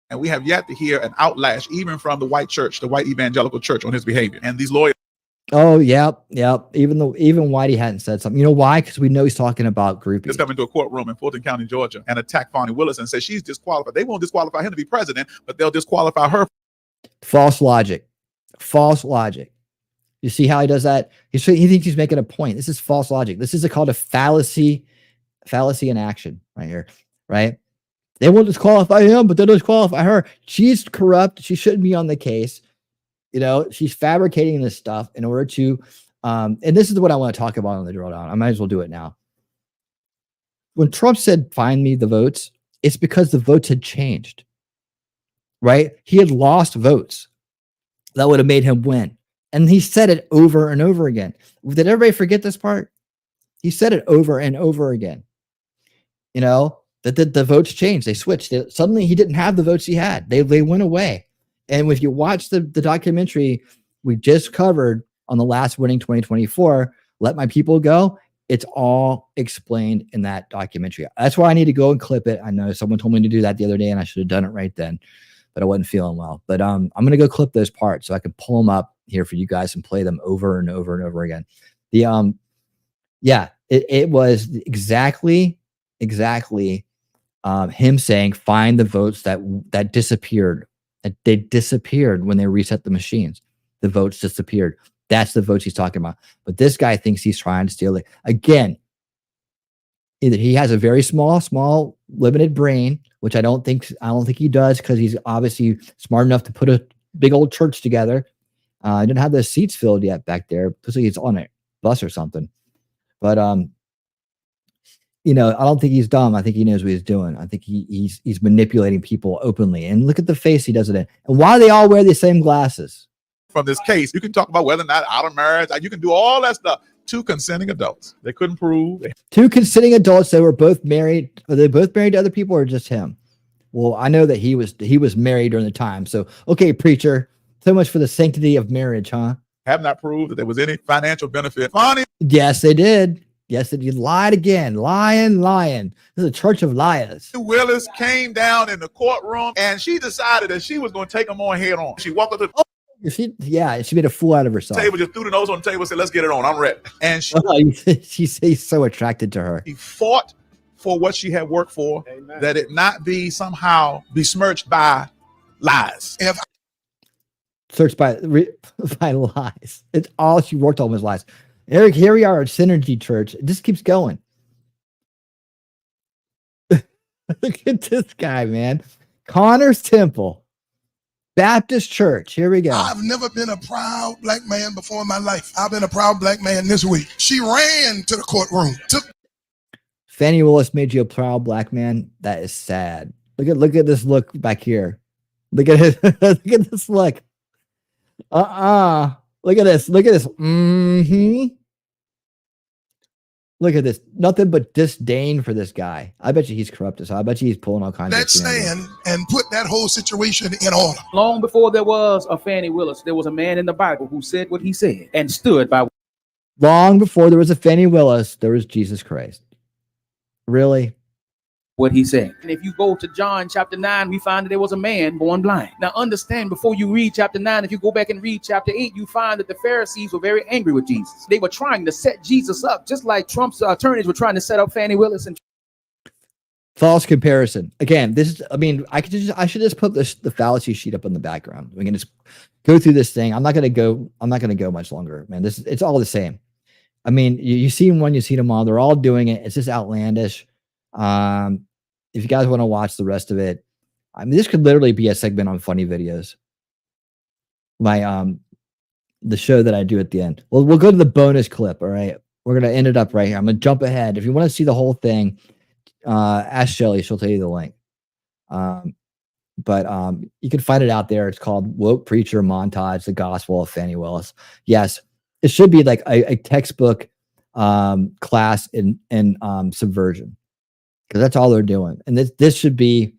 And we have yet to hear an outlash, even from the white church, the white evangelical church, on his behavior. And these lawyers. Oh, yep. Even Whitey hadn't said something. You know why? Because we know he's talking about groupies. Just come into a courtroom in Fulton County, Georgia, and attack Fani Willis and say she's disqualified. They won't disqualify him to be president, but they'll disqualify her. False logic. False logic. You see how he does that? He thinks he's making a point. This is false logic. This is called a fallacy in action right here, right? They won't disqualify him, but they'll disqualify her. She's corrupt. She shouldn't be on the case. She's fabricating this stuff in order to, and this is what I want to talk about on the drill down. I might as well do it now. When Trump said, find me the votes, it's because the votes had changed, right? He had lost votes that would have made him win. And he said it over and over again. Did everybody forget this part? He said it over and over again. That the votes changed. They switched. Suddenly he didn't have the votes he had. They went away. And if you watch the documentary we just covered on the last winning 2024, Let My People Go, it's all explained in that documentary. That's why I need to go and clip it. I know someone told me to do that the other day and I should have done it right then, but I wasn't feeling well. But I'm going to go clip those parts so I can pull them up here for you guys and play them over and over and over again. It was exactly him saying, find the votes that disappeared. They disappeared when they reset the machines. The votes disappeared. That's the votes he's talking about. But this guy thinks he's trying to steal it. Again, either he has a very small, limited brain, which I don't think he does, because he's obviously smart enough to put a big old church together. I didn't have the seats filled yet back there. Looks like he's on a bus or something. But I don't think he's dumb. I think he knows what he's doing. I think he's manipulating people openly. And look at the face he does it in. And why do they all wear the same glasses? From this case, you can talk about whether or not out of marriage. You can do all that stuff. Two consenting adults. They couldn't prove. Two consenting adults that were both married. Are they both married to other people or just him? Well, I know that he was married during the time. So, okay, preacher, so much for the sanctity of marriage, huh? Have not proved that there was any financial benefit. Funny. Yes, they did. Yes, they did. Lied again. Lying. This is a church of liars. Willis came down in the courtroom and she decided that she was going to take him on head on. She walked up to the she made a fool out of herself. Table, just threw the nose on the table and said, let's get it on. I'm ready. And he's so attracted to her. He fought for what she had worked for. Amen. That it not be somehow besmirched by lies. Searched by lies. It's all she worked on was lies. Eric, here we are at Synergy Church. It just keeps going. Look at this guy, man. Connor's Temple Baptist Church. Here we go. I've never been a proud black man before in my life. I've been a proud black man this week. She ran to the courtroom. Fannie Willis made you a proud black man. That is sad. Look at this look back here. Look at it. Look at this look. Look at this. Look at this. Look at this. Nothing but disdain for this guy. I bet you he's corrupted. So I bet you he's pulling all kinds Let's of stand and put that whole situation in order. Long before there was a Fannie Willis, there was a man in the Bible who said what he said and stood by. Long before there was a Fannie Willis, there was Jesus Christ. Really? What he said. And if you go to John chapter 9, we find that there was a man born blind. Now understand, before you read chapter 9, if you go back and read chapter 8, you find that the Pharisees were very angry with Jesus. They were trying to set Jesus up, just like Trump's attorneys were trying to set up Fannie Willis. And False comparison. Again, this is, I mean, I should just put the fallacy sheet up in the background. We can just go through this thing. I'm not going to go much longer, man. It's all the same. I mean, you've seen one, you've seen them all. They're all doing it. It's just outlandish. If you guys want to watch the rest of it, I mean, this could literally be a segment on funny videos. My the show that I do at the end. Well, we'll go to the bonus clip. All right, we're gonna end it up right here. I'm gonna jump ahead. If you want to see the whole thing, ask Shelly. She'll tell you the link. But you can find it out there. It's called "Woke Preacher Montage: The Gospel of Fannie Willis." Yes, it should be like a textbook class in subversion. Because that's all they're doing. And this should be,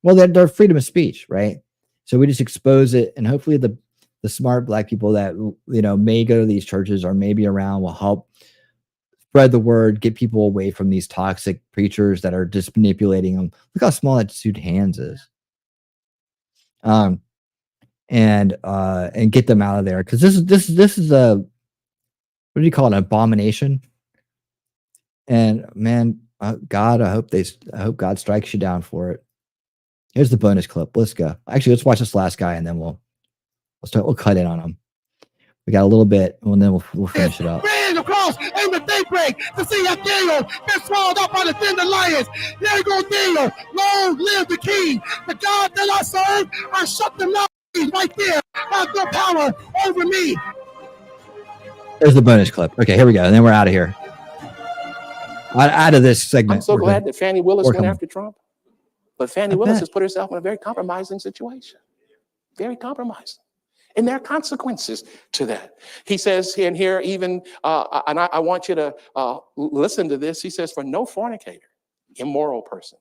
well, they're freedom of speech, right? So we just expose it, and hopefully the smart black people that, you know, may go to these churches or maybe around will help spread the word, get people away from these toxic preachers that are just manipulating them. Look how small that dude's hands is. And get them out of there. Because this is a, what do you call it, an abomination? And man, God, I hope God strikes you down for it. Here's the bonus clip. Let's go. Actually, let's watch this last guy, and then we'll cut in on him. We got a little bit, and then we'll finish it up. Ran across in the daybreak to see how Daniel been swallowed up by the tender lions. There goes Daniel. Long live the king. The God that I serve, I shut them down right there. Have no power over me. There's the bonus clip. Okay, here we go. And then we're out of here. Out of this segment. I'm so glad that Fannie Willis went after Trump. But Fannie Willis has put herself in a very compromising situation. Very compromising. And there are consequences to that. He says in here, even, and I want you to listen to this. He says, for no fornicator, immoral person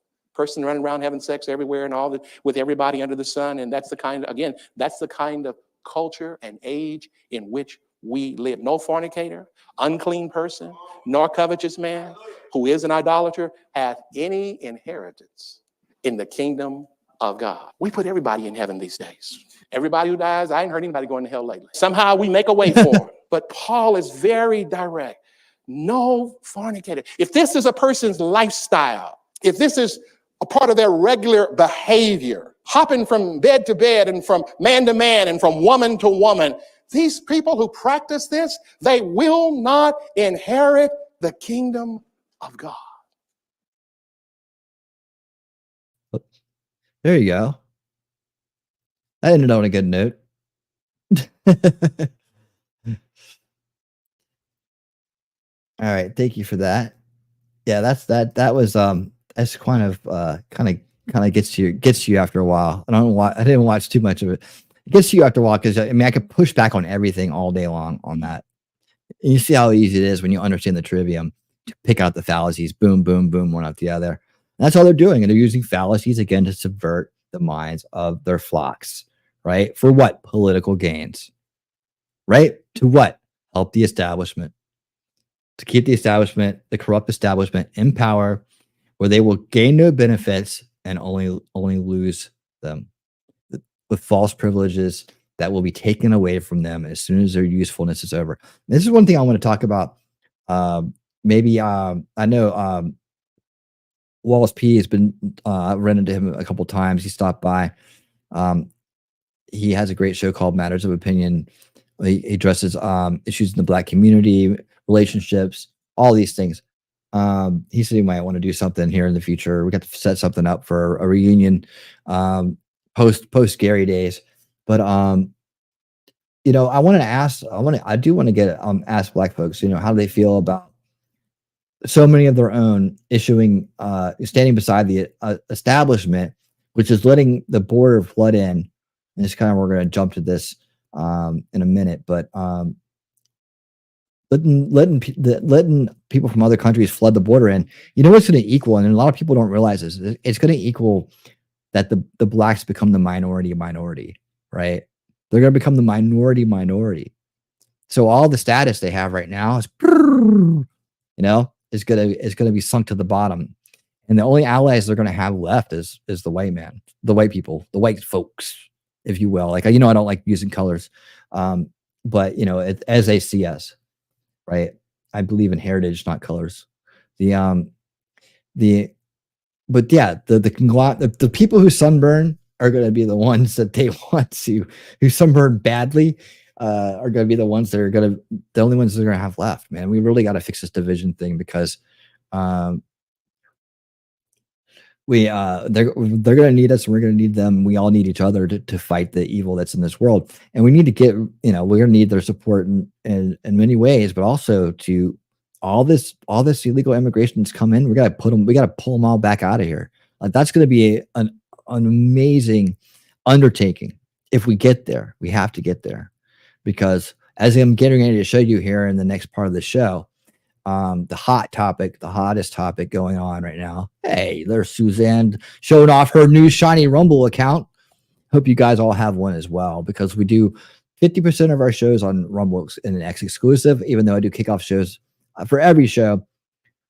running around having sex everywhere and all that with everybody under the sun. And that's the kind of, again, that's the kind of culture and age in which we live. No fornicator, unclean person, nor covetous man who is an idolater hath any inheritance in the kingdom of God. We put everybody in heaven these days. Everybody who dies, I ain't heard anybody going to hell lately. Somehow we make a way for them. But Paul is very direct. No fornicator. If this is a person's lifestyle, if this is a part of their regular behavior, hopping from bed to bed and from man to man and from woman to woman, these people who practice this, they will not inherit the kingdom of God. There you go. I ended on a good note. All right, thank you for that. Yeah, that was that's kind of gets you after a while. I didn't watch too much of it. It gets you after a while because I mean I could push back on everything all day long on that. And you see how easy it is when you understand the trivium to pick out the fallacies, boom, boom, boom, one after the other. And that's all they're doing, and they're using fallacies again to subvert the minds of their flocks, right? For what? Political gains, right? To what? Help the establishment, to keep the establishment, the corrupt establishment, in power, where they will gain no benefits and only lose them with false privileges that will be taken away from them as soon as their usefulness is over. And this is one thing I want to talk about. I know Wallace P has been run into him a couple times. He stopped by. He has a great show called Matters of Opinion. He addresses issues in the Black community, relationships, all these things. He said he might want to do something here in the future. We got to set something up for a reunion post Gary days. But you know, I do want to get ask Black folks, you know, how do they feel about so many of their own issuing standing beside the establishment, which is letting the border flood in. And it's kind of, we're going to jump to this in a minute, but letting people from other countries flood the border in, you know, what's going to equal, and a lot of people don't realize this, it's going to equal that the blacks become the minority, right? They're going to become the minority. So all the status they have right now is, you know, is going to be sunk to the bottom. And the only allies they're going to have left is the white man, the white people, the white folks, if you will. Like, you know, I don't like using colors, but you know, as they see us, right? I believe in heritage, not colors. But yeah, the people who sunburn are going to be the ones that they want to, who sunburn badly, are going to be the ones that are the only ones that are going to have left, man. We really got to fix this division thing, because they're going to need us, and we're going to need them. We all need each other to fight the evil that's in this world. And we need to get, you know, we're going to need their support in many ways, but also to all this illegal immigration that's come in. We got to pull them all back out of here. Like, that's going to be an amazing undertaking. If we get there, we have to get there, because as I'm getting ready to show you here in the next part of the show, the hottest topic going on right now. Hey, there's Suzanne showing off her new shiny Rumble account. Hope you guys all have one as well, because we do 50% of our shows on Rumble in an X exclusive, even though I do kickoff shows for every show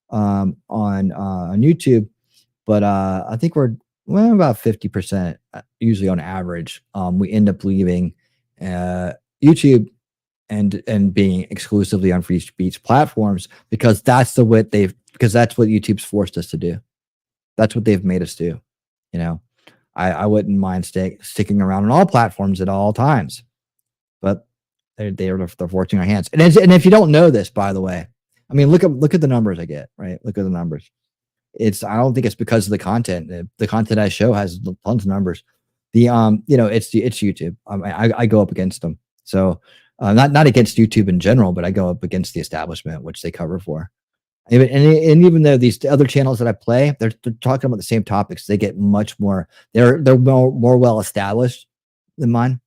on YouTube. But I think we're about 50% usually on average. We end up leaving YouTube and being exclusively on free speech platforms, because that's what YouTube's forced us to do. That's what they've made us do. You know, I wouldn't mind sticking around on all platforms at all times, but they're forcing our hands. And if you don't know this, by the way, I mean, look at the numbers I get, right? Look at the numbers. I don't think it's because of the content. The content I show has tons of numbers. You know, it's YouTube. I go up against them. So not against YouTube in general, but I go up against the establishment, which they cover for. And even though these other channels that I play, they're talking about the same topics, they get much more. They're more well established than mine,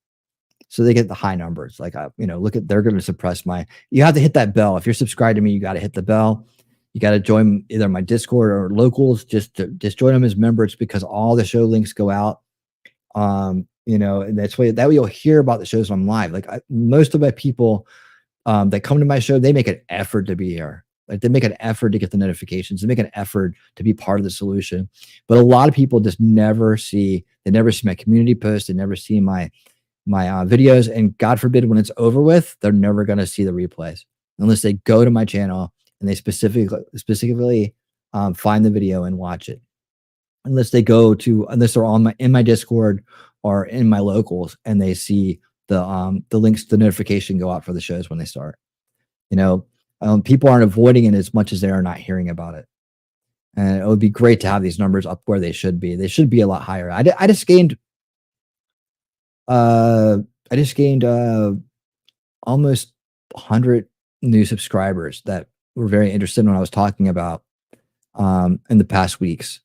so they get the high numbers. Like, you know, they're going to suppress you have to hit that bell. If you're subscribed to me, you got to hit the bell. You got to join either my Discord or locals. Just join them as members, because all the show links go out. You know, and that way you'll hear about the shows when I'm live. Like, most of my people that come to my show, they make an effort to be here. Like, they make an effort to get the notifications. They make an effort to be part of the solution. But a lot of people just never see my community posts. They never see my videos. And God forbid, when it's over with, they're never going to see the replays unless they go to my channel and they specifically find the video and watch it. Unless they're in my Discord or in my locals, and they see the links, the notification go out for the shows when they start. You know, people aren't avoiding it as much as they are not hearing about it. And it would be great to have these numbers up where they should be. They should be a lot higher. I just gained almost 100 new subscribers that were very interested in what I was talking about in the past weeks.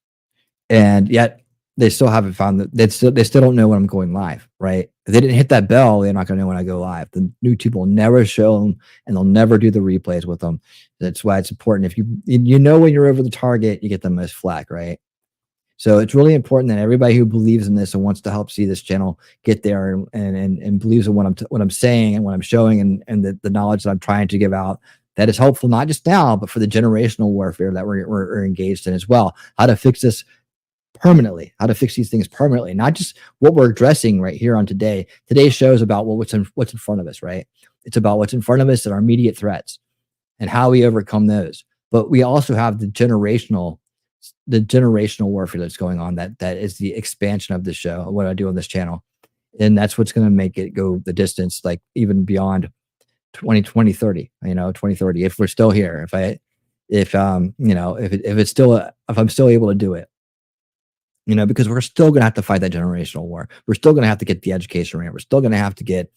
And yet they still haven't found that. They still don't know when I'm going live, right? If they didn't hit that bell, they're not going to know when I go live. The YouTube will never show them, and they'll never do the replays with them. That's why it's important. If you know when you're over the target, you get the most flack, right? So it's really important that everybody who believes in this and wants to help see this channel get there and believes in what I'm saying and what I'm showing and the knowledge that I'm trying to give out, that is helpful not just now, but for the generational warfare that we're engaged in as well. How to fix this permanently, how to fix these things permanently, not just what we're addressing right here on today. Today's show is about what's in front of us, right? It's about what's in front of us and our immediate threats and how we overcome those. But we also have the generational warfare that's going on. That is the expansion of the show, what I do on this channel. And that's what's going to make it go the distance, like even beyond 2030, 2030, if we're still here. if I'm still able to do it, because we're still going to have to fight that generational war. We're still going to have to get the education right. We're still going to have to get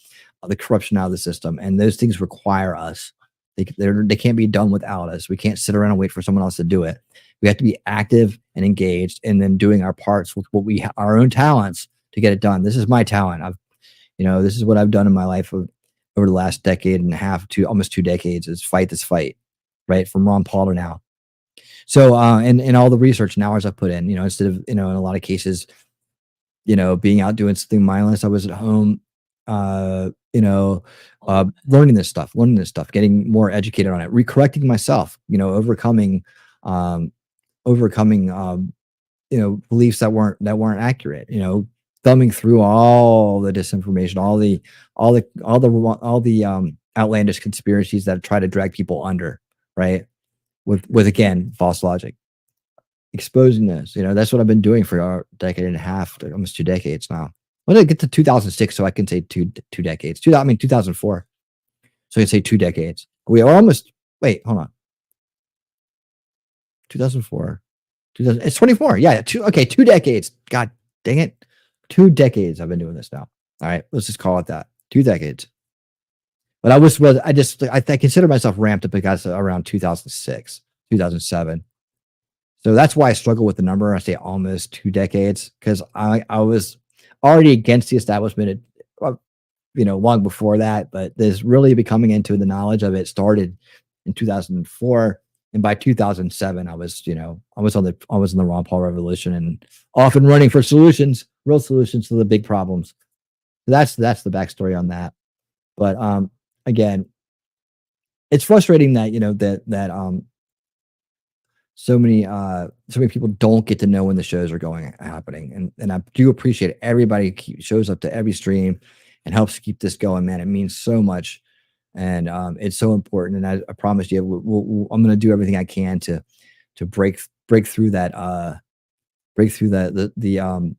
the corruption out of the system. And those things require us. They can't be done without us. We can't sit around and wait for someone else to do it. We have to be active and engaged, and then doing our parts with what our own talents to get it done. This is my talent. This is what I've done in my life over the last decade and a half to almost 2 decades, is fight this fight, right? From Ron Paul to now. So, and all the research and hours I put in, instead of, in a lot of cases, being out doing something mindless, I was at home, learning this stuff, getting more educated on it, correcting myself, overcoming beliefs that weren't accurate, thumbing through all the disinformation, all the outlandish conspiracies that try to drag people under, right? With again, false logic, exposing this, that's what I've been doing for a decade and a half, almost 2 decades now. When did I get to 2006? So I can say two decades. 2004. So I can say 2 decades. We are almost. Wait, hold on. 2004. It's 24. Yeah. 2 decades. God dang it. 2 decades I've been doing this now. All right. Let's just call it that. 2 decades. But I consider myself ramped up because around 2006, 2007. So that's why I struggle with the number. I say almost 2 decades, because I was already against the establishment, long before that. But this really becoming into the knowledge of it started in 2004. And by 2007, I was in the Ron Paul revolution and often running for real solutions to the big problems. So that's the backstory on that. But again, it's frustrating that so many people don't get to know when the shows are happening, and I do appreciate everybody shows up to every stream and helps keep this going. Man, it means so much. And it's so important. And I promise you, I'm going to do everything I can to break through that, break through the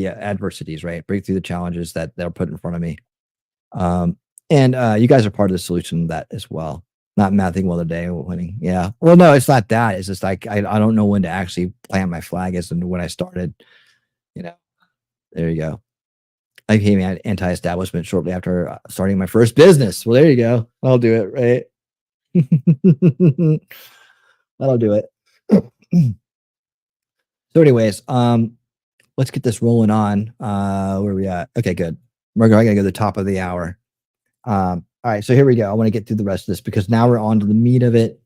adversities, right? Break through the challenges that are put in front of me. And you guys are part of the solution to that as well. Not mathing well today or winning. Yeah. Well, no, it's not that. It's just like I don't know when to actually plant my flag as and when I started. There you go. I became anti-establishment shortly after starting my first business. Well, there you go. I'll do it, right? That'll do it. So anyways, let's get this rolling on. Where are we at? Okay, good. I gotta go to the top of the hour. All right, so here we go. I want to get through the rest of this because now we're on to the meat of it.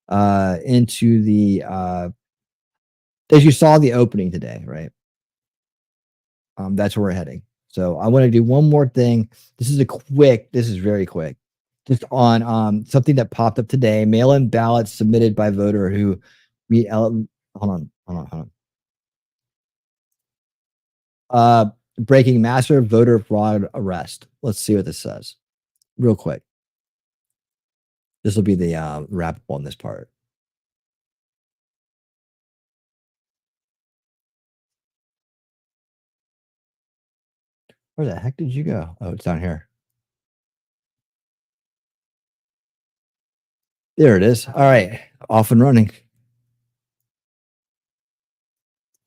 Into the as you saw the opening today, right? That's where we're heading. So I want to do one more thing. This is very quick. Just on something that popped up today. Mail-in ballots submitted by voter who hold on. Breaking massive voter fraud arrest. Let's see what this says. Real quick. This will be the wrap up on this part. Where the heck did you go? Oh, it's down here. There it is. All right. Off and running.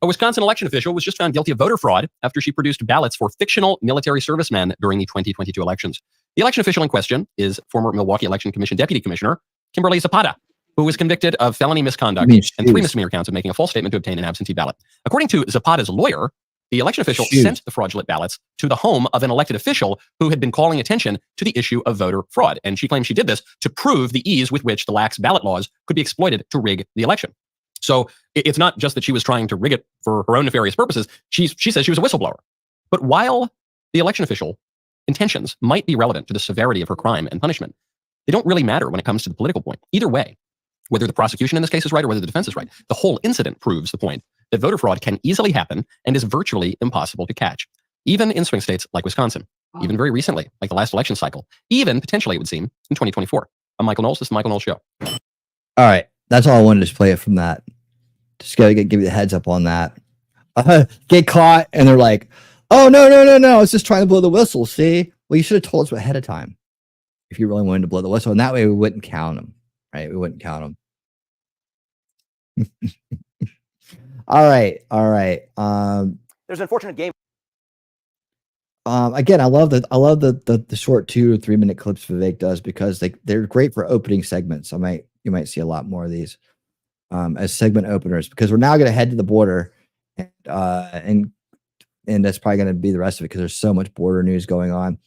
A Wisconsin election official was just found guilty of voter fraud after she produced ballots for fictional military servicemen during the 2022 elections. The election official in question is former Milwaukee Election Commission Deputy Commissioner Kimberly Zapata, who was convicted of felony misconduct and 3 misdemeanor counts of making a false statement to obtain an absentee ballot. According to Zapata's lawyer, the election official sent the fraudulent ballots to the home of an elected official who had been calling attention to the issue of voter fraud. And she claimed she did this to prove the ease with which the lax ballot laws could be exploited to rig the election. So it's not just that she was trying to rig it for her own nefarious purposes. She says she was a whistleblower. But while the election official intentions might be relevant to the severity of her crime and punishment, they don't really matter when it comes to the political point. Either way, whether the prosecution in this case is right or whether the defense is right, the whole incident proves the point that voter fraud can easily happen and is virtually impossible to catch, even in swing states like Wisconsin, even very recently, like the last election cycle, even potentially, it would seem, in 2024. I'm Michael Knowles. This is the Michael Knowles Show. All right. That's all I wanted to play it from that. Just got to give you the heads up on that. Get caught and they're like, oh, no. I was just trying to blow the whistle. See? Well, you should have told us ahead of time. if you really wanted to blow the whistle, and that way we wouldn't count them, right? We wouldn't count them. All right. There's an unfortunate game. Again, I love the short 2 or 3 minute clips Vivek does, because they're great for opening segments. You might see a lot more of these as segment openers, because we're now going to head to the border, and that's probably going to be the rest of it, because there's so much border news going on.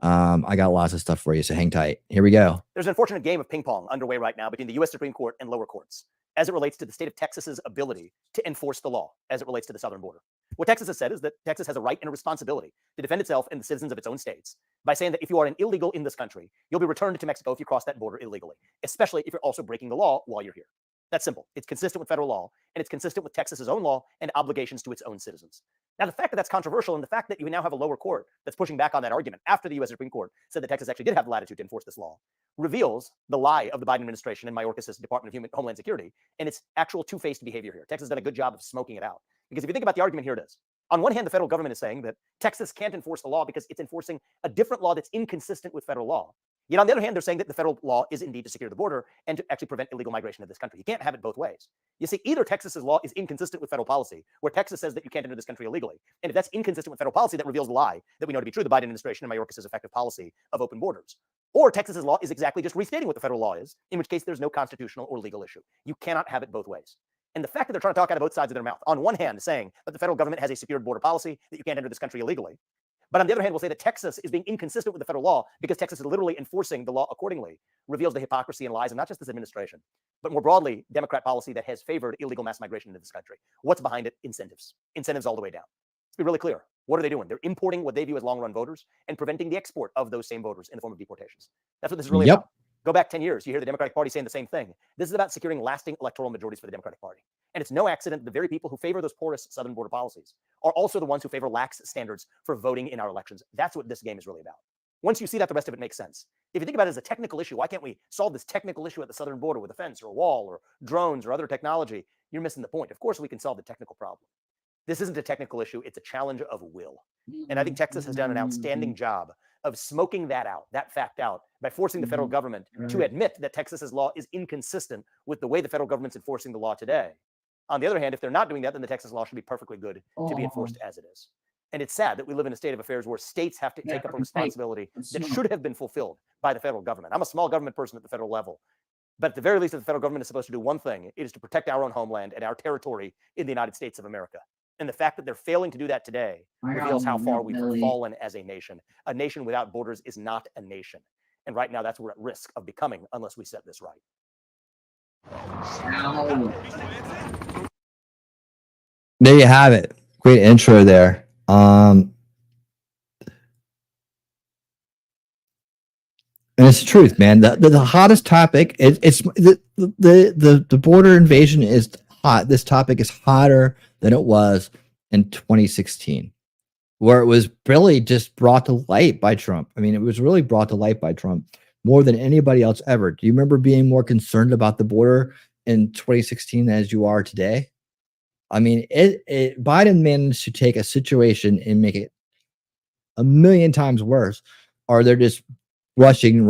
I got lots of stuff for you, so hang tight. Here we go. There's an unfortunate game of ping pong underway right now between the U.S. Supreme Court and lower courts as it relates to the state of Texas's ability to enforce the law as it relates to the southern border. What Texas has said is that Texas has a right and a responsibility to defend itself and the citizens of its own states by saying that if you are an illegal in this country, you'll be returned to Mexico if you cross that border illegally, especially if you're also breaking the law while you're here. That's simple. It's consistent with federal law, and it's consistent with Texas's own law and obligations to its own citizens. Now, the fact that that's controversial, and the fact that you now have a lower court that's pushing back on that argument after the U.S. Supreme Court said that Texas actually did have the latitude to enforce this law, reveals the lie of the Biden administration and Mayorkas' Department of Homeland Security and its actual two-faced behavior here. Texas has done a good job of smoking it out. Because if you think about the argument, here it is. On one hand, the federal government is saying that Texas can't enforce the law because it's enforcing a different law that's inconsistent with federal law. Yet on the other hand, they're saying that the federal law is indeed to secure the border and to actually prevent illegal migration to this country. You can't have it both ways. You see, either Texas's law is inconsistent with federal policy, where Texas says that you can't enter this country illegally. And if that's inconsistent with federal policy, that reveals the lie that we know to be true, the Biden administration and Mayorkas' effective policy of open borders. Or Texas's law is exactly just restating what the federal law is, in which case there's no constitutional or legal issue. You cannot have it both ways. And the fact that they're trying to talk out of both sides of their mouth, on one hand saying that the federal government has a secured border policy, that you can't enter this country illegally, but on the other hand, we'll say that Texas is being inconsistent with the federal law because Texas is literally enforcing the law accordingly, reveals the hypocrisy and lies of not just this administration, but more broadly, Democrat policy that has favored illegal mass migration into this country. What's behind it? Incentives. Incentives all the way down. Let's be really clear. What are they doing? They're importing what they view as long-run voters and preventing the export of those same voters in the form of deportations. That's what this is really about. Go back 10 years, you hear the Democratic Party saying the same thing. This is about securing lasting electoral majorities for the Democratic Party. And it's no accident the very people who favor those porous southern border policies are also the ones who favor lax standards for voting in our elections. That's what this game is really about. Once you see that, the rest of it makes sense. If you think about it as a technical issue, why can't we solve this technical issue at the southern border with a fence or a wall or drones or other technology? You're missing the point. Of course, we can solve the technical problem. This isn't a technical issue. It's a challenge of will. And I think Texas has done an outstanding job of smoking that fact out by forcing the federal government to admit that Texas's law is inconsistent with the way the federal government's enforcing the law today. On the other hand, if they're not doing that, then the Texas law should be perfectly good to be enforced as it is. And it's sad that we live in a state of affairs where states have to take up a responsibility that should have been fulfilled by the federal government. I'm a small government person at the federal level, but at the very least, if the federal government is supposed to do one thing, it is to protect our own homeland and our territory in the United States of America. And the fact that they're failing to do that today reveals how far we've fallen as a nation. A nation without borders is not a nation. And right now, that's what we're at risk of becoming unless we set this right. There you have it. Great intro there. And it's the truth, man. The hottest topic it's the border invasion is hot. This topic is hotter than it was in 2016, where it was really just brought to light by Trump. I mean, it was really brought to light by Trump more than anybody else ever. Do you remember being more concerned about the border in 2016 as you are today? I mean, Biden managed to take a situation and make it a million times worse, or they're just rushing.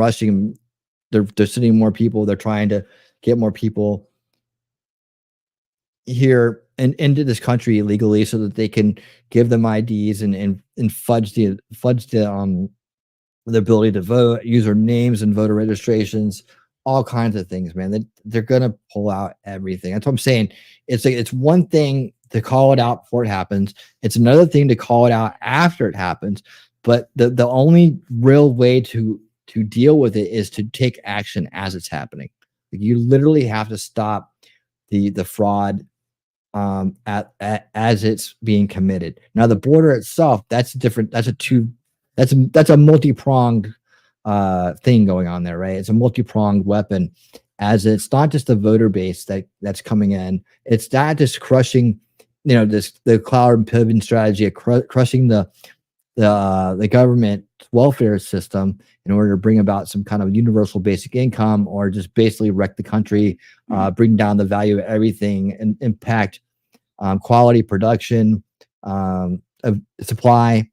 They're sending more people. They're trying to get more people here and into this country illegally so that they can give them IDs and fudge the ability to vote, use their names and voter registrations, all kinds of things, man. They're gonna pull out everything. That's what I'm saying. It's one thing to call it out before it happens. It's another thing to call it out after it happens. But the only real way to deal with it is to take action as it's happening. Like, you literally have to stop the fraud as it's being committed. Now, the border itself, that's different. That's a multi-pronged thing going on there, right? It's a multi-pronged weapon, as it's not just the voter base that's coming in. It's not just crushing, the cloud and pivot strategy of crushing the government welfare system in order to bring about some kind of universal basic income, or just basically wreck the country, bring down the value of everything, and impact quality production, of supply,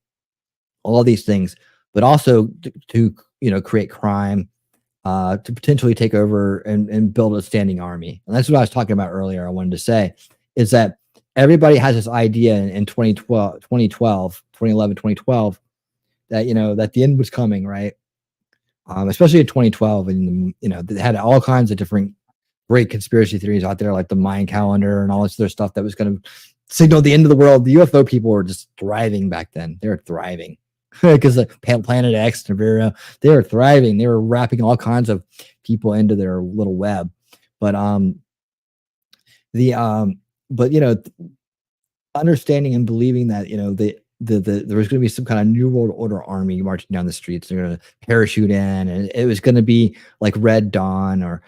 all these things. But also to create crime, to potentially take over and build a standing army. And that's what I was talking about earlier. I wanted to say is that everybody has this idea in 2011, 2012, that, that the end was coming, right? Especially in 2012. And, they had all kinds of different great conspiracy theories out there, like the Mayan calendar and all this other stuff that was going to signal the end of the world. The UFO people were just thriving back then. They were thriving because the Planet X, Nibiru, they were thriving. They were wrapping all kinds of people into their little web. But understanding and believing that there was going to be some kind of new world order army marching down the streets. They're going to parachute in, and it was going to be like Red Dawn or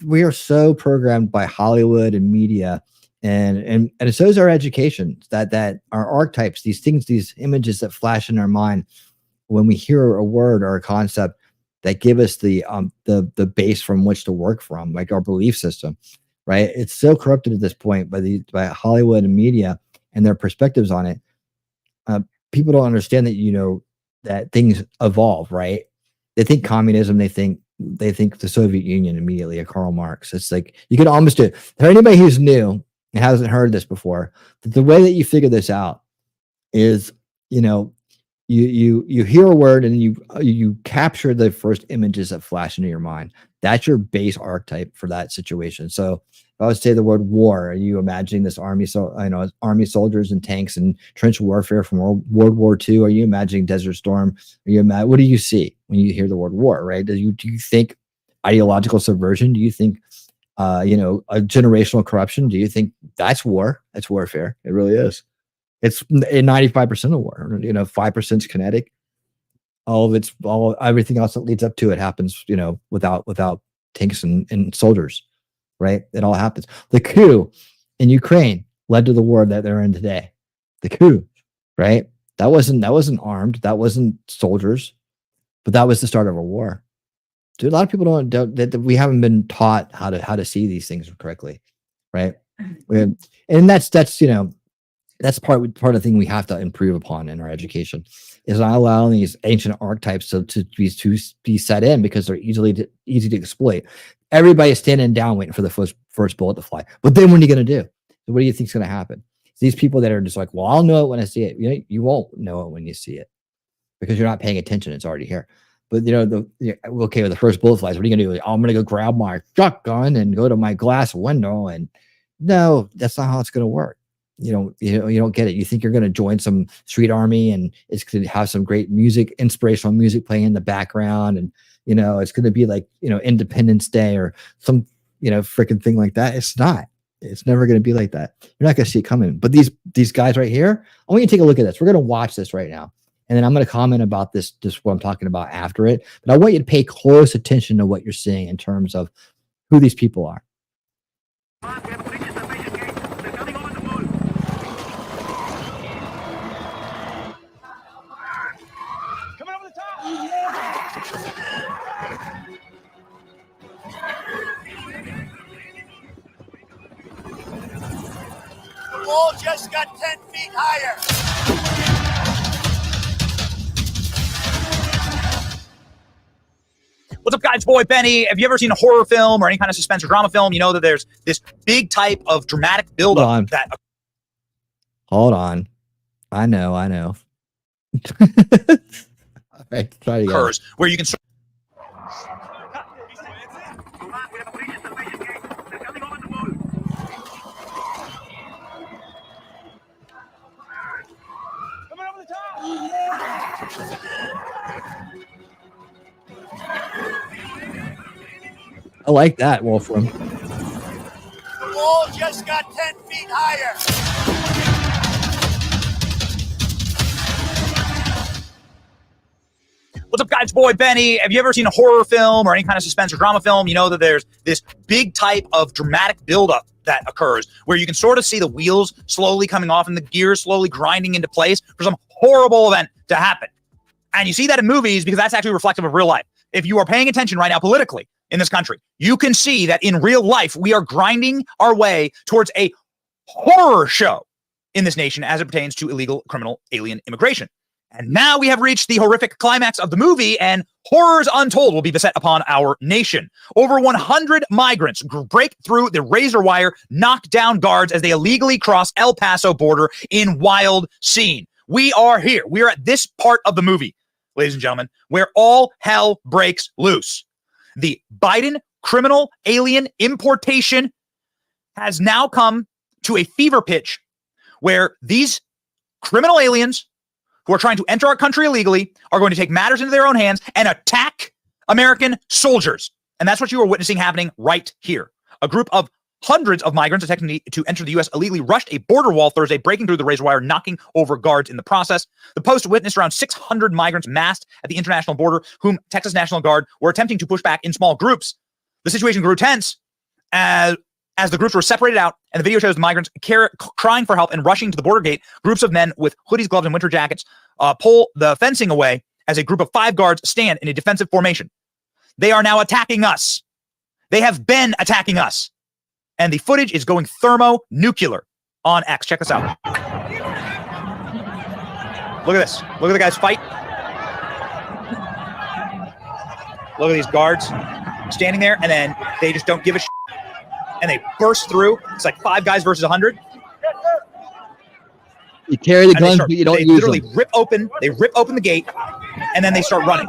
we are so programmed by Hollywood and media, and so is our education, that our archetypes, these things, these images that flash in our mind when we hear a word or a concept that give us the base from which to work from, like our belief system, right? It's so corrupted at this point by Hollywood and media and their perspectives on it. People don't understand that, that things evolve, right? They think communism, they think the Soviet Union immediately, a Karl Marx. It's like, you could almost do it. For anybody who's new and hasn't heard this before, the way that you figure this out is, you hear a word and you capture the first images that flash into your mind. That's your base archetype for that situation. So if I would say the word war, are you imagining this army army soldiers and tanks and trench warfare from World War II? Are you imagining Desert Storm? What do you see when you hear the word war, right? Do you think ideological subversion? Do you think a generational corruption? Do you think that's war? That's warfare. It really is. It's 95% of war. 5% is kinetic. Everything else that leads up to it happens, without tanks and soldiers, right? It all happens. The coup in Ukraine led to the war that they're in today. The coup, right? That wasn't armed. That wasn't soldiers, but that was the start of a war. Dude, a lot of people don't that we haven't been taught how to see these things correctly, right? And that's part of the thing we have to improve upon in our education, is not allowing these ancient archetypes to be set in, because they're easy to exploit. Everybody's standing down waiting for the first bullet to fly. But then what are you going to do? What do you think is going to happen? These people that are just like, well, I'll know it when I see it. You won't know it when you see it, because you're not paying attention. It's already here. But okay, with the first bullet flies, what are you going to do? I'm going to go grab my shotgun and go to my glass window. And no, that's not how it's going to work. You don't get it. You think you're going to join some street army and it's going to have some great music, inspirational music playing in the background, and it's going to be like Independence Day or some freaking thing like that. It's not. It's never going to be like that. You're not going to see it coming. But these guys right here, I want you to take a look at this. We're going to watch this right now, and then I'm going to comment about this, just what I'm talking about after it. But I want you to pay close attention to what you're seeing in terms of who these people are. The wall just got 10 feet higher. What's up, guys? It's boy Benny. Have you ever seen a horror film or any kind of suspense or drama film? You know that there's this big type of dramatic buildup that. Hold on. I know. All right, try it again. Occurs where you can. I like that, Wolfram. The wall just got 10 feet higher. What's up, guys? It's boy Benny. Have you ever seen a horror film or any kind of suspense or drama film? You know that there's this big type of dramatic buildup that occurs where you can sort of see the wheels slowly coming off and the gears slowly grinding into place for some horrible event to happen. And you see that in movies because that's actually reflective of real life. If you are paying attention right now politically in this country, you can see that in real life, we are grinding our way towards a horror show in this nation as it pertains to illegal criminal alien immigration. And now we have reached the horrific climax of the movie, and horrors untold will be beset upon our nation. Over 100 migrants break through the razor wire, knock down guards as they illegally cross El Paso border in wild scene. We are here. We are at this part of the movie, ladies and gentlemen, where all hell breaks loose. The Biden criminal alien importation has now come to a fever pitch where these criminal aliens who are trying to enter our country illegally are going to take matters into their own hands and attack American soldiers. And that's what you are witnessing happening right here. A group of hundreds of migrants attempting to enter the U.S. illegally rushed a border wall Thursday, breaking through the razor wire, knocking over guards in the process. The Post witnessed around 600 migrants massed at the international border, whom Texas National Guard were attempting to push back in small groups. The situation grew tense as the groups were separated out, and the video shows the migrants crying for help and rushing to the border gate. Groups of men with hoodies, gloves, and winter jackets pull the fencing away as a group of 5 guards stand in a defensive formation. They are now attacking us. They have been attacking us. And the footage is going thermonuclear on X. Check this out. Look at this. Look at the guys fight. Look at these guards standing there, and then they just don't give a shit. And they burst through. It's like 5 guys versus 100. You carry the guns, but you don't use them. They literally rip open the gate, and then they start running.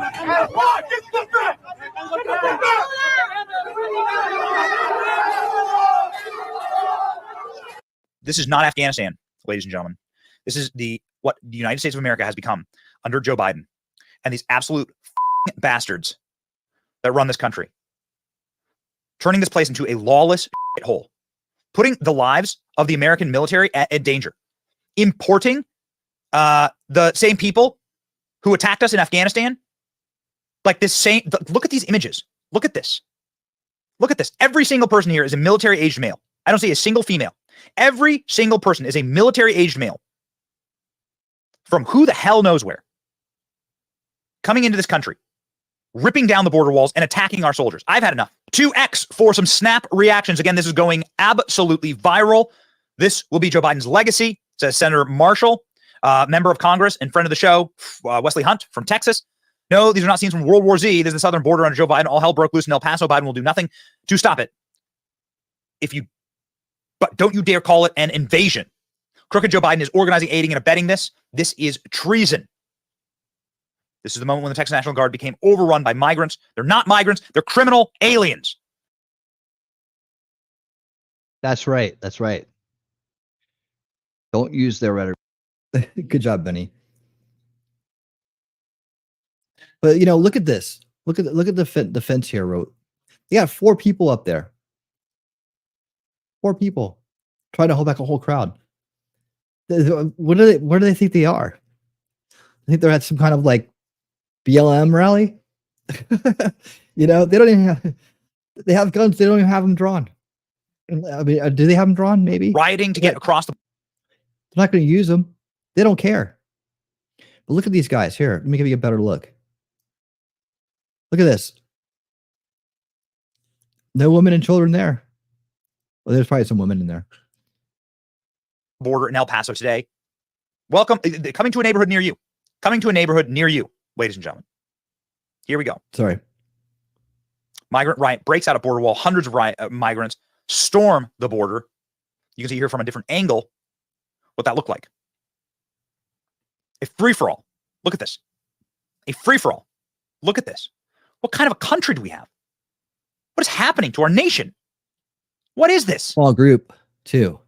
This is not Afghanistan, ladies and gentlemen. This is what the United States of America has become under Joe Biden and these absolute bastards that run this country, turning this place into a lawless hole, putting the lives of the American military at danger, importing the same people who attacked us in Afghanistan. Like this same, look at these images. Look at this. Look at this. Every single person here is a military-aged male. I don't see a single female. Every single person is a military-aged male from who the hell knows where, coming into this country, ripping down the border walls and attacking our soldiers. I've had enough. 2X for some snap reactions. Again, this is going absolutely viral. This will be Joe Biden's legacy, says Senator Marshall, member of Congress and friend of the show, Wesley Hunt from Texas. No, these are not scenes from World War Z. This is the southern border under Joe Biden. All hell broke loose in El Paso. Biden will do nothing to stop it. But don't you dare call it an invasion. Crooked Joe Biden is organizing, aiding, and abetting this. This is treason. This is the moment when the Texas National Guard became overrun by migrants. They're not migrants. They're criminal aliens. That's right. That's right. Don't use their rhetoric. Good job, Benny. But look at this. Look at the fence here. Wrote. They got 4 people up there. 4 people trying to hold back a whole crowd. What do they think they are? I think they're at some kind of like BLM rally. They don't even have. They have guns. They don't even have them drawn. I mean, do they have them drawn? Maybe rioting to get across the. They're not going to use them. They don't care. But look at these guys here. Let me give you a better look. Look at this. No women and children there. Well, there's probably some women in there. Border in El Paso today. Welcome. Coming to a neighborhood near you. Coming to a neighborhood near you, ladies and gentlemen. Here we go. Sorry. Migrant riot breaks out of border wall. Hundreds of migrants storm the border. You can see here from a different angle what that looked like. A free-for-all. Look at this. A free-for-all. Look at this. What kind of a country do we have? What is happening to our nation? What is this? Small group, too.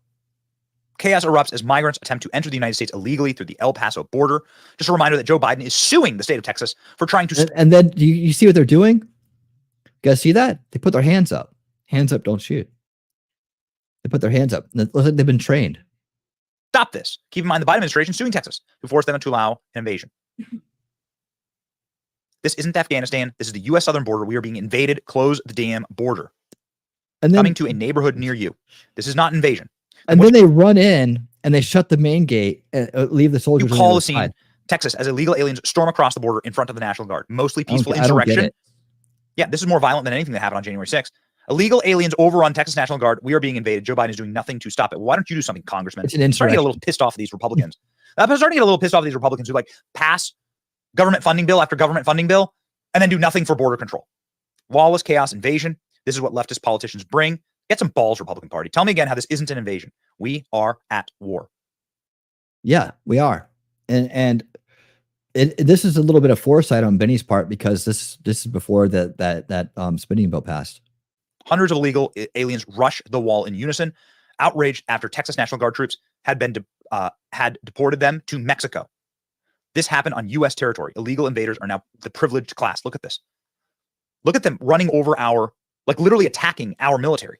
Chaos erupts as migrants attempt to enter the United States illegally through the El Paso border. Just a reminder that Joe Biden is suing the state of Texas for trying to... And then you see what they're doing? You guys see that? They put their hands up. Hands up, don't shoot. They put their hands up. It looks like they've been trained. Stop this. Keep in mind the Biden administration is suing Texas to force them to allow an invasion. This isn't Afghanistan. This is the U.S. southern border. We are being invaded. Close the damn border. And then, coming to a neighborhood near you. This is not invasion. And then they run in and they shut the main gate and leave the soldiers. You call the scene. Texas as illegal aliens storm across the border in front of the National Guard. Mostly peaceful insurrection. Yeah, this is more violent than anything that happened on January 6th. Illegal aliens overrun Texas National Guard. We are being invaded. Joe Biden is doing nothing to stop it. Why don't you do something, Congressman? It's an insurrection. I'm starting to get a little pissed off of these Republicans. I'm starting to get a little pissed off at these Republicans who like pass government funding bill after government funding bill and then do nothing for border control. Lawless chaos, invasion. This is what leftist politicians bring. Get some balls, Republican Party. Tell me again how this isn't an invasion. We are at war. Yeah, we are. And this is a little bit of foresight on Benny's part, because this is before that spending bill passed. Hundreds of illegal aliens rush the wall in unison, outraged after Texas National Guard troops had deported them to Mexico. This happened on U.S. territory. Illegal invaders are now the privileged class. Look at this. Look at them running over literally attacking our military.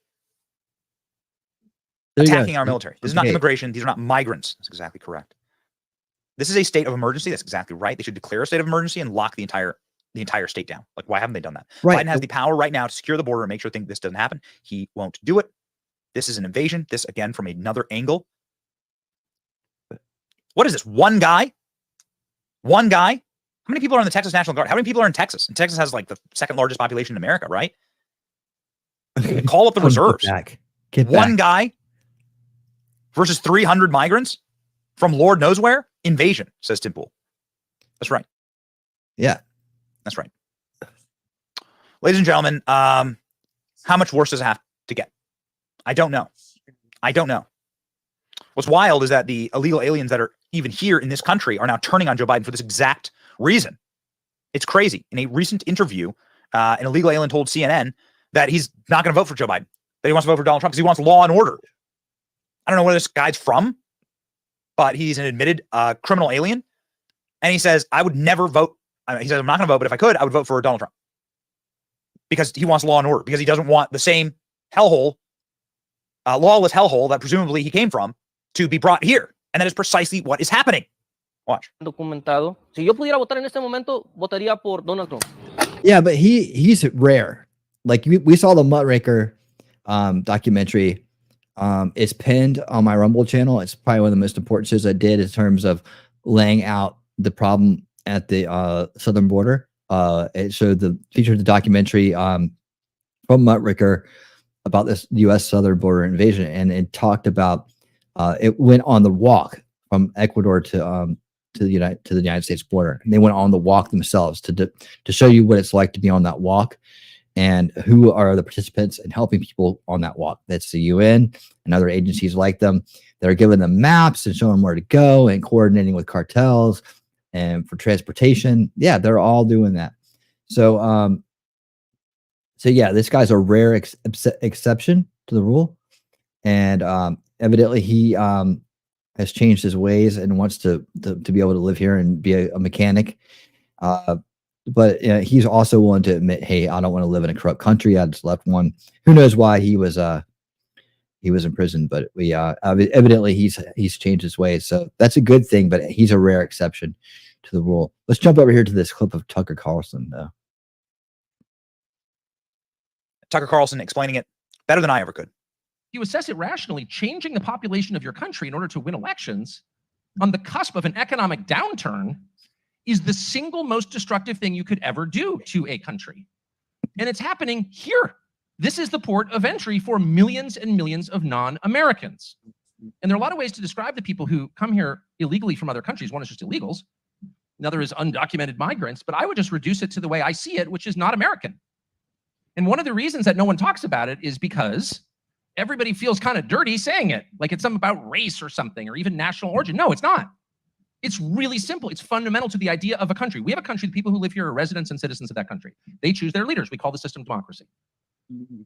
Attacking our military. This is not immigration. These are not migrants. That's exactly correct. This is a state of emergency. That's exactly right. They should declare a state of emergency and lock the entire state down. Like, why haven't they done that? Right. Biden has the power right now to secure the border and make sure this doesn't happen. He won't do it. This is an invasion. This, again, from another angle. What is this? One guy? One guy? How many people are in the Texas National Guard? How many people are in Texas? And Texas has like the second largest population in America, right? Call up the reserves. Get One back. guy versus 300 migrants from Lord knows where? Invasion, says Tim Pool. That's right. Yeah. That's right. Ladies and gentlemen, how much worse does it have to get? I don't know. I don't know. What's wild is that the illegal aliens that are even here in this country are now turning on Joe Biden for this exact reason. It's crazy. In a recent interview, an illegal alien told CNN that he's not going to vote for Joe Biden, that he wants to vote for Donald Trump because he wants law and order. I don't know where this guy's from, but he's an admitted criminal alien. And he says, I would never vote. He says, I'm not going to vote, but if I could, I would vote for Donald Trump because he wants law and order, because he doesn't want the same hellhole, lawless hellhole that presumably he came from to be brought here. And that is precisely what is happening. Watch. Documentado. Si yo pudiera votar en este momento, votaría por Donald Trump. Yeah, but he's rare. Like we saw the Muckraker documentary. It's pinned on my Rumble channel. It's probably one of the most important shows I did in terms of laying out the problem at the southern border. It featured the documentary from Muckraker about this U.S. southern border invasion, and it talked about it went on the walk from Ecuador to the United States border, and they went on the walk themselves to show you what it's like to be on that walk and who are the participants and helping people on that walk. That's the UN and other agencies like them that are giving them maps and showing them where to go and coordinating with cartels and for transportation. Yeah, they're all doing that. So, yeah, this guy's a rare exception to the rule, and evidently he has changed his ways and wants to be able to live here and be a mechanic. But he's also willing to admit, hey, I don't want to live in a corrupt country. I just left one. Who knows why he was in prison? But evidently he's changed his ways. So that's a good thing. But he's a rare exception to the rule. Let's jump over here to this clip of Tucker Carlson, though. Tucker Carlson explaining it better than I ever could. You assess it rationally. Changing the population of your country in order to win elections on the cusp of an economic downturn is the single most destructive thing you could ever do to a country. And it's happening here. This is the port of entry for millions and millions of non-Americans. And there are a lot of ways to describe the people who come here illegally from other countries. One is just illegals. Another is undocumented migrants. But I would just reduce it to the way I see it, which is not American. And one of the reasons that no one talks about it is because everybody feels kind of dirty saying it, like it's something about race or something, or even national origin. No, it's not. It's really simple. It's fundamental to the idea of a country. We have a country. The people who live here are residents and citizens of that country. They choose their leaders. We call the system democracy.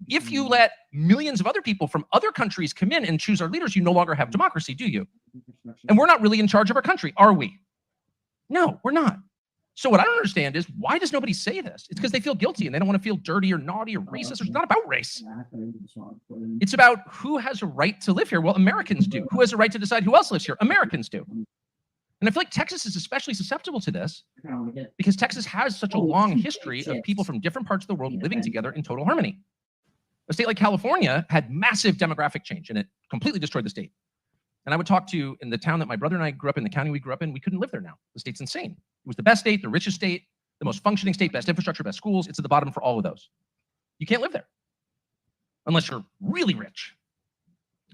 If you let millions of other people from other countries come in and choose our leaders, you no longer have democracy, do you? And we're not really in charge of our country, are we? No, we're not. So what I don't understand is, why does nobody say this? It's because they feel guilty and they don't want to feel dirty or naughty or racist. It's not about race. It's about who has a right to live here. Well, Americans do. Who has a right to decide who else lives here? Americans do. And I feel like Texas is especially susceptible to this because Texas has such a long history of people from different parts of the world living together in total harmony. A state like California had massive demographic change and it completely destroyed the state. And I would talk to, in the town that my brother and I grew up in, the county we grew up in, we couldn't live there now. The state's insane. It was the best state, the richest state, the most functioning state, best infrastructure, best schools. It's at the bottom for all of those. You can't live there unless you're really rich.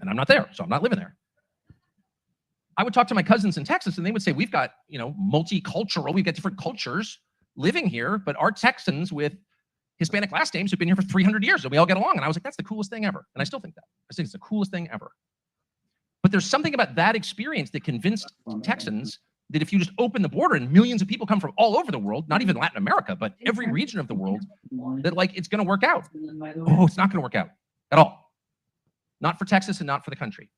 And I'm not there, so I'm not living there. I would talk to my cousins in Texas and they would say, we've got, you know, multicultural, we've got different cultures living here, but our Texans with Hispanic last names have been here for 300 years and we all get along. And I was like, that's the coolest thing ever. And I still think that. I think it's the coolest thing ever. But there's something about that experience that convinced Texans that if you just open the border and millions of people come from all over the world, not even Latin America, but every region of the world, that like it's going to work out. Oh, it's not going to work out at all. Not for Texas and not for the country.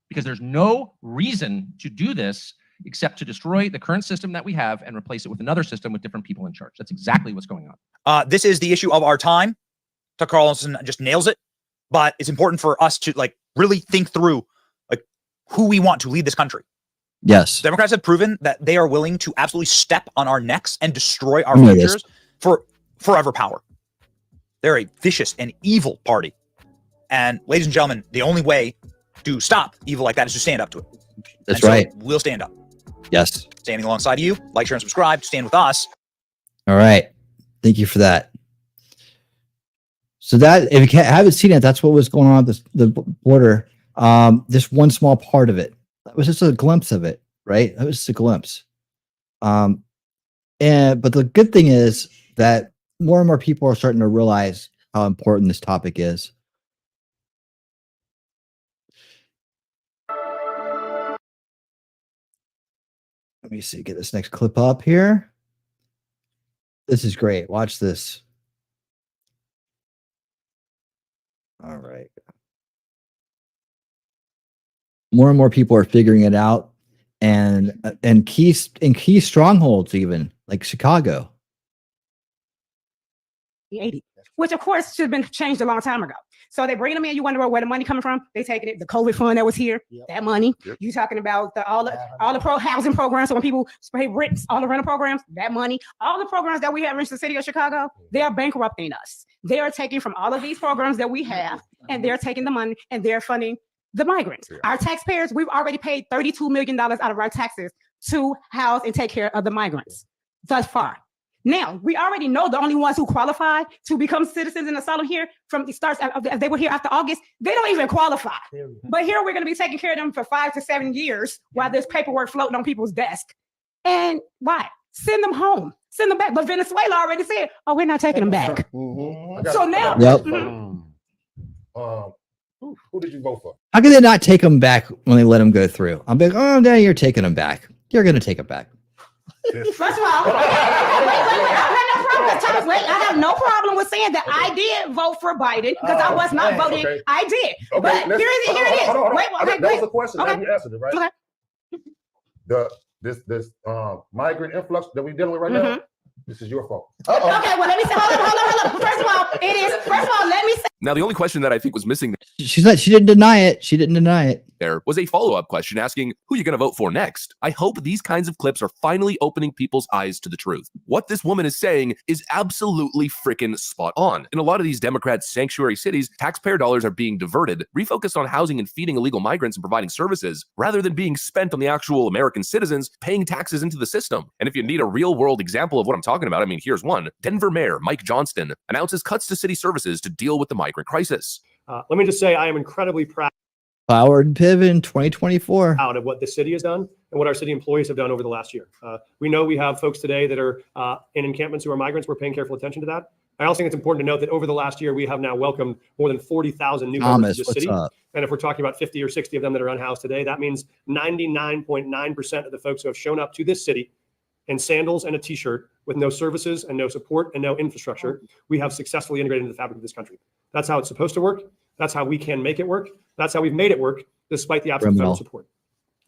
Because there's no reason to do this except to destroy the current system that we have and replace it with another system with different people in charge. That's exactly what's going on. This is the issue of our time. Tucker Carlson just nails it. But it's important for us to like really think through like who we want to lead this country. Yes. Democrats have proven that they are willing to absolutely step on our necks and destroy our futures for forever power. They're a vicious and evil party. And ladies and gentlemen, the only way to stop evil like that is to stand up to it. That's right. We'll stand up. Yes. Standing alongside you, like, share, and subscribe. Stand with us. All right. Thank you for that. So that, if you haven't seen it, that's what was going on at the border. Just one small part of it. That was just a glimpse of it, right? That was just a glimpse. But the good thing is that more and more people are starting to realize how important this topic is. Let me see, get this next clip up here. This is great. Watch this. All right. More and more people are figuring it out, and key strongholds, even like Chicago. The 80s, which of course should have been changed a long time ago. So they bring them in. You wonder where the money coming from? They taking it. The COVID fund that was here, that money. You talking about all the pro housing programs. So when people pay rents, all the rental programs, that money, all the programs that we have in the city of Chicago, they are bankrupting us. They are taking from all of these programs that we have, and they're taking the money and they're funding the migrants. Our taxpayers, we've already paid $32 million out of our taxes to house and take care of the migrants thus far. Now, we already know the only ones who qualify to become citizens in asylum here from the start of they were here after August, they don't even qualify. But here we're going to be taking care of them for 5 to 7 years while there's paperwork floating on people's desk. And why? Send them home. Send them back. But Venezuela already said, oh, we're not taking them back. So now... Who did you vote for? How can they not take them back when they let them go through? I'm like, oh, no, you're taking them back. You're going to take them back. First of all, I have no problem with saying that I did vote for Biden because I was not voting. Okay. I did. Okay, but here it is. Wait, that was a question. Okay. You answered it, right? Okay. This migrant influx that we're dealing with right now, this is your fault. Okay, well, let me say, hold on. First of all, let me say. Now, the only question that I think was missing she didn't deny it. She didn't deny it. There was a follow-up question asking, who are you going to vote for next? I hope these kinds of clips are finally opening people's eyes to the truth. What this woman is saying is absolutely freaking spot on. In a lot of these Democrat sanctuary cities, taxpayer dollars are being diverted, refocused on housing and feeding illegal migrants and providing services, rather than being spent on the actual American citizens paying taxes into the system. And if you need a real-world example of what I'm talking about, I mean, here's one. Denver Mayor Mike Johnston announces cuts to city services to deal with the migrant crisis. Let me just say I am incredibly proud Powered Pivot in 2024. Out of what the city has done and what our city employees have done over the last year. We know we have folks today that are in encampments who are migrants. We're paying careful attention to that. I also think it's important to note that over the last year, we have now welcomed more than 40,000 new members to the city. And if we're talking about 50 or 60 of them that are unhoused today, that means 99.9% of the folks who have shown up to this city in sandals and a t-shirt with no services and no support and no infrastructure, we have successfully integrated into the fabric of this country. That's how it's supposed to work. That's how we can make it work. That's how we've made it work, despite the absence of federal support.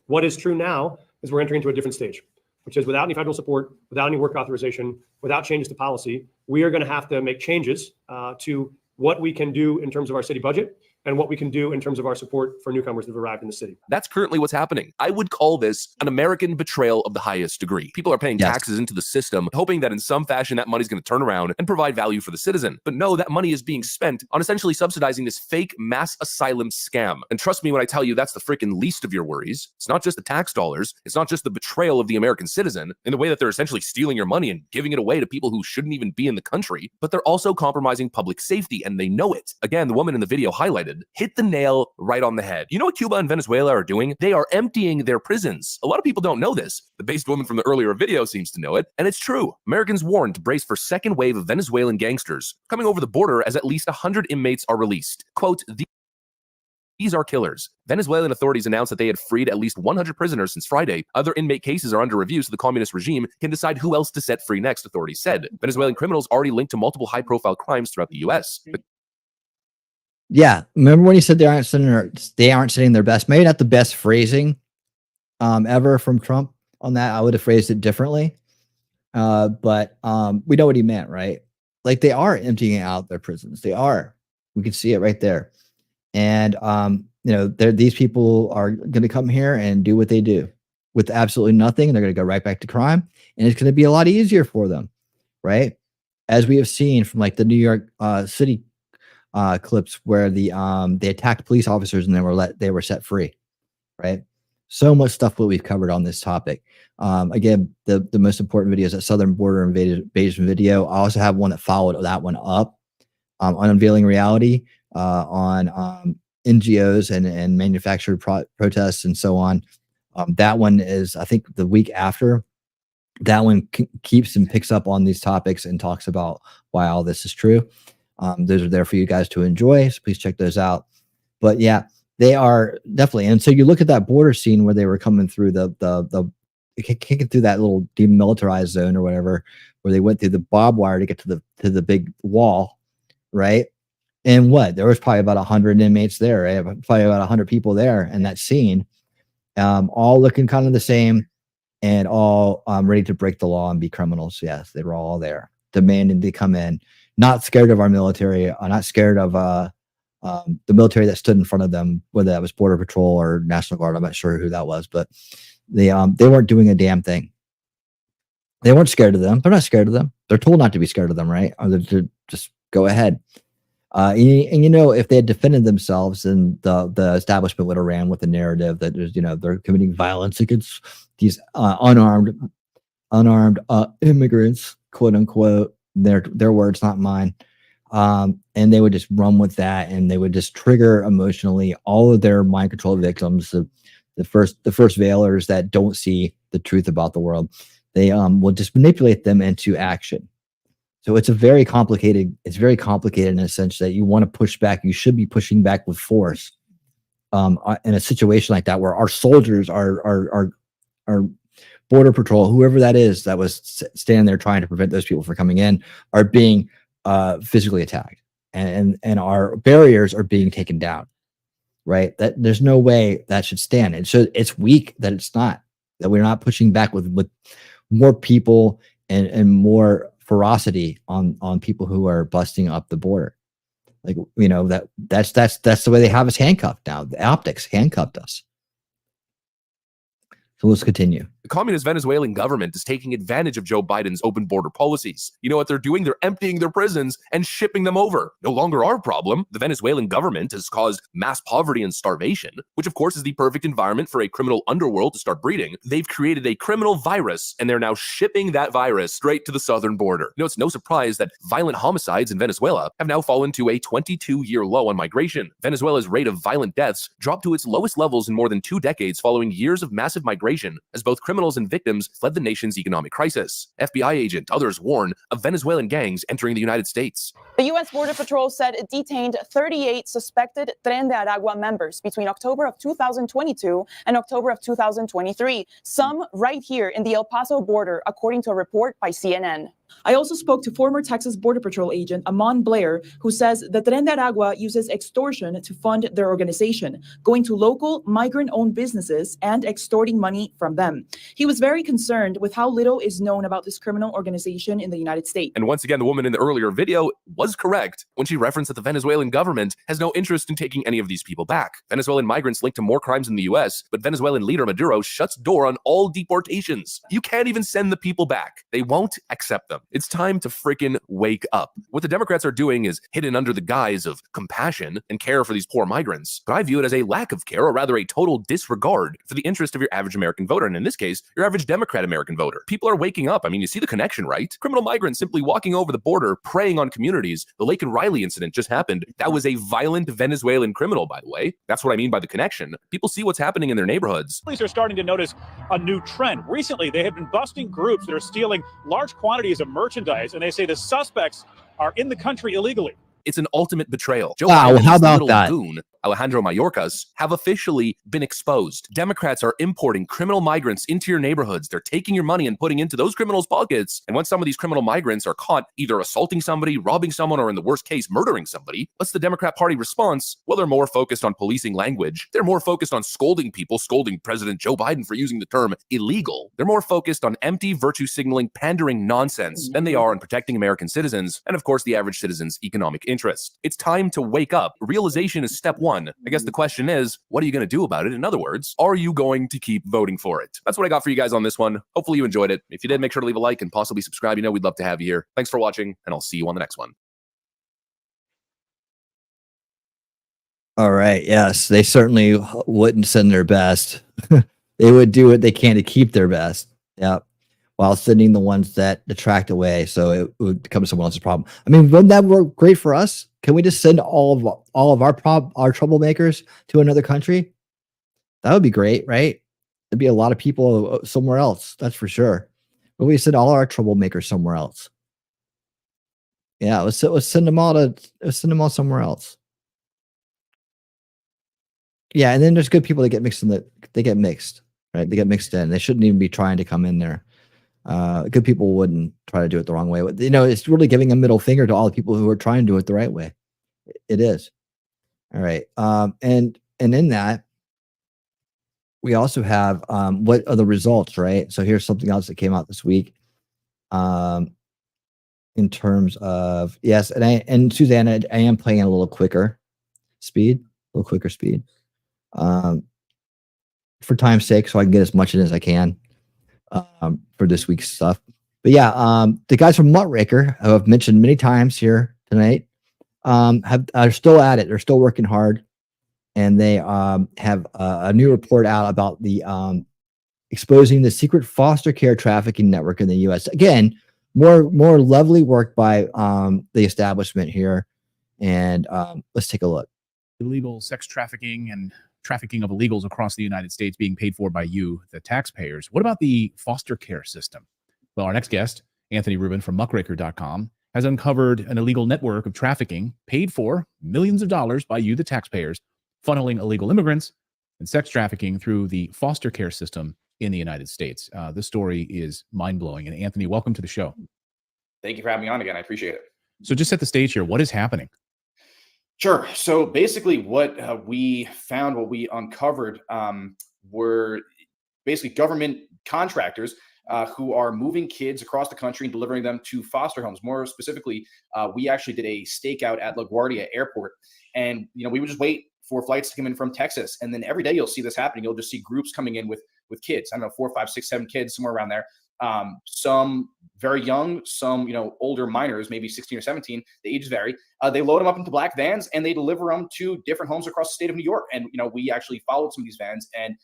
What is true now is we're entering into a different stage, which is without any federal support, without any work authorization, without changes to policy, we are going to have to make changes to what we can do in terms of our city budget and what we can do in terms of our support for newcomers that have arrived in the city. That's currently what's happening. I would call this an American betrayal of the highest degree. People are paying taxes into the system, hoping that in some fashion that money's going to turn around and provide value for the citizen. But no, that money is being spent on essentially subsidizing this fake mass asylum scam. And trust me when I tell you that's the freaking least of your worries. It's not just the tax dollars. It's not just the betrayal of the American citizen in the way that they're essentially stealing your money and giving it away to people who shouldn't even be in the country, but they're also compromising public safety, and they know it. Again, the woman in the video highlighted did hit the nail right on the head. You know what Cuba and Venezuela are doing? They are emptying their prisons. A lot of people don't know this. The based woman from the earlier video seems to know it, and it's true. Americans warned to brace for second wave of Venezuelan gangsters coming over the border as at least 100 inmates are released. Quote, these are killers. Venezuelan authorities announced that they had freed at least 100 prisoners since Friday. Other inmate cases are under review so the communist regime can decide who else to set free next, authorities said. Venezuelan criminals already linked to multiple high-profile crimes throughout the U.S. Yeah, remember when you said they aren't sending their best? Maybe not the best phrasing ever from Trump on that. I would have phrased it differently. But we know what he meant, right? Like they are emptying out their prisons. They are. We can see it right there. And you know, these people are going to come here and do what they do with absolutely nothing. They're going to go right back to crime, and it's going to be a lot easier for them, right? As we have seen from like the New York City clips where they attacked police officers and they were set free, right? So much stuff that we've covered on this topic. Again, the most important video is that Southern Border Invasion video. I also have one that followed that one up on Unveiling Reality, on NGOs and manufactured protests and so on. That one is, I think, the week after. That one keeps and picks up on these topics and talks about why all this is true. Those are there for you guys to enjoy, so please check those out. But yeah, they are definitely. And so you look at that border scene where they were coming through kicking through that little demilitarized zone or whatever, where they went through the barbed wire to get to the big wall, right? And there was probably about 100 inmates there, right? Probably about 100 people there in that scene, all looking kind of the same and all ready to break the law and be criminals. Yes, they were all there, demanding to come in, not scared of our military, not scared of the military that stood in front of them, whether that was Border Patrol or National Guard. I'm not sure who that was, but they weren't doing a damn thing. They weren't scared of them. They're not scared of them. They're told not to be scared of them, right? Or to just go ahead. And you know, if they had defended themselves, then the establishment would have ran with the narrative that there's, you know, they're committing violence against these unarmed immigrants, quote unquote. Their words, not mine. And they would just run with that, and they would just trigger emotionally all of their mind control victims, the first veilers that don't see the truth about the world. They will just manipulate them into action. So it's very complicated in a sense that you want to push back. You should be pushing back with force in a situation like that, where our soldiers, our Border Patrol, whoever that is that was standing there trying to prevent those people from coming in, are being physically attacked, and our barriers are being taken down, right? That there's no way that should stand. And so it's weak that we're not pushing back with more people and more ferocity on people who are busting up the border. Like, you know, that's the way they have us handcuffed now. The optics handcuffed us. So let's continue. The communist Venezuelan government is taking advantage of Joe Biden's open border policies. You know what they're doing? They're emptying their prisons and shipping them over. No longer our problem. The Venezuelan government has caused mass poverty and starvation, which of course is the perfect environment for a criminal underworld to start breeding. They've created a criminal virus, and they're now shipping that virus straight to the southern border. You know, it's no surprise that violent homicides in Venezuela have now fallen to a 22-year low on migration. Venezuela's rate of violent deaths dropped to its lowest levels in more than 2 decades following years of massive migration, as both criminals and victims fled the nation's economic crisis. FBI agent, others warn of Venezuelan gangs entering the United States. The U.S. Border Patrol said it detained 38 suspected Tren de Aragua members between October of 2022 and October of 2023, some right here in the El Paso border, according to a report by CNN. I also spoke to former Texas Border Patrol agent Amon Blair, who says the Tren de Aragua uses extortion to fund their organization, going to local migrant-owned businesses and extorting money from them. He was very concerned with how little is known about this criminal organization in the United States. And once again, the woman in the earlier video was correct when she referenced that the Venezuelan government has no interest in taking any of these people back. Venezuelan migrants linked to more crimes in the U.S., but Venezuelan leader Maduro shuts door on all deportations. You can't even send the people back. They won't accept them. them. It's time to freaking wake up. What the Democrats are doing is hidden under the guise of compassion and care for these poor migrants, but I view it as a lack of care, or rather a total disregard for the interest of your average American voter, and in this case, your average Democrat American voter. People are waking up. I mean, you see the connection, right? Criminal migrants simply walking over the border, preying on communities. The Lake and Riley incident just happened. That was a violent Venezuelan criminal, by the way. That's what I mean by the connection. People see what's happening in their neighborhoods. Police are starting to notice a new trend. Recently, they have been busting groups that are stealing large quantities of merchandise, and they say the suspects are in the country illegally. It's an ultimate betrayal. Joe Wow, Biden and how his about little that? goon, Alejandro Mayorkas, have officially been exposed. Democrats are importing criminal migrants into your neighborhoods. They're taking your money and putting into those criminals' pockets. And when some of these criminal migrants are caught either assaulting somebody, robbing someone, or in the worst case, murdering somebody, what's the Democrat Party response? Well, they're more focused on policing language. They're more focused on scolding people, scolding President Joe Biden for using the term illegal. They're more focused on empty virtue signaling, pandering nonsense than they are on protecting American citizens and, of course, the average citizen's economic interest. It's time to wake up. Realization is step one. I guess the question is, what are you going to do about it? In other words, are you going to keep voting for it? That's what I got for you guys on this one. Hopefully you enjoyed it. If you did, make sure to leave a like and possibly subscribe. You know, we'd love to have you here. Thanks for watching, and I'll see you on the next one. All right. Yes, they certainly wouldn't send their best. They would do what they can to keep their best. Yep. While sending the ones that detract away, so it would become someone else's problem. I mean, wouldn't that work great for us? Can we just send all of our troublemakers to another country? That would be great, right? There'd be a lot of people somewhere else, that's for sure. But we send all our troublemakers somewhere else. Yeah, let's send them all somewhere else. Yeah, and then there's good people that get mixed in they get mixed, right? They get mixed in. They shouldn't even be trying to come in there. Good people wouldn't try to do it the wrong way. You know, it's really giving a middle finger to all the people who are trying to do it the right way. It is. All right. And in that, we also have what are the results, right? So here's something else that came out this week. In terms of, yes, and Suzanne, I am playing a little quicker speed. For time's sake, so I can get as much in as I can. For this week's stuff. But yeah, the guys from Muckraker, who I've mentioned many times here tonight, are still at it. They're still working hard, and they have a new report out about the exposing the secret foster care trafficking network in the U.S. Again, more lovely work by the establishment here, and let's take a look. Illegal sex trafficking and trafficking of illegals across the United States being paid for by you, the taxpayers. What about the foster care system? Well, our next guest, Anthony Rubin from muckraker.com, has uncovered an illegal network of trafficking paid for millions of dollars by you, the taxpayers, funneling illegal immigrants and sex trafficking through the foster care system in the United States. This story is mind-blowing. And Anthony, welcome to the show. Thank you for having me on again. I appreciate it. So just set the stage here. What is happening? Sure. So basically what we found, what we uncovered were basically government contractors who are moving kids across the country and delivering them to foster homes. More specifically, we actually did a stakeout at LaGuardia Airport. And, you know, we would just wait for flights to come in from Texas. And then every day you'll see this happening. You'll just see groups coming in with kids. I don't know, 4, 5, 6, 7 kids, somewhere around there. Some very young, some, you know, older minors, maybe 16 or 17, the ages vary. They load them up into black vans and they deliver them to different homes across the state of New York. And, you know, we actually followed some of these vans and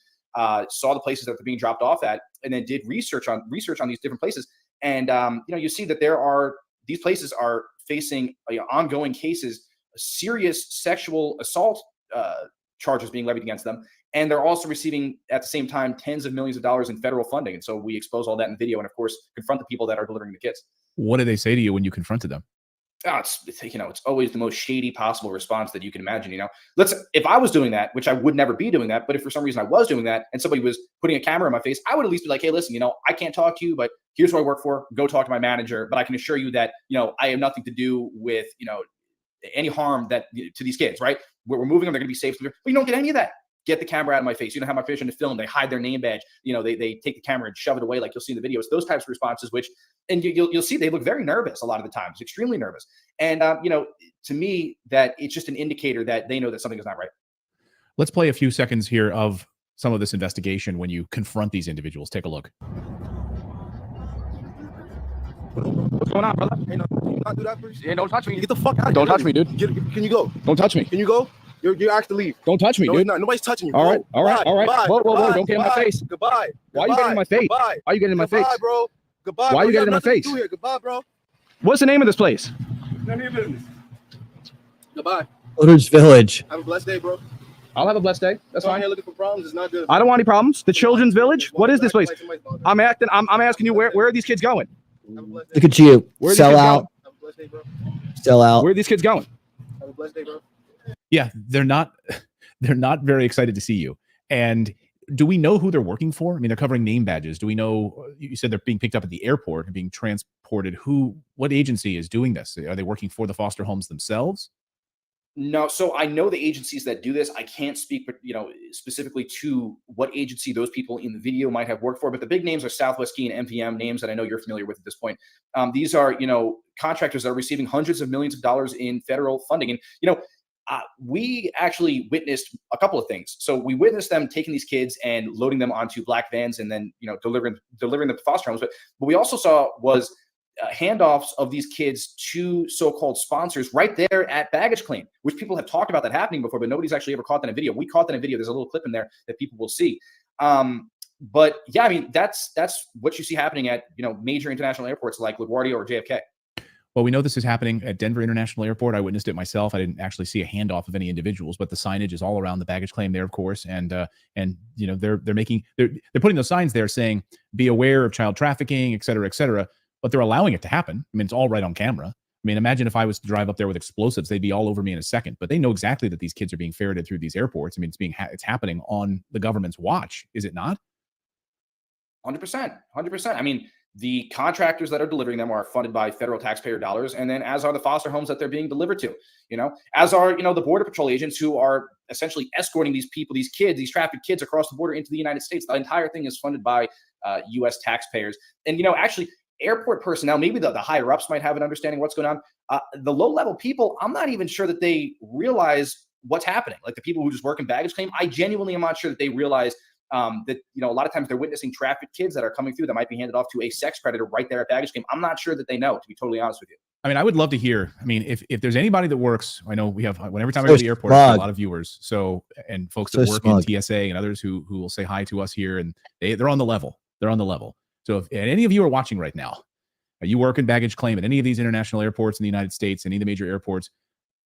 saw the places that they're being dropped off at, and then did research on these different places. And, you know, you see that these places are facing ongoing cases, serious sexual assault charges being levied against them. And they're also receiving, at the same time, tens of millions of dollars in federal funding. And so we expose all that in video and, of course, confront the people that are delivering the kids. What did they say to you when you confronted them? It's always the most shady possible response that you can imagine. You know, if I was doing that, which I would never be doing that, but if for some reason I was doing that and somebody was putting a camera in my face, I would at least be like, hey, listen, you know, I can't talk to you, but here's who I work for. Go talk to my manager. But I can assure you that, you know, I have nothing to do with, you know, any harm to these kids, right? We're moving them. They're going to be safe. But you don't get any of that. Get the camera out of my face. You don't have my permission to film. They hide their name badge. You know, they take the camera and shove it away, like you'll see in the videos. Those types of responses, and you'll see they look very nervous a lot of the times, extremely nervous. And you know, to me, that it's just an indicator that they know that something is not right. Let's play a few seconds here of some of this investigation when you confront these individuals. Take a look. What's going on, brother? Hey, no, can you not do that, please? Yeah, don't touch me. Get the fuck out. Don't touch me, dude. Can you go? Don't touch me. Can you go? You're asked to leave. Don't touch me, no, dude. Not. Nobody's touching you. All right, bro. all right, Goodbye. all right. Goodbye. Whoa, whoa, whoa! Goodbye. Don't get in my Goodbye. face. Goodbye. Why are you getting in my face? Goodbye. Why are you getting in my face? Goodbye, bro. Goodbye. Why are you bro. getting in my face? Here. Goodbye, bro. What's the name of this place? None of your business. Goodbye. Children's Village. Have a blessed day, bro. I'll have a blessed day. That's Come fine. here looking for problems. It's not good. I don't want any problems. The Children's Village. What is this place? I'm asking you where are these kids going? Look at you. Where are these Sell kids out. going? Sell out. Where are these kids going? Have a blessed day, bro. Yeah, they're not very excited to see you. And do we know who they're working for? I mean, they're covering name badges. Do we know? You said they're being picked up at the airport and being transported. What agency is doing this? Are they working for the foster homes themselves? No, so I know the agencies that do this. I can't speak, specifically to what agency those people in the video might have worked for. But the big names are Southwest Key and MPM, names that I know you're familiar with at this point. These are, contractors that are receiving hundreds of millions of dollars in federal funding. And we actually witnessed a couple of things. So we witnessed them taking these kids and loading them onto black vans and then, delivering them to foster homes. But what we also saw was handoffs of these kids to so-called sponsors right there at baggage claim, which people have talked about that happening before, but nobody's actually ever caught that in video. We caught that in video. There's a little clip in there that people will see. But yeah, I mean, that's what you see happening at, major international airports like LaGuardia or JFK. Well, we know this is happening at Denver International Airport. I witnessed it myself. I didn't actually see a handoff of any individuals, but the signage is all around the baggage claim there, of course. And they're putting those signs there saying, be aware of child trafficking, et cetera, but they're allowing it to happen. I mean, it's all right on camera. I mean, imagine if I was to drive up there with explosives, they'd be all over me in a second, but they know exactly that these kids are being ferreted through these airports. I mean, it's happening on the government's watch. Is it not? 100%. I mean, the contractors that are delivering them are funded by federal taxpayer dollars, and then as are the foster homes that they're being delivered to, as are, the Border Patrol agents who are essentially escorting these people, these kids, these trafficked kids across the border into the United States. The entire thing is funded by U.S. taxpayers. And, actually, airport personnel, maybe the higher ups might have an understanding of what's going on. The low level people, I'm not even sure that they realize what's happening. Like the people who just work in baggage claim, I genuinely am not sure that they realize that, a lot of times they're witnessing trafficked kids that are coming through that might be handed off to a sex predator right there at baggage claim. I'm not sure that they know, to be totally honest with you. I mean, I would love to hear. I mean, if there's anybody that works, I know we have, every time I go to the airport, I have a lot of viewers. So, and folks that work in TSA and others who will say hi to us here, and they're on the level. They're on the level. So if any of you are watching right now, you work in baggage claim at any of these international airports in the United States, any of the major airports,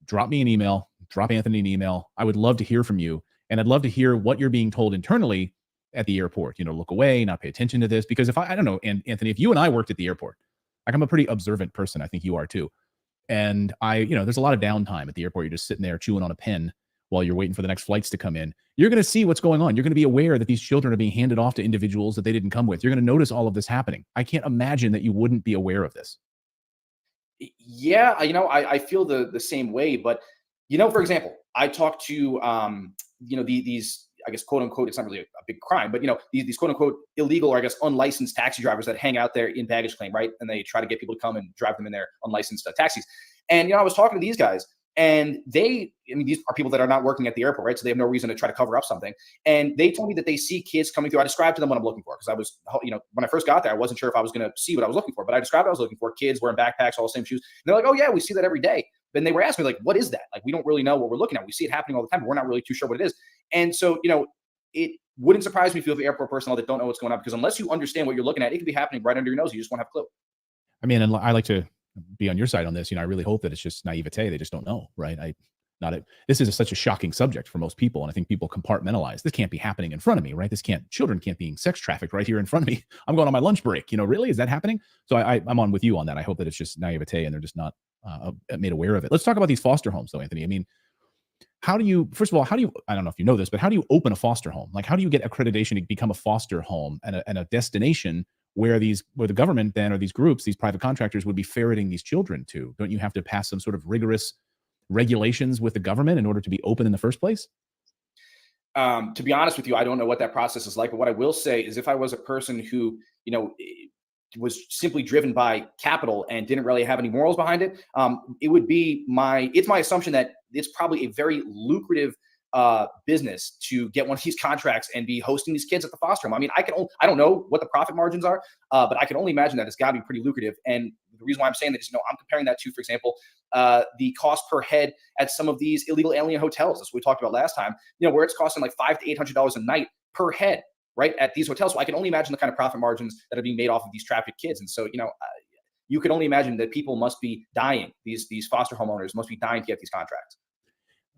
drop me an email, drop Anthony an email. I would love to hear from you. And I'd love to hear what you're being told internally at the airport, look away, not pay attention to this. Because if I don't know, and Anthony, if you and I worked at the airport, like I'm a pretty observant person. I think you are too. And there's a lot of downtime at the airport. You're just sitting there chewing on a pen while you're waiting for the next flights to come in. You're going to see what's going on. You're going to be aware that these children are being handed off to individuals that they didn't come with. You're going to notice all of this happening. I can't imagine that you wouldn't be aware of this. Yeah, I feel the same way. But, for example, I talked to, these, I guess, quote unquote, it's not really a big crime, but, these quote unquote illegal or I guess unlicensed taxi drivers that hang out there in baggage claim, right? And they try to get people to come and drive them in their unlicensed taxis. And, I was talking to these guys and these are people that are not working at the airport, right? So they have no reason to try to cover up something. And they told me that they see kids coming through. I described to them what I'm looking for because I was, when I first got there, I wasn't sure if I was going to see what I was looking for, but I described what I was looking for. Kids wearing backpacks, all the same shoes. And they're like, oh yeah, we see that every day. Then they were asking me like, what is that? Like, we don't really know what we're looking at. We see it happening all the time, but we're not really too sure what it is. And so, it wouldn't surprise me if you have airport personnel that don't know what's going on, because unless you understand what you're looking at, it could be happening right under your nose. You just won't have a clue. I mean, and I like to be on your side on this. I really hope that it's just naivete. They just don't know, right? This is such a shocking subject for most people. And I think people compartmentalize. This can't be happening in front of me, right? Children can't be sex trafficked right here in front of me. I'm going on my lunch break. Really? Is that happening? So I'm on with you on that. I hope that it's just naivete and they're just not made aware of it. Let's talk about these foster homes though, Anthony. I mean, first of all, I don't know if you know this, but how do you open a foster home? Like, how do you get accreditation to become a foster home and a destination where the government then, or these groups, these private contractors would be ferreting these children to? Don't you have to pass some sort of rigorous regulations with the government in order to be open in the first place? To be honest with you, I don't know what that process is like, but what I will say is if I was a person who, was simply driven by capital and didn't really have any morals behind it, it would be it's my assumption that it's probably a very lucrative business to get one of these contracts and be hosting these kids at the foster home. I mean, I don't know what the profit margins are, but I can only imagine that it's got to be pretty lucrative. And The reason why I'm saying that is, I'm comparing that to, for example, the cost per head at some of these illegal alien hotels. That's what we talked about last time, where it's costing like $500 to $800 a night per head, right, at these hotels. So I can only imagine the kind of profit margins that are being made off of these trafficked kids. And so, you can only imagine that people must be dying. These foster homeowners must be dying to get these contracts.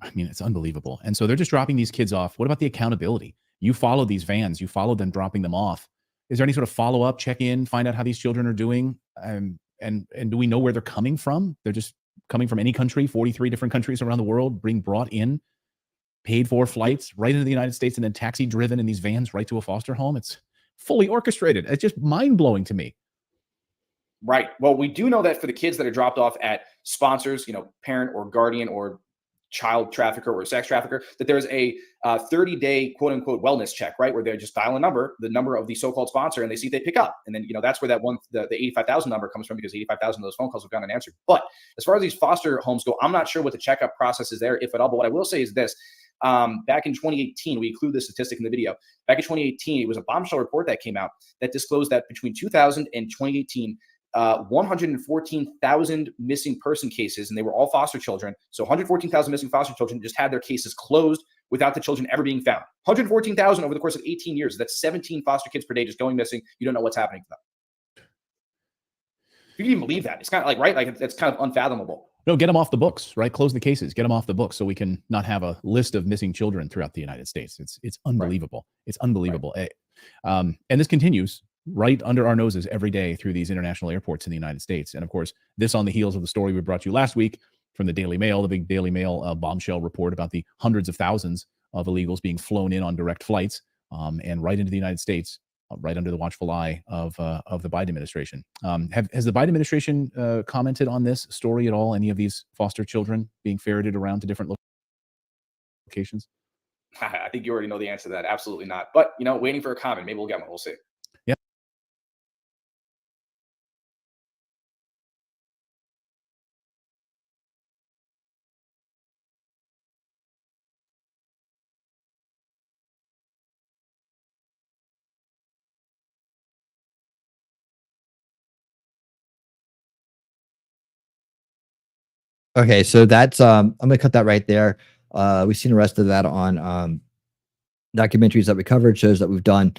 I mean, it's unbelievable. And so they're just dropping these kids off. What about the accountability? You follow these vans, you follow them dropping them off. Is there any sort of follow-up, check in, find out how these children are doing? And do we know where they're coming from? They're just coming from any country, 43 different countries around the world, being brought in, paid for flights right into the United States, and then taxi driven in these vans right to a foster home. It's fully orchestrated. It's just mind-blowing to me. Right. Well, we do know that for the kids that are dropped off at sponsors, parent or guardian or child trafficker or sex trafficker, that there's a 30-day quote unquote wellness check, right? Where they just dial the number of the so-called sponsor, and they see if they pick up. And then, that's where the 85,000 number comes from, because 85,000 of those phone calls have gone unanswered. But as far as these foster homes go, I'm not sure what the checkup process is there, if at all. But what I will say is this. Back in 2018, we include this statistic in the video. Back in 2018, it was a bombshell report that came out that disclosed that between 2000 and 2018, 114,000 missing person cases, and they were all foster children. So 114,000 missing foster children just had their cases closed without the children ever being found. 114,000 over the course of 18 years. That's 17 foster kids per day just going missing. You don't know what's happening to them. You can even believe that. It's kind of like, right? Like, it's kind of unfathomable. No, get them off the books, right? Close the cases, get them off the books so we can not have a list of missing children throughout the United States. It's unbelievable. Right. It's unbelievable. Right. And this continues right under our noses every day through these international airports in the United States. And of course, this on the heels of the story we brought you last week from the Daily Mail, the big Daily Mail bombshell report about the hundreds of thousands of illegals being flown in on direct flights and right into the United States, right under the watchful eye of the Biden administration. Has the Biden administration commented on this story at all? Any of these foster children being ferreted around to different locations? I think you already know the answer to that. Absolutely not. But, waiting for a comment. Maybe we'll get one. We'll see. Yeah. Okay, so that's I'm gonna cut that right there. We've seen the rest of that on documentaries that we covered, shows that we've done.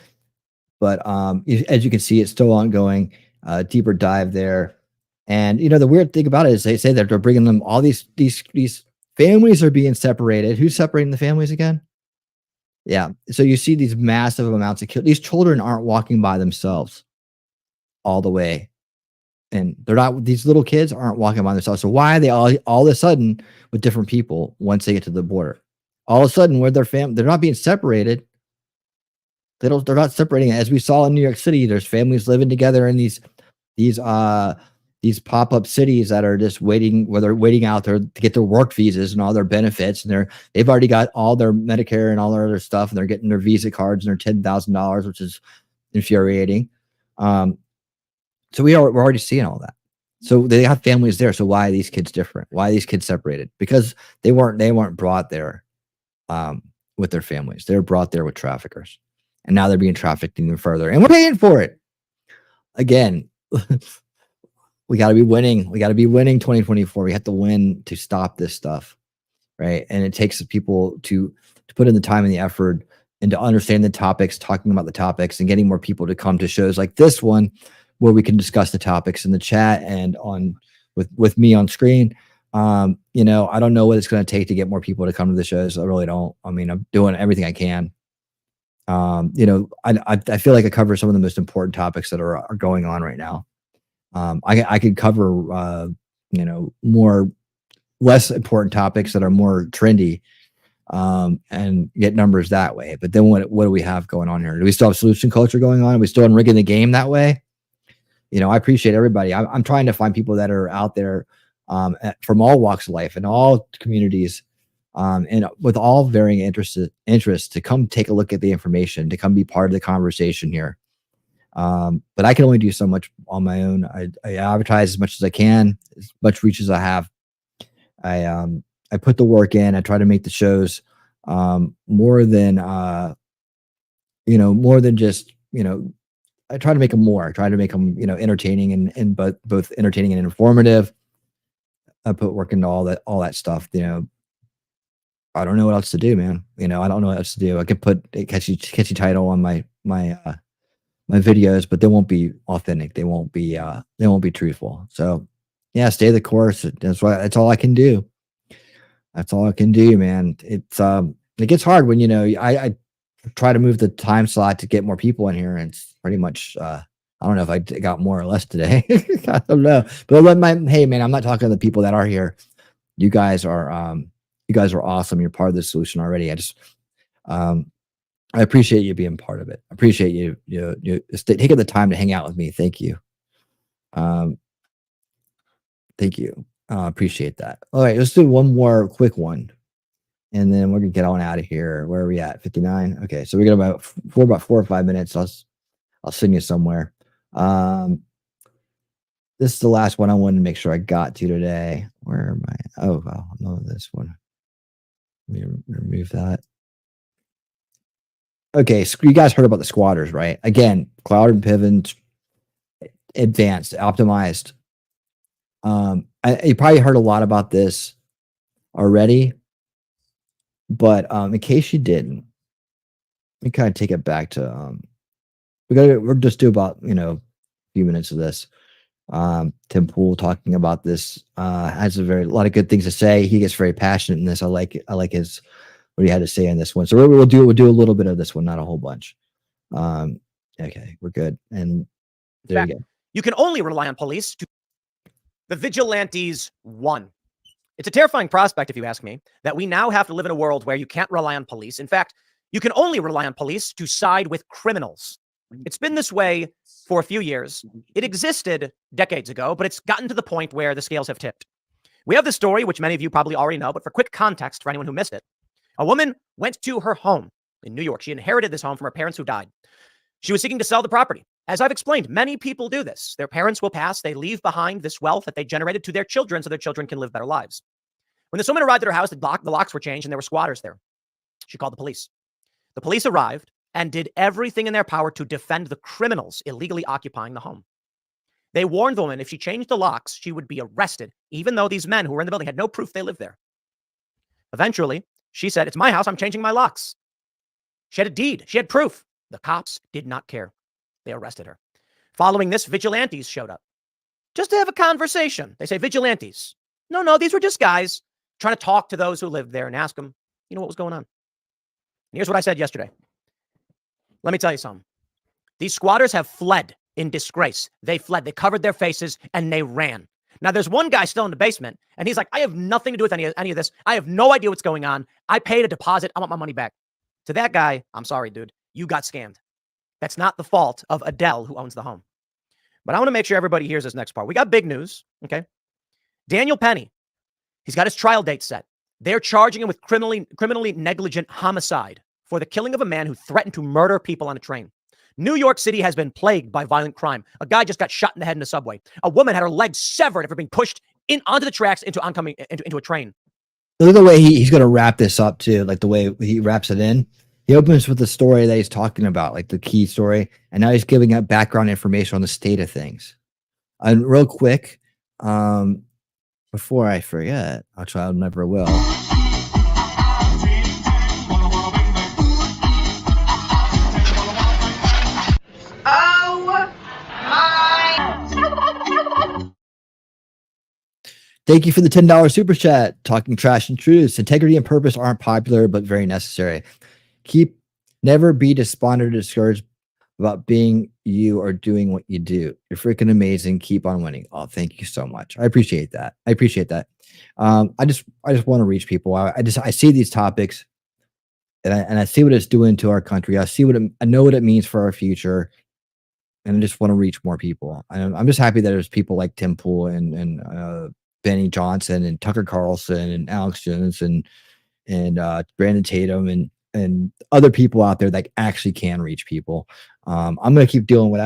But as you can see, it's still ongoing. Deeper dive there. And the weird thing about it is they say that they're bringing them all these families are being separated. Who's separating the families again? Yeah. So you see these massive amounts of these children aren't walking by themselves all the way. And these little kids aren't walking by themselves. So why are they all of a sudden with different people once they get to the border? All of a sudden, with their family, they're not being separated. They're not separating. As we saw in New York City, there's families living together in these pop-up cities that are just waiting, where they're waiting out there to get their work visas and all their benefits, and they've already got all their Medicare and all their other stuff, and they're getting their Visa cards and their $10,000, which is infuriating. So we're already seeing all that. So they have families there. So why are these kids different? Why are these kids separated? Because they weren't brought there with their families. They were brought there with traffickers, and now they're being trafficked even further, and we're paying for it. Again, we got to be winning. We got to be winning 2024. We have to win to stop this stuff, right? And it takes people to put in the time and the effort and to understand the topics, talking about the topics, and getting more people to come to shows like this one, where we can discuss the topics in the chat and with me on screen. I don't know what it's going to take to get more people to come to the shows. I really don't. I mean, I'm doing everything I can. I feel like I cover some of the most important topics that are going on right now. I could cover, less important topics that are more trendy, and get numbers that way. But then what do we have going on here? Do we still have solution culture going on? Are we still unrigging the game that way? I appreciate everybody. I'm trying to find people that are out there from all walks of life and all communities, and with all varying interests to come take a look at the information, to come be part of the conversation here. But I can only do so much on my own. I advertise as much as I can, as much reach as I have. I put the work in. I try to make the shows more than just I try to make them more. I try to make them, you know, entertaining and both entertaining and informative. I put work into all that stuff. You know, I don't know what else to do, man. You know, I don't know what else to do. I could put a catchy title on my videos, but they won't be authentic. They won't be truthful. So yeah, stay the course. That's all I can do. That's all I can do, man. It gets hard when, you know, I try to move the time slot to get more people in here, and it's pretty much I don't know if I got more or less today. I don't know. But hey man, I'm not talking to the people that are here. You guys are awesome. You're part of the solution already. I appreciate you being part of it. I appreciate you taking the time to hang out with me. Thank you. Thank you. Appreciate that. All right, let's do one more quick one, and then we're gonna get on out of here. Where are we at? 59. Okay, so we got about 4 or 5 minutes. I'll send you somewhere. This is the last one I wanted to make sure I got to today. Where am I? Oh, well, no, this one. Let me remove that. Okay, so you guys heard about the squatters, right? Again, cloud and pivot, advanced, optimized. You probably heard a lot about this already, but in case you didn't, let me kind of take it back to we'll just do about, you know, a few minutes of this. Tim Pool talking about this has a lot of good things to say. He gets very passionate in this. I like his what he had to say on this one. So we'll do a little bit of this one, not a whole bunch. Okay, we're good. And there you go. You can only rely on police to. The vigilantes won. It's a terrifying prospect, if you ask me, that we now have to live in a world where you can't rely on police. In fact, you can only rely on police to side with criminals. It's been this way for a few years. It existed decades ago, but it's gotten to the point where the scales have tipped. We have this story, which many of you probably already know, but for quick context for anyone who missed it, a woman went to her home in New York. She inherited this home from her parents who died. She was seeking to sell the property. As I've explained, many people do this. Their parents will pass. They leave behind this wealth that they generated to their children so their children can live better lives. When this woman arrived at her house, the locks were changed and there were squatters there. She called the police. The police arrived and did everything in their power to defend the criminals illegally occupying the home. They warned the woman if she changed the locks, she would be arrested, even though these men who were in the building had no proof they lived there. Eventually, she said, "It's my house. I'm changing my locks." She had a deed. She had proof. The cops did not care. They arrested her. Following this, vigilantes showed up just to have a conversation. They say, vigilantes. No, these were just guys trying to talk to those who lived there and ask them, you know, what was going on. And here's what I said yesterday. Let me tell you something. These squatters have fled in disgrace. They fled. They covered their faces and they ran. Now, there's one guy still in the basement, and he's like, I have nothing to do with any of this. I have no idea what's going on. I paid a deposit. I want my money back. To that guy, I'm sorry, dude. You got scammed. That's not the fault of Adele, who owns the home. But I want to make sure everybody hears this next part. We got big news, okay? Daniel Penny, he's got his trial date set. They're charging him with criminally negligent homicide for the killing of a man who threatened to murder people on a train. New York City has been plagued by violent crime. A guy just got shot in the head in the subway. A woman had her legs severed after being pushed onto the tracks into a train. Look at the way he's going to wrap this up too, like the way he wraps it in. He opens with the story that he's talking about, like the key story, and now he's giving up background information on the state of things. And real quick, before I forget, I never will. Thank you for the $10 super chat. Talking trash and truths. Integrity and purpose aren't popular, but very necessary. Never be despondent or discouraged about being you or doing what you do. You're freaking amazing. Keep on winning. Oh, thank you so much. I appreciate that. I just want to reach people. I see these topics and I see what it's doing to our country. I know what it means for our future. And I just want to reach more people. I'm just happy that there's people like Tim Pool and Benny Johnson and Tucker Carlson and Alex Jones and Brandon Tatum and other people out there that actually can reach people. I'm going to keep doing what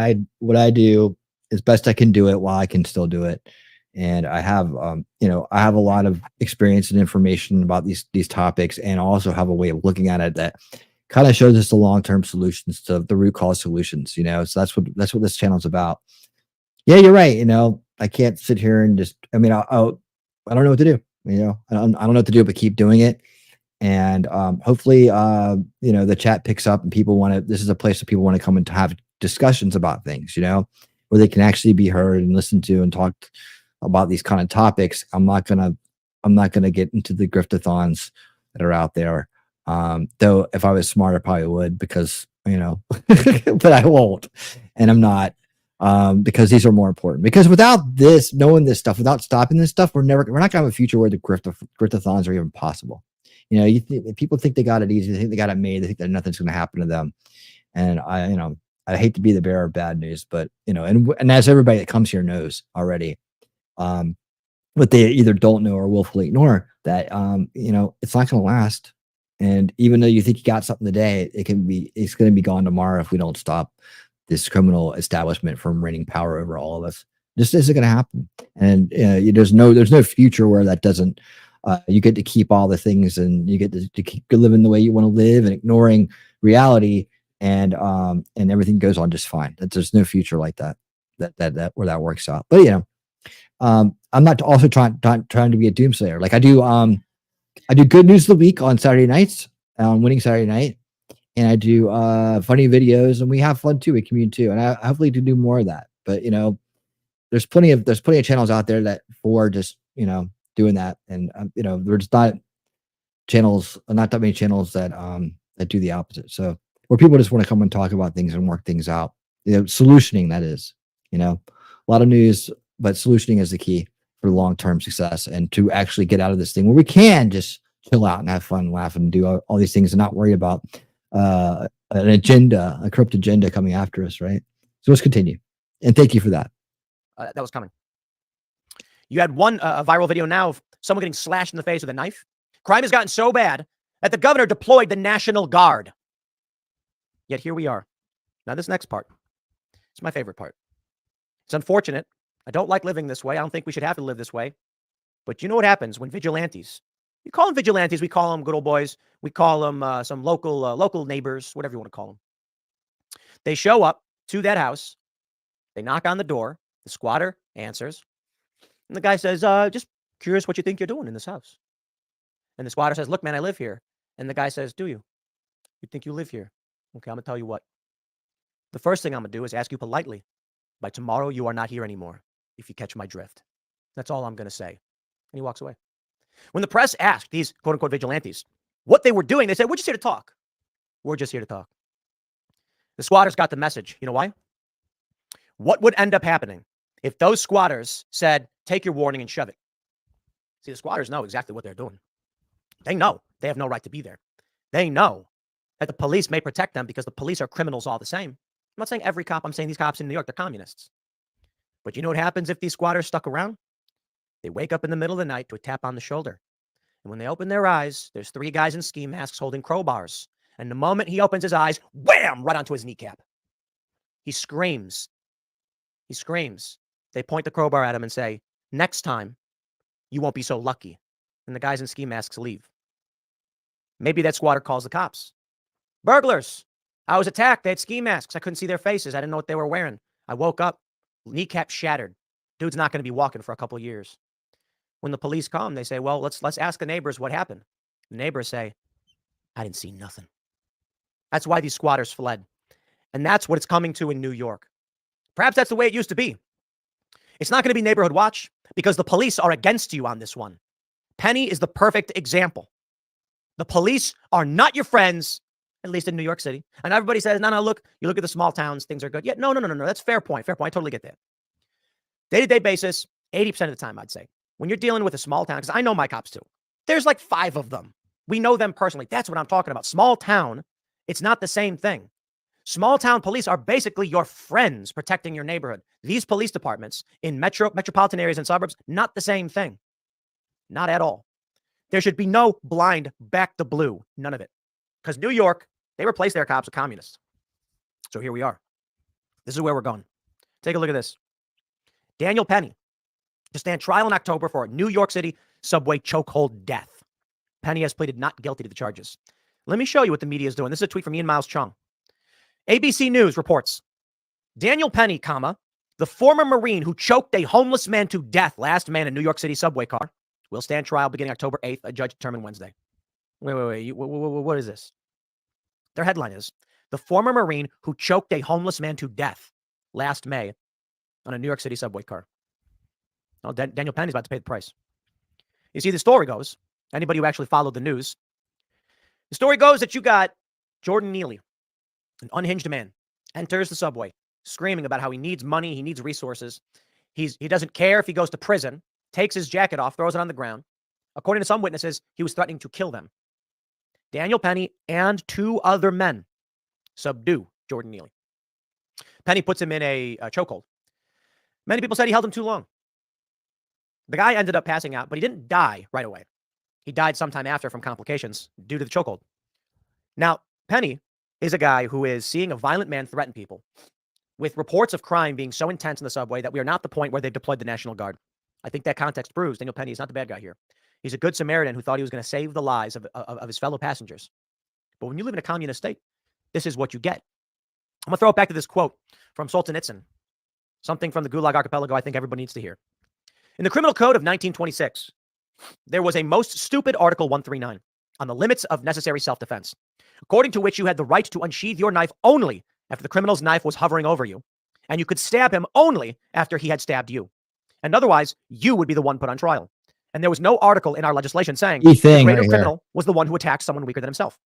I do as best I can do it while I can still do it. And I have, I have a lot of experience and information about these topics, and also have a way of looking at it that kind of shows us the long-term solutions to the root cause solutions, so that's what this channel is about. Yeah, you're right. I can't sit here and just, I don't know what to do. I don't know what to do but keep doing it. And hopefully the chat picks up and people this is a place that people want to come and to have discussions about things, where they can actually be heard and listened to and talk about these kind of topics. I'm not gonna get into the griftathons that are out there. Though if I was smart, I probably would, because but I won't, and I'm not, because these are more important. Because without this, knowing this stuff, without stopping this stuff, we're not gonna have a future where the griftathons are even possible. People think they got it easy, they think they got it made, they think that nothing's gonna happen to them, and I hate to be the bearer of bad news, but and as everybody that comes here knows already, but they either don't know or willfully ignore that, it's not going to last. And even though you think you got something today, it's going to be gone tomorrow if we don't stop this criminal establishment from reigning power over all of us. This isn't going to happen. And there's no future where that doesn't. You get to keep all the things, and you get to keep living the way you want to live and ignoring reality, and everything goes on just fine. There's no future like that where that works out. But I'm not also trying to be a doomsayer. Like I do good news of the week on Saturday nights, on Winning Saturday Night, and I do funny videos, and we have fun too. We commune too, and I hopefully do more of that. But there's plenty of channels out there that for just doing that, and there's not that many channels that do the opposite. So where people just want to come and talk about things and work things out, solutioning, that is, a lot of news, but solutioning is the key for long-term success, and to actually get out of this thing where we can just chill out and have fun, laugh, and do all these things, and not worry about an agenda, a corrupt agenda coming after us, right? So let's continue. And thank you for that. That was coming. You had one a viral video now of someone getting slashed in the face with a knife. Crime has gotten so bad that the governor deployed the National Guard. Yet here we are. Now this next part, it's my favorite part. It's unfortunate. I don't like living this way. I don't think we should have to live this way. But you know what happens when vigilantes, you call them vigilantes, we call them good old boys, we call them some local neighbors, whatever you want to call them. They show up to that house. They knock on the door. The squatter answers. And the guy says, just curious what you think you're doing in this house. And the squatter says, look, man, I live here. And the guy says, do you? You think you live here? Okay, I'm going to tell you what. The first thing I'm going to do is ask you politely. By tomorrow, you are not here anymore, if you catch my drift. That's all I'm going to say. And he walks away. When the press asked these quote-unquote vigilantes what they were doing, they said, we're just here to talk. We're just here to talk. The squatters got the message. You know why? What would end up happening if those squatters said, take your warning and shove it? See, the squatters know exactly what they're doing. They know they have no right to be there. They know that the police may protect them because the police are criminals all the same. I'm not saying every cop. I'm saying these cops in New York, they're communists. But you know what happens if these squatters stuck around? They wake up in the middle of the night to a tap on the shoulder. And when they open their eyes, there's three guys in ski masks holding crowbars. And the moment he opens his eyes, wham, right onto his kneecap. He screams. He screams. They point the crowbar at him and say, next time, you won't be so lucky. And the guys in ski masks leave. Maybe that squatter calls the cops. Burglars. I was attacked. They had ski masks. I couldn't see their faces. I didn't know what they were wearing. I woke up, kneecap shattered. Dude's not going to be walking for a couple of years. When the police come, they say, well, let's ask the neighbors what happened. The neighbors say, I didn't see nothing. That's why these squatters fled. And that's what it's coming to in New York. Perhaps that's the way it used to be. It's not going to be neighborhood watch because the police are against you on this one. Penny is the perfect example. The police are not your friends, at least in New York City. And everybody says, no, look, you look at the small towns, things are good. Yeah, no. That's fair point. Fair point. I totally get that. Day-to-day basis, 80% of the time, I'd say. When you're dealing with a small town, because I know my cops too. There's like 5 of them. We know them personally. That's what I'm talking about. Small town, it's not the same thing. Small town police are basically your friends protecting your neighborhood. These police departments in metropolitan areas and suburbs, not the same thing. Not at all. There should be no blind back to blue. None of it. Because New York, they replaced their cops with communists. So here we are. This is where we're going. Take a look at this. Daniel Penny to stand trial in October for a New York City subway chokehold death. Penny has pleaded not guilty to the charges. Let me show you what the media is doing. This is a tweet from Ian Miles Chung. ABC News reports, Daniel Penny, comma, the former Marine who choked a homeless man to death, last man in New York City subway car, will stand trial beginning October 8th. A judge determined Wednesday. Wait. What is this? Their headline is, the former Marine who choked a homeless man to death last May on a New York City subway car. Oh, Daniel Penny's about to pay the price. You see, the story goes, anybody who actually followed the news, the story goes that you got Jordan Neely, an unhinged man, enters the subway, screaming about how he needs money, he needs resources. He doesn't care if he goes to prison, takes his jacket off, throws it on the ground. According to some witnesses, he was threatening to kill them. Daniel Penny and 2 other men subdue Jordan Neely. Penny puts him in a chokehold. Many people said he held him too long. The guy ended up passing out, but he didn't die right away. He died sometime after from complications due to the chokehold. Now, Penny is a guy who is seeing a violent man threaten people, with reports of crime being so intense in the subway that we are not at the point where they've deployed the National Guard. I think that context proves Daniel Penny is not the bad guy here. He's a good Samaritan who thought he was going to save the lives of his fellow passengers. But when you live in a communist state, this is what you get. I'm going to throw it back to this quote from Solzhenitsyn, something from the Gulag Archipelago I think everybody needs to hear. In the Criminal Code of 1926, there was a most stupid Article 139 on the limits of necessary self-defense, according to which you had the right to unsheath your knife only after the criminal's knife was hovering over you, and you could stab him only after he had stabbed you. And otherwise, you would be the one put on trial. And there was no article in our legislation saying the greater criminal was the one who attacked someone weaker than himself.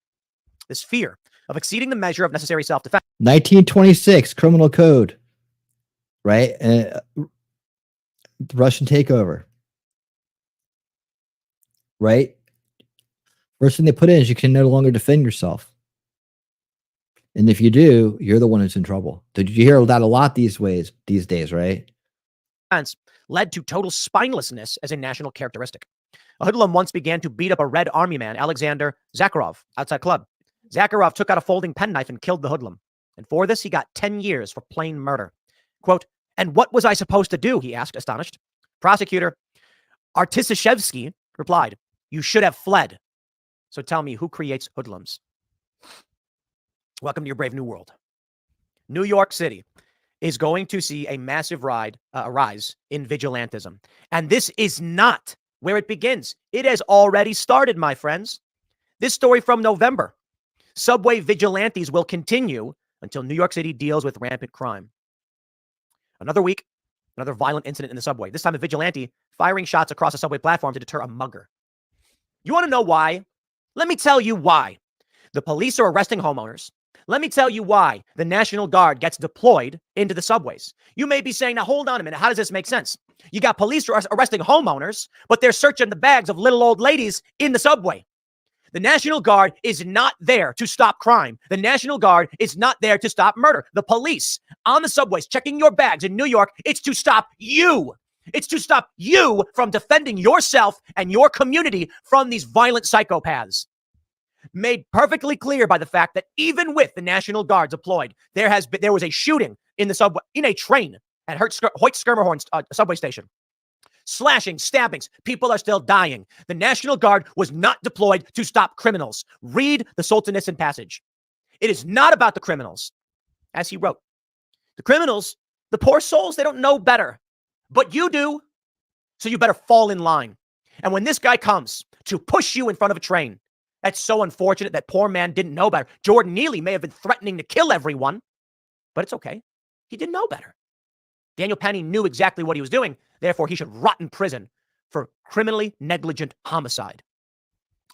This fear of exceeding the measure of necessary self-defense. 1926 Criminal Code, right? Russian takeover, right? First thing they put in is you can no longer defend yourself. And if you do, you're the one who's in trouble. Did you hear that a lot these days, right? Led to total spinelessness as a national characteristic. A hoodlum once began to beat up a Red Army man, Alexander Zakharov, outside club. Zakharov took out a folding penknife and killed the hoodlum. And for this, he got 10 years for plain murder. Quote, and what was I supposed to do? He asked, astonished. Prosecutor Artisashevsky replied, you should have fled. So tell me, who creates hoodlums? Welcome to your brave new world. New York City is going to see a massive rise in vigilantism. And this is not where it begins. It has already started, my friends. This story from November. Subway vigilantes will continue until New York City deals with rampant crime. Another week, another violent incident in the subway. This time a vigilante firing shots across a subway platform to deter a mugger. You want to know why? Let me tell you why. The police are arresting homeowners. Let me tell you why the National Guard gets deployed into the subways. You may be saying, now hold on a minute, how does this make sense? You got police arresting homeowners, but they're searching the bags of little old ladies in the subway. The National Guard is not there to stop crime. The National Guard is not there to stop murder. The police on the subways checking your bags in New York, it's to stop you. It's to stop you from defending yourself and your community from these violent psychopaths. Made perfectly clear by the fact that even with the National Guard deployed, there was a shooting in the subway, in a train at Hoyt-Schermerhorn subway station. Slashing, stabbings, people are still dying. The National Guard was not deployed to stop criminals. Read the Solzhenitsyn passage. It is not about the criminals. As he wrote, the criminals, the poor souls, they don't know better. But you do. So you better fall in line. And when this guy comes to push you in front of a train, that's so unfortunate. That poor man didn't know better. Jordan Neely may have been threatening to kill everyone, but it's okay. He didn't know better. Daniel Penny knew exactly what he was doing. Therefore, he should rot in prison for criminally negligent homicide.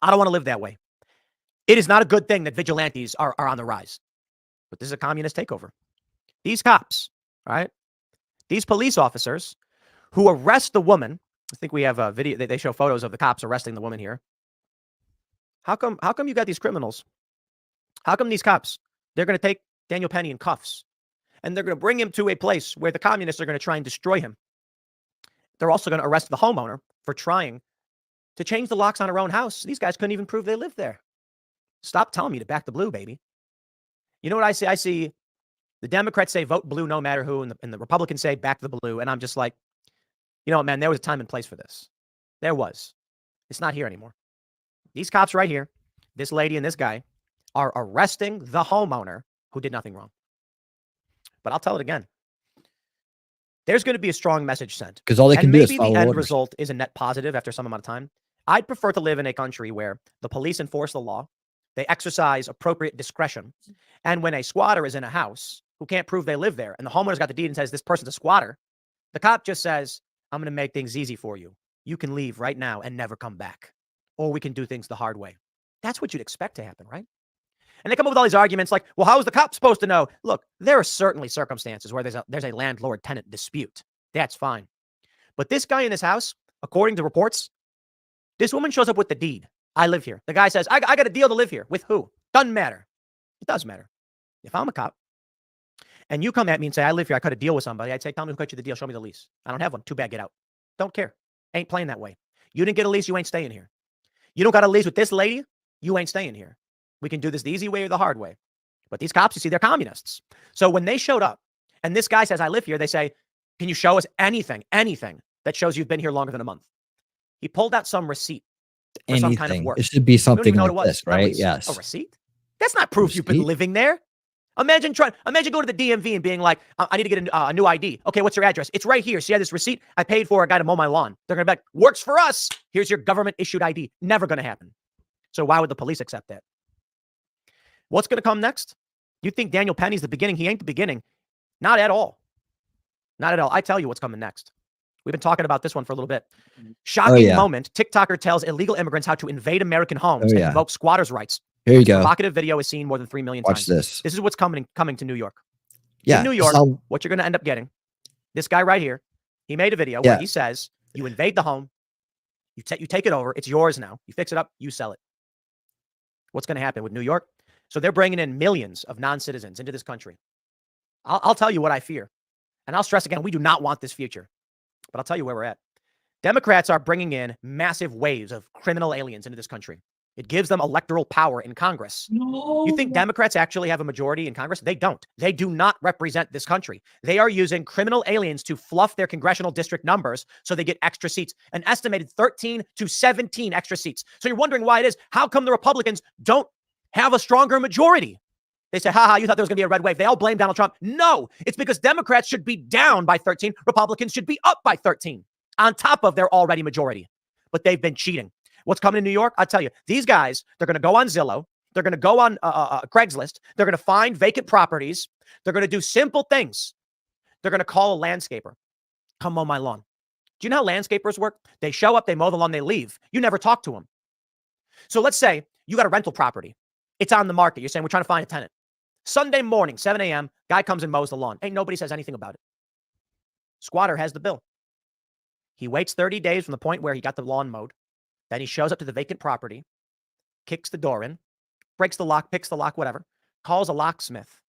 I don't want to live that way. It is not a good thing that vigilantes are on the rise. But this is a communist takeover. These cops, right? These police officers who arrest the woman. I think we have a video. They show photos of the cops arresting the woman here. How come you got these criminals? How come these cops, they're going to take Daniel Penny in cuffs and they're going to bring him to a place where the communists are going to try and destroy him? They're also going to arrest the homeowner for trying to change the locks on her own house. These guys couldn't even prove they lived there. Stop telling me to back the blue, baby. You know what I see? I see the Democrats say vote blue no matter who, and the Republicans say back the blue. And I'm just like, you know what, man, there was a time and place for this. There was. It's not here anymore. These cops right here, this lady and this guy, are arresting the homeowner who did nothing wrong. But I'll tell it again. There's going to be a strong message sent. Because all they can and do maybe is follow the end orders. result is a net positive after some amount of time. I'd prefer to live in a country where the police enforce the law, they exercise appropriate discretion, and when a squatter is in a house who can't prove they live there, and the homeowner's got the deed and says this person's a squatter, the cop just says, I'm going to make things easy for you. You can leave right now and never come back. Or we can do things the hard way. That's what you'd expect to happen, right? And they come up with all these arguments like, well, how is the cop supposed to know? Look, there are certainly circumstances where there's a landlord-tenant dispute. That's fine. But this guy in this house, according to reports, this woman shows up with the deed. I live here. The guy says, I got a deal to live here. With who? Doesn't matter. It does matter. If I'm a cop and you come at me and say, I live here, I cut a deal with somebody, I'd say, tell me who cut you the deal. Show me the lease. I don't have one. Too bad. Get out. Don't care. Ain't playing that way. You didn't get a lease. You ain't staying here. You don't got a lease with this lady. You ain't staying here. We can do this the easy way or the hard way. But these cops, you see, they're communists. So when they showed up and this guy says, I live here, they say, can you show us anything that shows you've been here longer than a month? He pulled out some receipt for some kind of work. It should be You don't something even know like what it was. this, Not right? lease. Yes. A receipt? That's not proof you've been living there. Imagine going to the DMV and being like, I need to get a new ID. Okay, what's your address? It's right here. See, I have this receipt I paid for a guy to mow my lawn. They're going to be like, works for us. Here's your government issued ID. Never going to happen. So why would the police accept that? What's going to come next? You think Daniel Penny's the beginning? He ain't the beginning. Not at all. Not at all. I tell you what's coming next. We've been talking about this one for a little bit. Shocking moment. TikToker tells illegal immigrants how to invade American homes and invoke squatters' rights. Here you go. Provocative video is seen more than 3 million Watch times. this. This is what's coming to New York. Yeah, In New York, so- what you're going to end up getting, this guy right here, he made a video where he says, you invade the home, you take it over, it's yours now. You fix it up, you sell it. What's going to happen with New York? So they're bringing in millions of non-citizens into this country. I'll tell you what I fear. And I'll stress again, we do not want this future. But I'll tell you where we're at. Democrats are bringing in massive waves of criminal aliens into this country. It gives them electoral power in Congress. No. You think Democrats actually have a majority in Congress? They don't. They do not represent this country. They are using criminal aliens to fluff their congressional district numbers so they get extra seats, an estimated 13 to 17 extra seats. So you're wondering why it is. How come the Republicans don't have a stronger majority? They say, haha, you thought there was going to be a red wave. They all blame Donald Trump. No, it's because Democrats should be down by 13. Republicans should be up by 13 on top of their already majority. But they've been cheating. What's coming in New York? I'll tell you, these guys, they're going to go on Zillow. They're going to go on Craigslist. They're going to find vacant properties. They're going to do simple things. They're going to call a landscaper. Come mow my lawn. Do you know how landscapers work? They show up, they mow the lawn, they leave. You never talk to them. So let's say you got a rental property. It's on the market. You're saying we're trying to find a tenant. Sunday morning, 7 a.m., guy comes and mows the lawn. Ain't nobody says anything about it. Squatter has the bill. He waits 30 days from the point where he got the lawn mowed. Then he shows up to the vacant property, kicks the door in, breaks the lock, picks the lock, whatever, calls a locksmith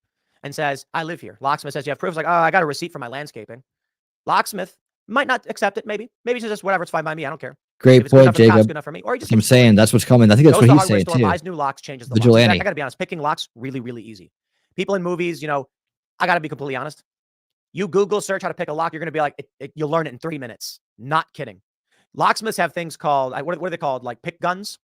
and says, I live here. Locksmith says, you have proof? He's like, oh, I got a receipt for my landscaping. Locksmith might not accept it, maybe. Maybe he says, whatever, it's fine by me. I don't care. Great point, Jacob. Good enough for me. Or he just I'm saying that's what's coming. I think that's goes what to he's hardware saying store, too. buys new locks, changes the Vigilante. locks. I got to be honest, picking locks, really, really easy. People in movies, I got to be completely honest. You Google search how to pick a lock, you're going to be like, you'll learn it in 3 minutes. Not kidding. Locksmiths have things called, what are they called? Like pick guns.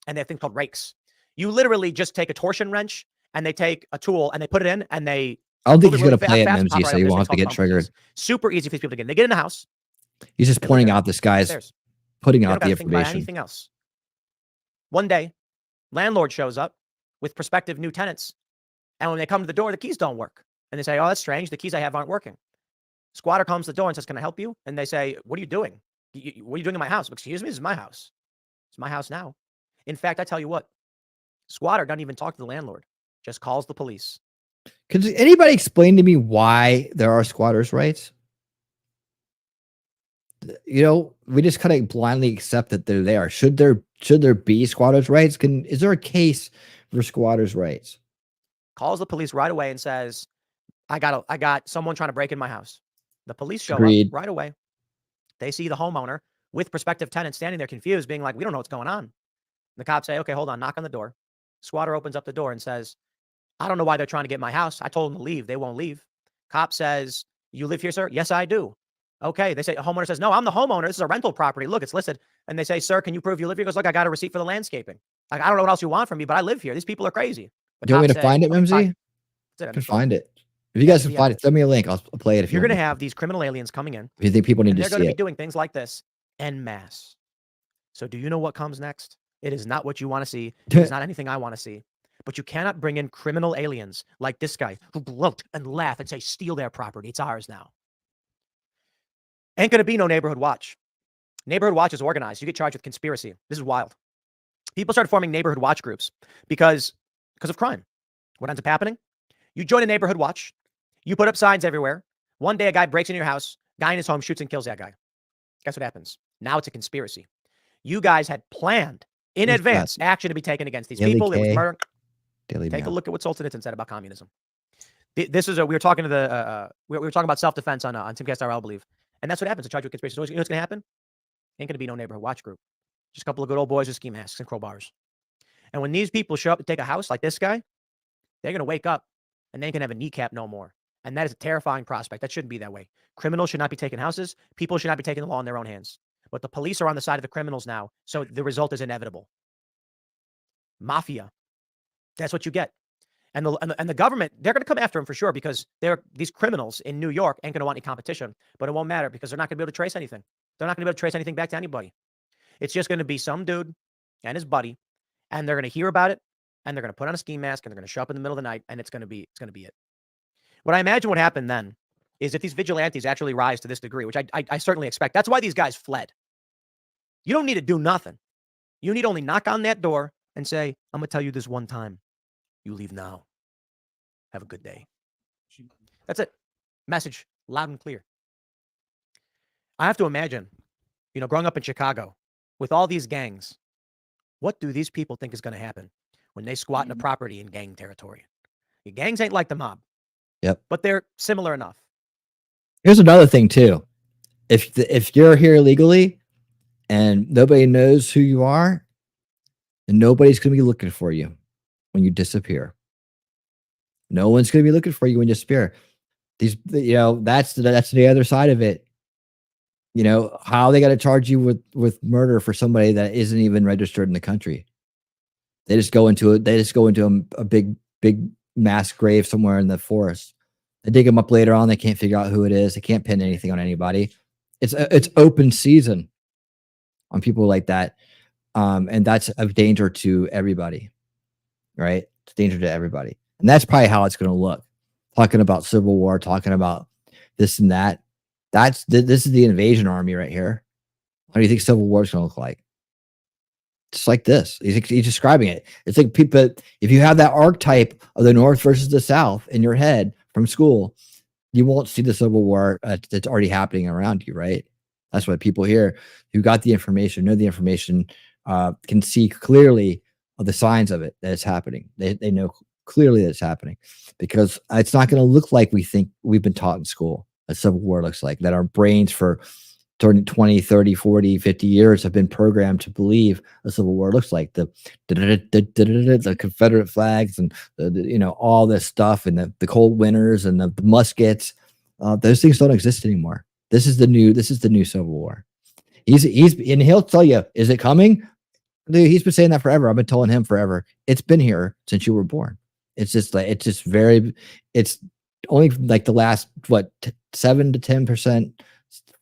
And they have things called rakes. You literally just take a torsion wrench and they take a tool and they put it in and they. I don't think move he's it going to really play it, fast, Mimsy, pop so right you up. won't have to There's get things called triggered. pumpkins. Super easy for these people to get in. They get in the house. He's just pointing out this guy's Upstairs. putting They don't out the gotta think about information. anything else. One day, landlord shows up with prospective new tenants. And when they come to the door, the keys don't work. And they say, oh, that's strange. The keys I have aren't working. Squatter comes to the door and says, can I help you? And they say, what are you doing? What are you doing in my house? Excuse me, this is my house. It's my house now. In fact, I tell you what, squatter doesn't even talk to the landlord, just calls the police. Could anybody explain to me why there are squatters' rights? We just kind of blindly accept that they're there. Should there be squatters' rights? Is there a case for squatters' rights? Calls the police right away and says, I got someone trying to break in my house. The police show Agreed. up right away. They see the homeowner with prospective tenants standing there confused, being like, we don't know what's going on. The cops say, okay, hold on, knock on the door. Squatter opens up the door and says, I don't know why they're trying to get my house. I told them to leave. They won't leave. Cop says, you live here, sir? Yes, I do. Okay. They say, a homeowner says, no, I'm the homeowner. This is a rental property. Look, it's listed. And they say, sir, can you prove you live here? He goes, look, I got a receipt for the landscaping. Like, I don't know what else you want from me, but I live here. These people are crazy. But Do you want me cops to find say, it, "Okay, Mimsy? fine." That's it, I end can of story. find it. If you guys can the find end. it, send me a link. I'll play it if you You're want going to me. have these criminal aliens coming in. If you think people need and to they're going see to be it. doing things like this en masse. So do you know what comes next? It is not what you want to see. It is not anything I want to see. But you cannot bring in criminal aliens like this guy who gloat and laugh and say, steal their property. It's ours now. Ain't going to be no neighborhood watch. Neighborhood watch is organized. You get charged with conspiracy. This is wild. People started forming neighborhood watch groups because of crime. What ends up happening? You join a neighborhood watch. You put up signs everywhere. One day a guy breaks into your house. Guy in his home shoots and kills that guy. Guess what happens? Now it's a conspiracy. You guys had planned in Who's advance that? action to be taken against these Daily people. It was K. murder. Daily Take a Mail. look at what Solzhenitsyn said about communism. This is we were talking to the we were talking about self-defense on Timcast RL, I believe, and that's what happens. A charge with conspiracy. So you know what's going to happen? Ain't going to be no neighborhood watch group. Just a couple of good old boys with ski masks and crowbars. And when these people show up to take a house like this guy, they're going to wake up and they ain't going to have a kneecap no more. And that is a terrifying prospect. That shouldn't be that way. Criminals should not be taking houses. People should not be taking the law in their own hands. But the police are on the side of the criminals now, so the result is inevitable. Mafia. That's what you get. And the government, they're going to come after them for sure because these criminals in New York ain't going to want any competition. But it won't matter because they're not going to be able to trace anything. They're not going to be able to trace anything back to anybody. It's just going to be some dude and his buddy, and they're going to hear about it, and they're going to put on a ski mask, and they're going to show up in the middle of the night, and it's going to be it. What I imagine would happen then is if these vigilantes actually rise to this degree, which I certainly expect. That's why these guys fled. You don't need to do nothing. You need only knock on that door and say, I'm going to tell you this one time. You leave now. Have a good day. That's it. Message loud and clear. I have to imagine, growing up in Chicago with all these gangs, what do these people think is going to happen when they squat in a property in gang territory? The gangs ain't like the mob. Yep. But they're similar enough. Here's another thing too. If you're here illegally and nobody knows who you are, and nobody's going to be looking for you when you disappear. No one's going to be looking for you when you disappear. That's the other side of it. How are they going to charge you with murder for somebody that isn't even registered in the country? They just go into a big mass grave somewhere in the forest. They dig them up later on. They can't figure out who it is. They can't pin anything on anybody. It's open season on people like that. And that's a danger to everybody, right? It's a danger to everybody. And that's probably how it's going to look. Talking about civil war, talking about this and that. This is the invasion army right here. How do you think civil war is going to look like? Just like this. He's describing it. It's like people, if you have that archetype of the North versus the South in your head from school, you won't see the civil war that's already happening around you, right? That's what people here who got the information, know the information, can see clearly of the signs of it, that it's happening. They know clearly that it's happening because it's not going to look like we think we've been taught in school a civil war looks like, that our brains for 20, 30, 40, 50 years have been programmed to believe a civil war looks like. The Confederate flags and all this stuff and the cold winters and the muskets. Those things don't exist anymore. This is the new civil war. And he'll tell you, is it coming? Dude, he's been saying that forever. I've been telling him forever. It's been here since you were born. It's only like the last 7 to 10%,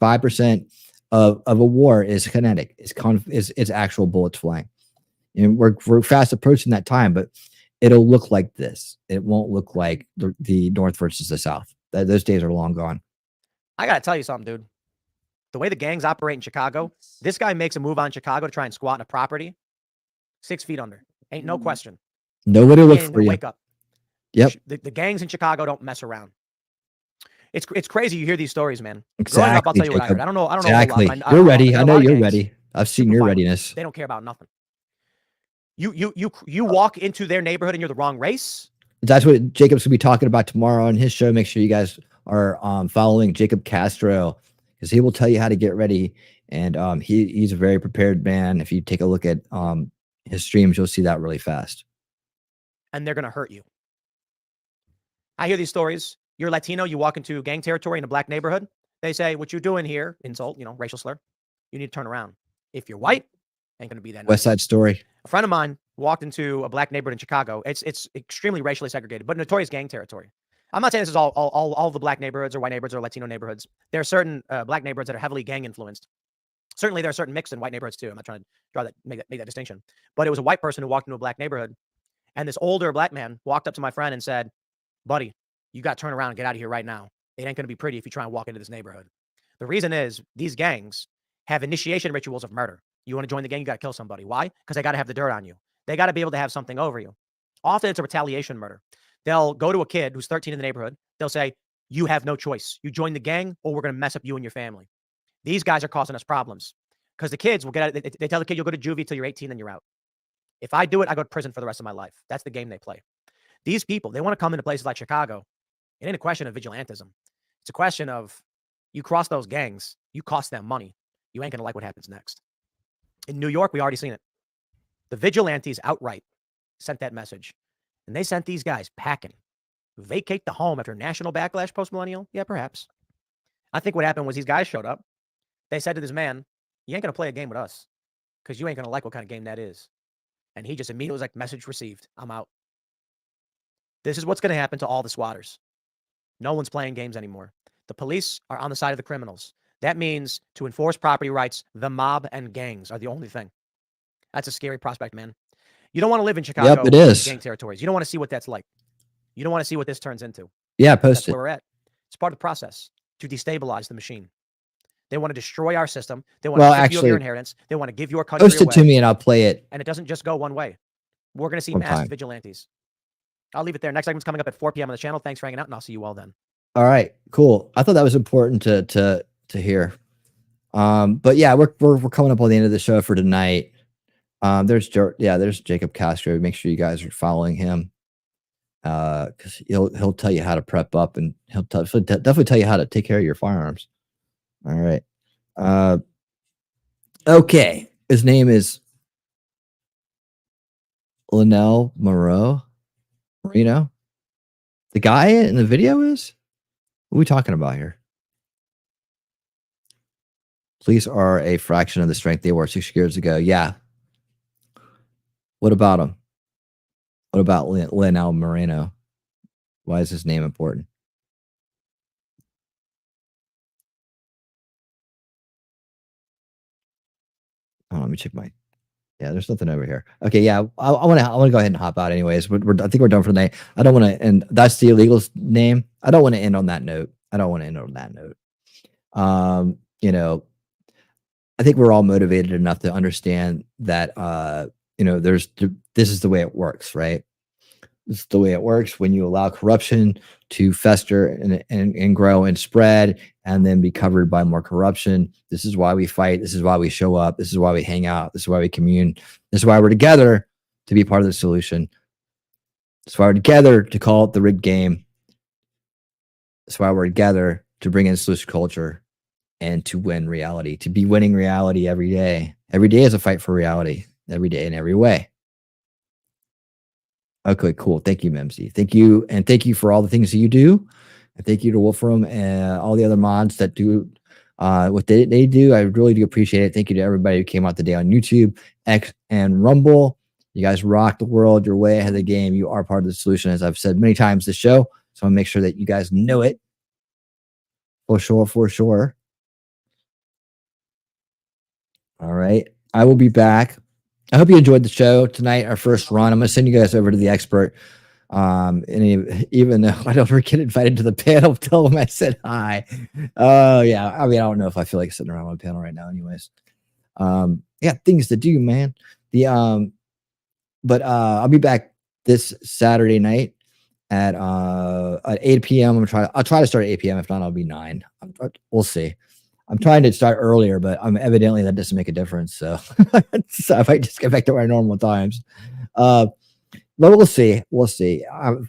5% of a war is kinetic. It's actual bullets flying. And we're fast approaching that time, but it'll look like this. It won't look like the North versus the South. Those days are long gone. I got to tell you something, dude. The way the gangs operate in Chicago, this guy makes a move on Chicago to try and squat in a property 6 feet under. Ain't no question. Nobody look for you. Wake up. Yep. The gangs in Chicago don't mess around. It's crazy. You hear these stories, man. Exactly. Growing up, I'll tell you what I heard. I don't know. Exactly. A whole lot, You're ready. I know you're gangs, ready. I've seen your readiness. They don't care about nothing. You walk into their neighborhood and you're the wrong race. That's what Jacob's gonna be talking about tomorrow on his show. Make sure you guys are following Jacob Castro because he will tell you how to get ready. And he's a very prepared man. If you take a look at his streams, you'll see that really fast. And they're gonna hurt you. I hear these stories. You're Latino, you walk into gang territory in a black neighborhood. They say, what you doing here? Insult, racial slur. You need to turn around. If you're white, ain't going to be that. West Side Story. A friend of mine walked into a black neighborhood in Chicago. It's extremely racially segregated, but notorious gang territory. I'm not saying this is all the black neighborhoods or white neighborhoods or Latino neighborhoods. There are certain black neighborhoods that are heavily gang influenced. Certainly, there are certain mixed and white neighborhoods too. I'm not trying to make that distinction. But it was a white person who walked into a black neighborhood, and this older black man walked up to my friend and said, "Buddy, you got to turn around and get out of here right now. It ain't going to be pretty if you try and walk into this neighborhood." The reason is these gangs have initiation rituals of murder. You want to join the gang, you got to kill somebody. Why? Because they got to have the dirt on you. They got to be able to have something over you. Often it's a retaliation murder. They'll go to a kid who's 13 in the neighborhood. They'll say, "You have no choice. You join the gang or we're going to mess up you and your family." These guys are causing us problems because the kids will get out. They tell the kid, "You'll go to juvie till you're 18 and you're out. If I do it, I go to prison for the rest of my life." That's the game they play. These people, they want to come into places like Chicago. It ain't a question of vigilantism. It's a question of you cross those gangs, you cost them money. You ain't going to like what happens next. In New York, we already seen it. The vigilantes outright sent that message. And they sent these guys packing. Vacate the home after national backlash post-millennial? Yeah, perhaps. I think what happened was these guys showed up. They said to this man, "You ain't going to play a game with us because you ain't going to like what kind of game that is." And he just immediately was like, "Message received. I'm out." This is what's going to happen to all the squatters. No one's playing games anymore. The police are on the side of the criminals. That means to enforce property rights, the mob and gangs are the only thing. That's a scary prospect, man. You don't want to live in Chicago. Yep, it is. Gang territories. You don't want to see what that's like. You don't want to see what this turns into. Yeah, post That's it. where we're at. It's part of the process to destabilize the machine. They want to destroy our system. They want to strip you of your inheritance. They want to give your country Post it away. to me and I'll play it. And it doesn't just go one way. We're going to see Sometime. mass vigilantes. I'll leave it there. Next segment's coming up at 4 p.m. on the channel. Thanks for hanging out, and I'll see you all then. All right, cool. I thought that was important to hear. But yeah, we're coming up on the end of the show for tonight. There's Jacob Castro. Make sure you guys are following him. Because he'll tell you how to prep up, and he'll definitely tell you how to take care of your firearms. All right. Okay. His name is Linnell Marino. The guy in the video is? What are we talking about here? Police are a fraction of the strength they were 6 years ago. Yeah. What about him? What about Linnell Marino? Why is his name important? Oh, let me check my. Yeah, there's nothing over here. Okay, yeah, I want to go ahead and hop out anyways. I think we're done for the night. I don't want to, and that's the illegal name. I don't want to end on that note. You know, I think we're all motivated enough to understand that you know, this is the way it works, right? This is the way it works when you allow corruption to fester and grow and spread and then be covered by more corruption. This is why we fight. This is why we show up. This is why we hang out. This is why we commune. This is why we're together to be part of the solution. This is why we're together to call it the rigged game. This is why we're together to bring in solution culture and to win reality, to be winning reality every day. Every day is a fight for reality, every day in every way. Okay, cool. Thank you, Memsy. Thank you. And thank you for all the things that you do. And thank you to Wolfram and all the other mods that do what they do. I really do appreciate it. Thank you to everybody who came out today on YouTube, X, and Rumble. You guys rock the world. You're way ahead of the game. You are part of the solution, as I've said many times this show. So I'll make sure that you guys know it. For sure. All right. I will be back. I hope you enjoyed the show tonight, our first run. I'm going to send you guys over to the expert. And even though I don't ever get invited to the panel, tell them I said hi. Yeah. I mean, I don't know if I feel like sitting around on a panel right now anyways. Yeah, things to do, man. But I'll be back this Saturday night at 8 p.m. I'll try to start at 8 p.m. If not, I'll be 9. We'll see. I'm trying to start earlier, but evidently that doesn't make a difference. So, so I might just get back to our normal times. But we'll see.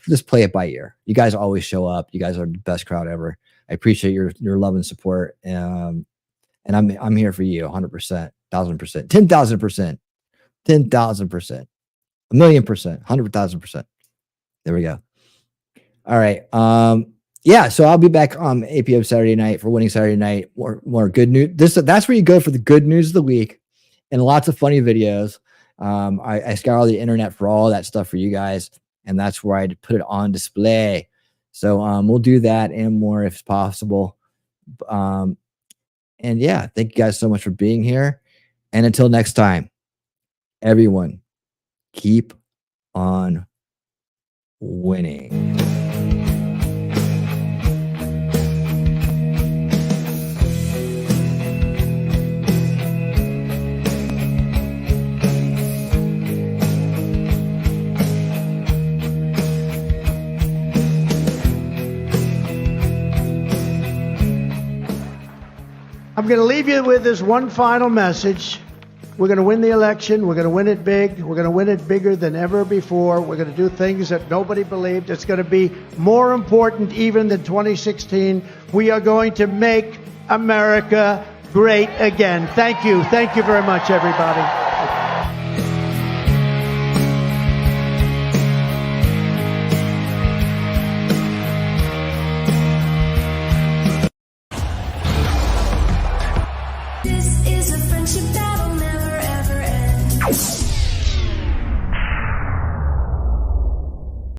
Just play it by ear. You guys always show up. You guys are the best crowd ever. I appreciate your love and support. And I'm here for you 100%, 1,000%, 10,000%, 10,000%, 1,000,000%, 100,000%. There we go. All right. Yeah, so I'll be back on 8 p.m. Saturday night for Winning Saturday Night. More good news. That's where you go for the good news of the week and lots of funny videos. I scour the internet for all that stuff for you guys, and that's where I put it on display. So we'll do that and more if possible. And yeah, thank you guys so much for being here. And until next time, everyone, keep on winning. I'm going to leave you with this one final message. We're going to win the election. We're going to win it big. We're going to win it bigger than ever before. We're going to do things that nobody believed. It's going to be more important even than 2016. We are going to make America great again. Thank you. Thank you very much, everybody. This